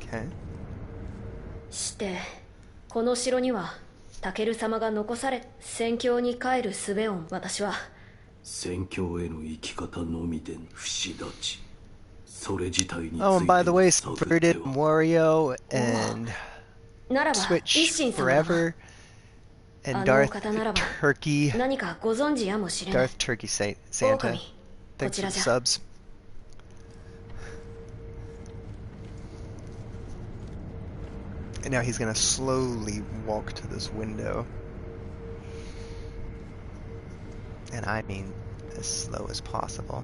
Okay. この城にはタケル様が残され戦況に帰る術を私は戦況への生き方のみで不死立ちそれ自体について Oh, and by the way, Subverted, Wario, and Switch Forever, and Darth Turkey, Darth Turkey Santa. Thanks for the subs. And now he's gonna slowly walk to this window. And I mean as slow as possible.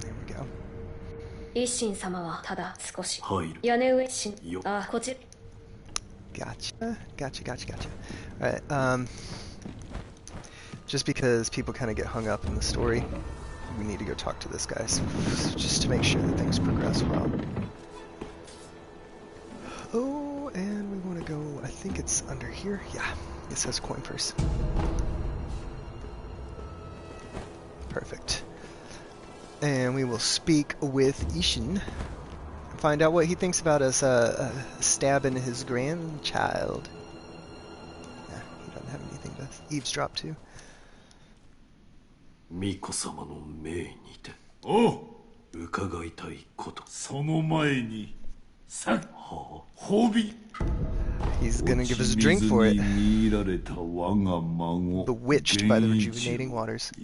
There we go. Gotcha. Alright, just because people kind of get hung up in the story, we need to go talk to this guy, so just to make sure that things progress well. Oh, and we want to go, I think it's under here. Yeah, it says coin purse. Perfect. And we will speak with Ishin, find out what he thinks about us stabbing his grandchild. Nah, he doesn't have anything to eavesdrop to. 巫女様の命にておう伺いたいことその前にさっ褒美 He's gonna give us a drink for it. Bewitched by the rejuvenating waters. I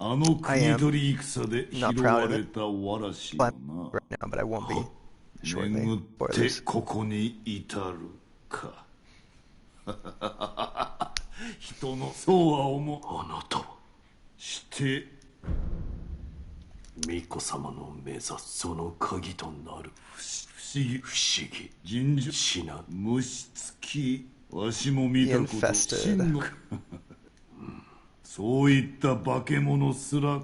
am not proud of it. But right now, but I won't be shortly. Spoilers. 人のそうは思う。あなたはして巫女様の目指すその鍵となる不思議人獣死な虫つきわしも見たこと真のそういった化け物すら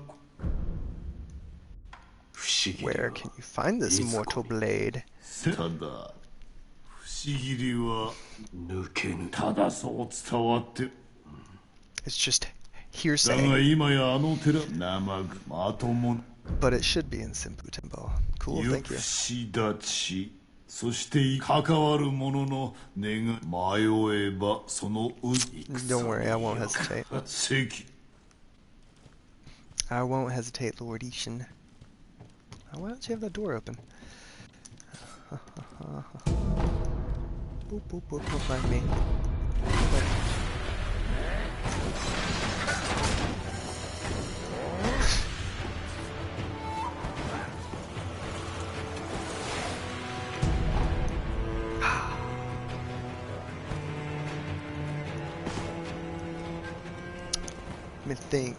不思議 Where can you find this mortal blade? ただ不思議りは抜けぬただそう伝わって It's just hearsay. だが今やあの寺生ぐまとも But it should be in Senpu Temple. Cool, thank you. し立ちそして関わる者の願い迷えばそのDon't worry, I won't hesitate. I won't hesitate, Lord Ishin. Why don't you have that door open? Boop, boop, boop, boop, mind me. Let me think.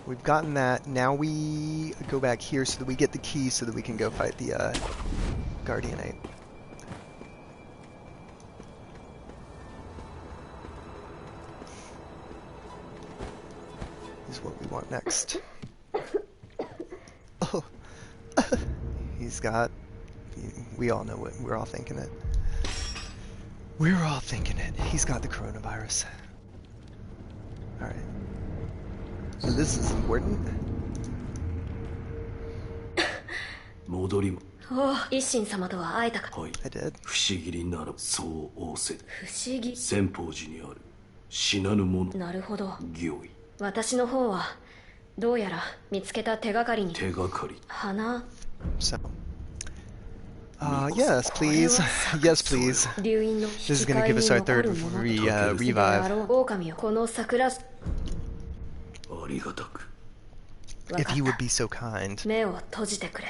We've gotten that. Now we go back here so that we get the key so that we can go fight the Guardian Ape. Is what we want next. Oh, he's got. We all know it. We're all thinking it. We're all thinking it. He's got the coronavirus. All right. So this is important. 戻りも。おお、一心様とは会えたか。I did. 不思議にならそう仰せ。不思議。先方寺にある死なぬもの。なるほど。行為。私の方はどうやら見つけた手がかりに。手がかり。花。So. Yes, please. Yes, plees. This is gonna give us our third revive. If he would be so kind. 目を閉じてくれ。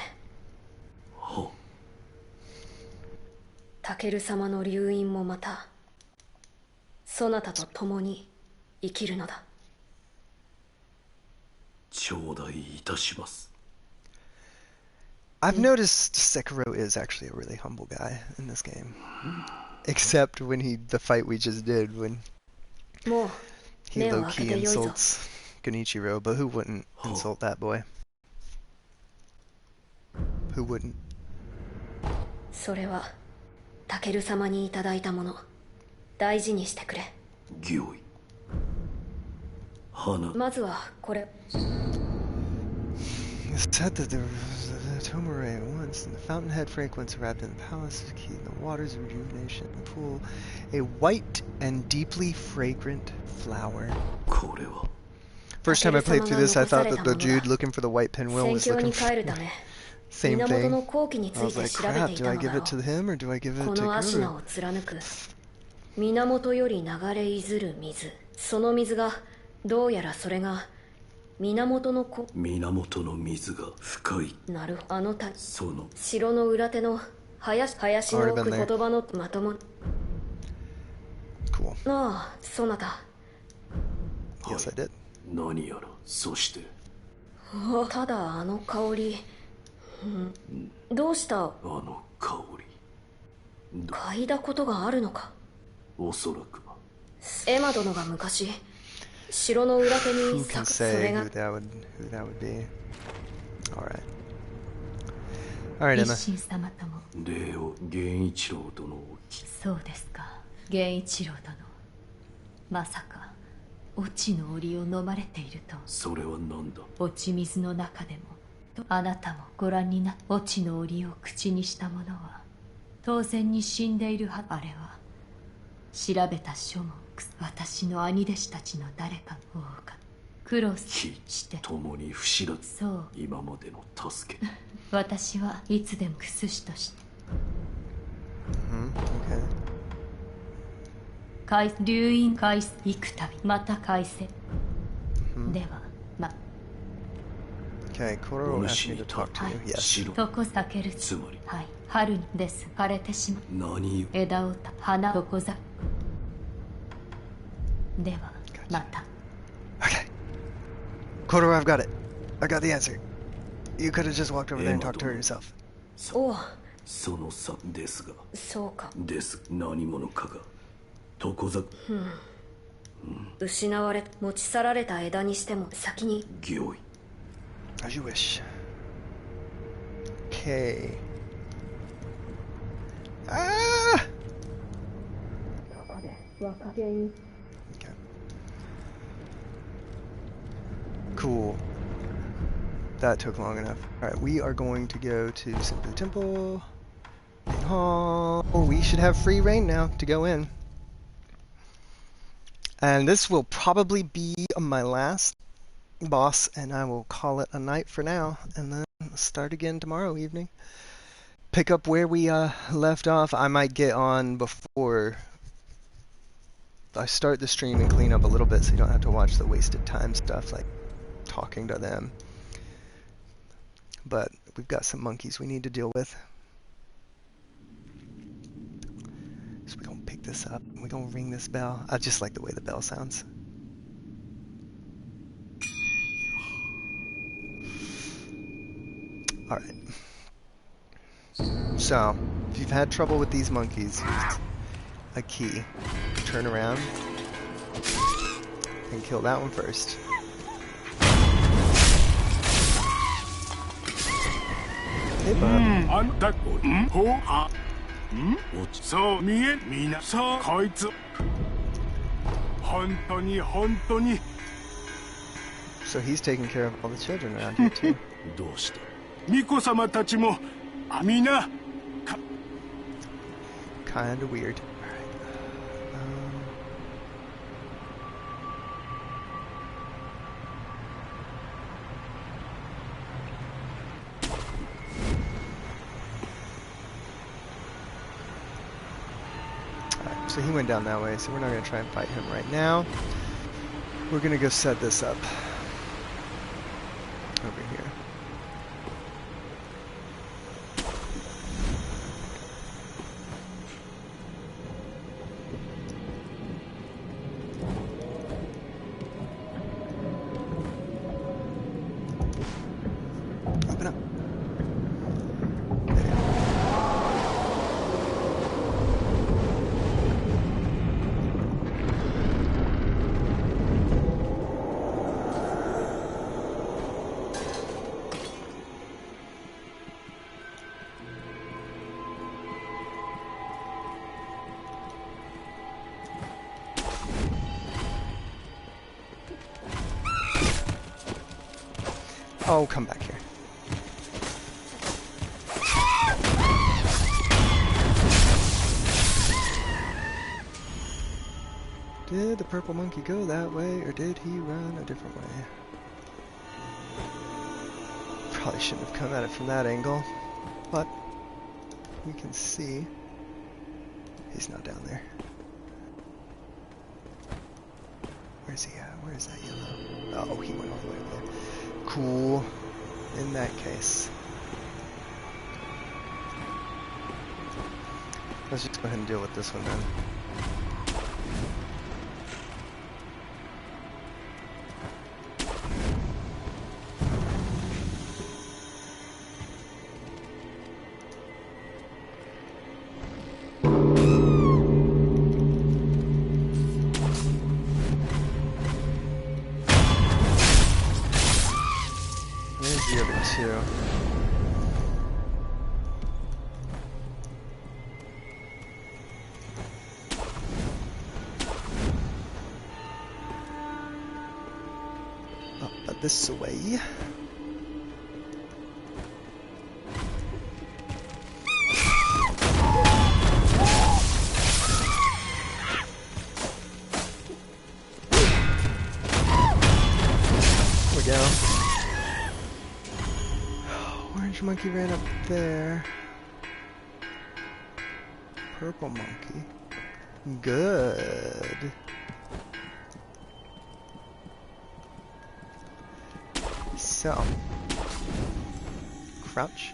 タケル様の留飲もまたそなたと共に生きるのだ。頂戴いたします。I've noticed Sekiro is actually a really humble guy in this game. Except when the fight we just did, when he low-key insults Genichiro, but who wouldn't insult that boy? Who wouldn't? それはタケル様にいただいたもの。大事にしてくれ。行為。花。まずはこれ。It's said that there was a Tomare once, and the fountainhead fragrance wrapped in the palace is key in the waters of rejuvenation in the pool. A white and deeply fragrant flower. First time I played through this, I thought that the dude looking for the white pinwheel was looking for same thing. I was like, crap, do I give it to him or do I give it to Guru? 源より流れいずる水。その水がどうやらそれが源の水が深い。なるほど。あのその城の裏手の林の奥言葉のまとも。Cool. ああ、そなた。Yes, I did. 何やら、そして。ただあの香り。どうした？あの香り。嗅いだことがあるのか。おそらくは。エマ殿が昔。城の裏手に Who can say who that would be? Alright. Alright, Emma. 礼を源一郎殿を。そうですか。源一郎殿。まさか、落ちの檻を飲まれていると。それは何だ。落ち水の中でも。あなたもご覧になっ落ちの檻を口にした者は、当然に死んでいるは。あれは、調べた書も。私の兄弟子たちの誰かの方が苦労して共に不死だ。そう。今までの助け。私はいつでもクスシとして。留飲返す行くたびまた返せ。ではOkay, Koro asked me to talk to you. Yes. とこ避ける。つまりはい。春にです枯れてしまう。何を。枝を花とこざ。ではまた。Okay. Koro, I've got it. I got the answer. You could have just walked over there and talked to her yourself. おう。その差ですが。そうか。です何者かが。床ざ。失われ持ち去られた枝にしても先に。御意。As you wish. Okay. Ah! Okay. Cool. That took long enough. Alright, we are going to go to Sen'un Temple. Oh, we should have free reign now to go in. And this will probably be my last boss, and I will call it a night for now, and then start again tomorrow evening. Pick up where we left off. I might get on before I start the stream and clean up a little bit so you don't have to watch the wasted time stuff like talking to them. But we've got some monkeys we need to deal with. So we're gonna pick this up. We're gonna ring this bell. I just like the way the bell sounds. Alright. So, if you've had trouble with these monkeys, use a key. Turn around and kill that one first. Hey, bud. So he's taking care of all the children around here too. Kinda weird. Alright, so he went down that way, so we're not going to try and fight him right now. We're going to go set this up over here. Open up. Oh, come back here. Did the purple monkey go that way, or did he run a different way? Probably shouldn't have come at it from that angle, but we can see he's not down there. Where's he at? Where is that yellow? Oh, he went all the way over there. Cool. In that case, let's just go ahead and deal with this one then. This way. Orange monkey ran up there. Purple monkey. Good. So. Crouch.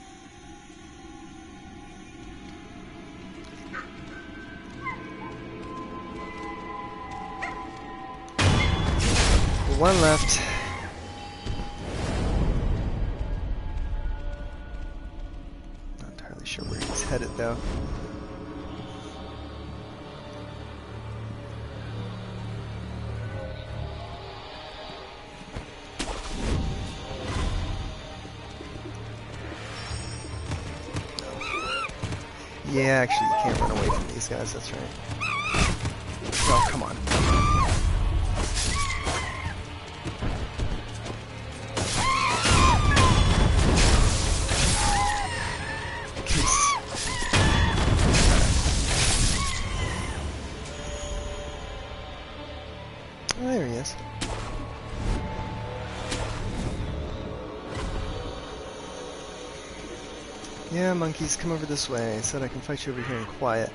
One left. Not entirely sure where he's headed though. Yeah, actually you can't run away from these guys, that's right. Oh, come on. Oh, there he is. Yeah, monkeys, come over this way so that I can fight you over here in quiet.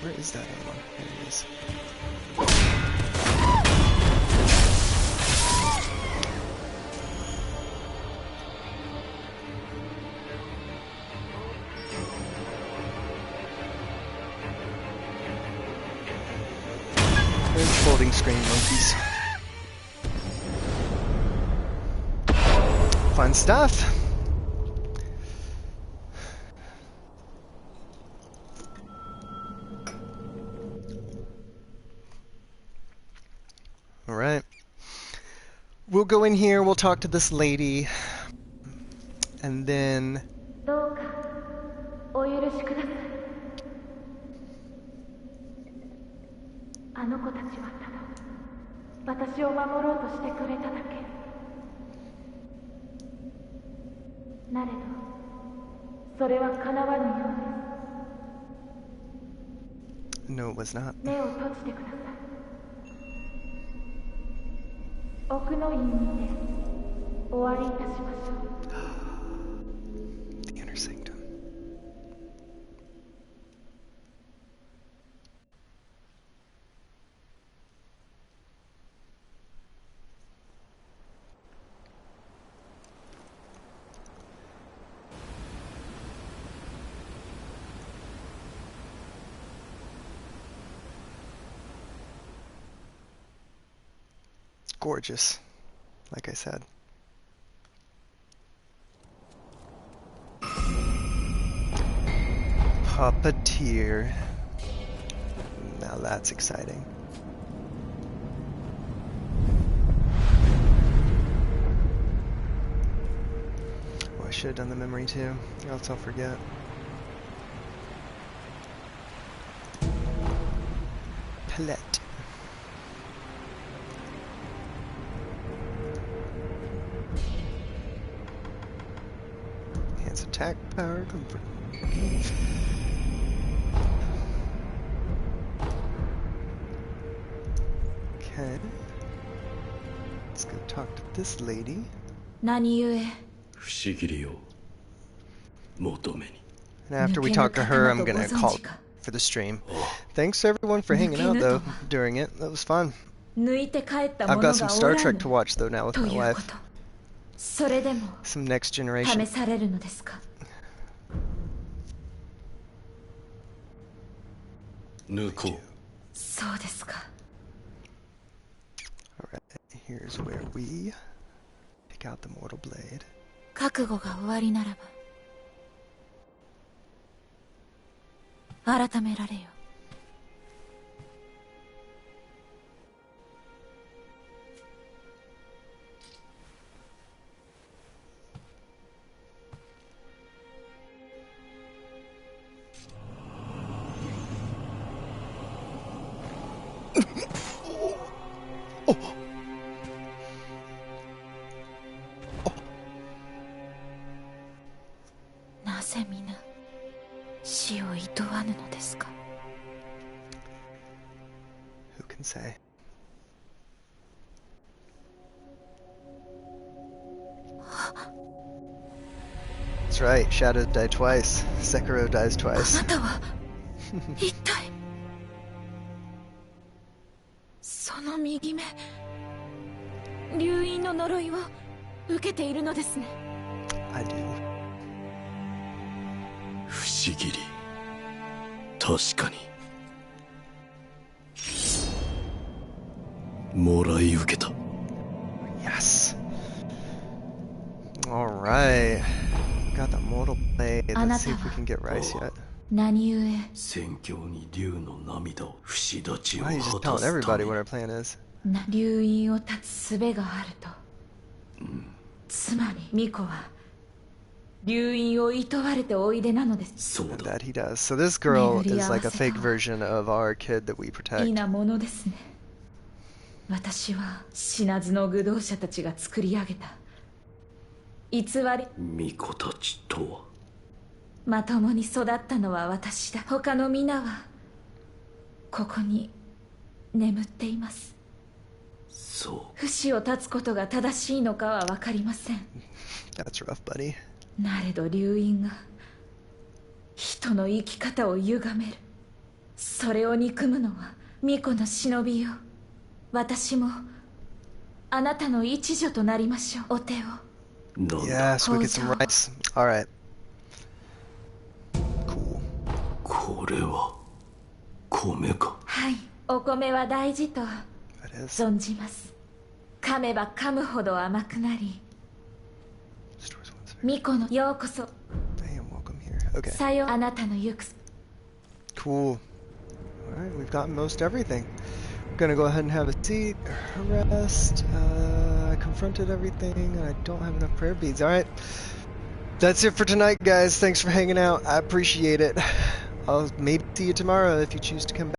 Where is that other one? There he is. Folding screen monkeys. Fun stuff. All right. We'll go in here, we'll talk to this lady, and then no, it was not. The inner sanctum. Gorgeous, like I said. Puppeteer. Now that's exciting. Oh, I should have done the memory too, or else I'll forget. Palette. Attack power comfort. Okay. Let's go talk to this lady. And after we talk to her, I'm gonna call for the stream. Thanks everyone for hanging out though during it. That was fun. I've got some Star Trek to watch though now with my wife. Some Next Generation. Alright, here's where we pick out the Mortal Blade. 死を厭わぬのですか。 Who can say? That's right, Shadows die twice. Sekiro dies あ twice. なたは一体その右目、流因の呪いを受けているのですね。 I do. 不思議り確かにもらい受けた。 Yes. Alright. Got the mortal blade. Let's see if we can get Rice yet. 何故戦況に竜の涙を不死立ちを Why are you just 果た telling すた everybody め what our plan is? 流因を断つ術があると、つまり巫女は流因を厭われておいでなのです。そうだ That he does. So this girl is like a fake version of our kid that we いい protect. なものですね。私は死なずの愚道者たちが作り上げた偽り。巫女たちとはまともに育ったのは私だ。他の皆はここに眠っています。そ不死を断つことが正しいのかは分かりません。 That's rough, buddy. なれど流因が人の生き方を歪める。それを憎むのは巫女の忍びよ。私もあなたの一助となりましょう。お手を。うなんだ Yes, we get some rice. Alright. Cool. これは米か。はい、お米は大事と That is. 存じます。噛めば噛むほど甘くなり、 Stores one's 巫女のようこそ。 I am welcome here. Okay. さよあなたの行く。 Cool. Alright, we've gotten most everything. Gonna go ahead and have a seat, rest. I confronted everything, and I don't have enough prayer beads. Alright. That's it for tonight, guys. Thanks for hanging out. I appreciate it. I'll maybe see you tomorrow if you choose to come back.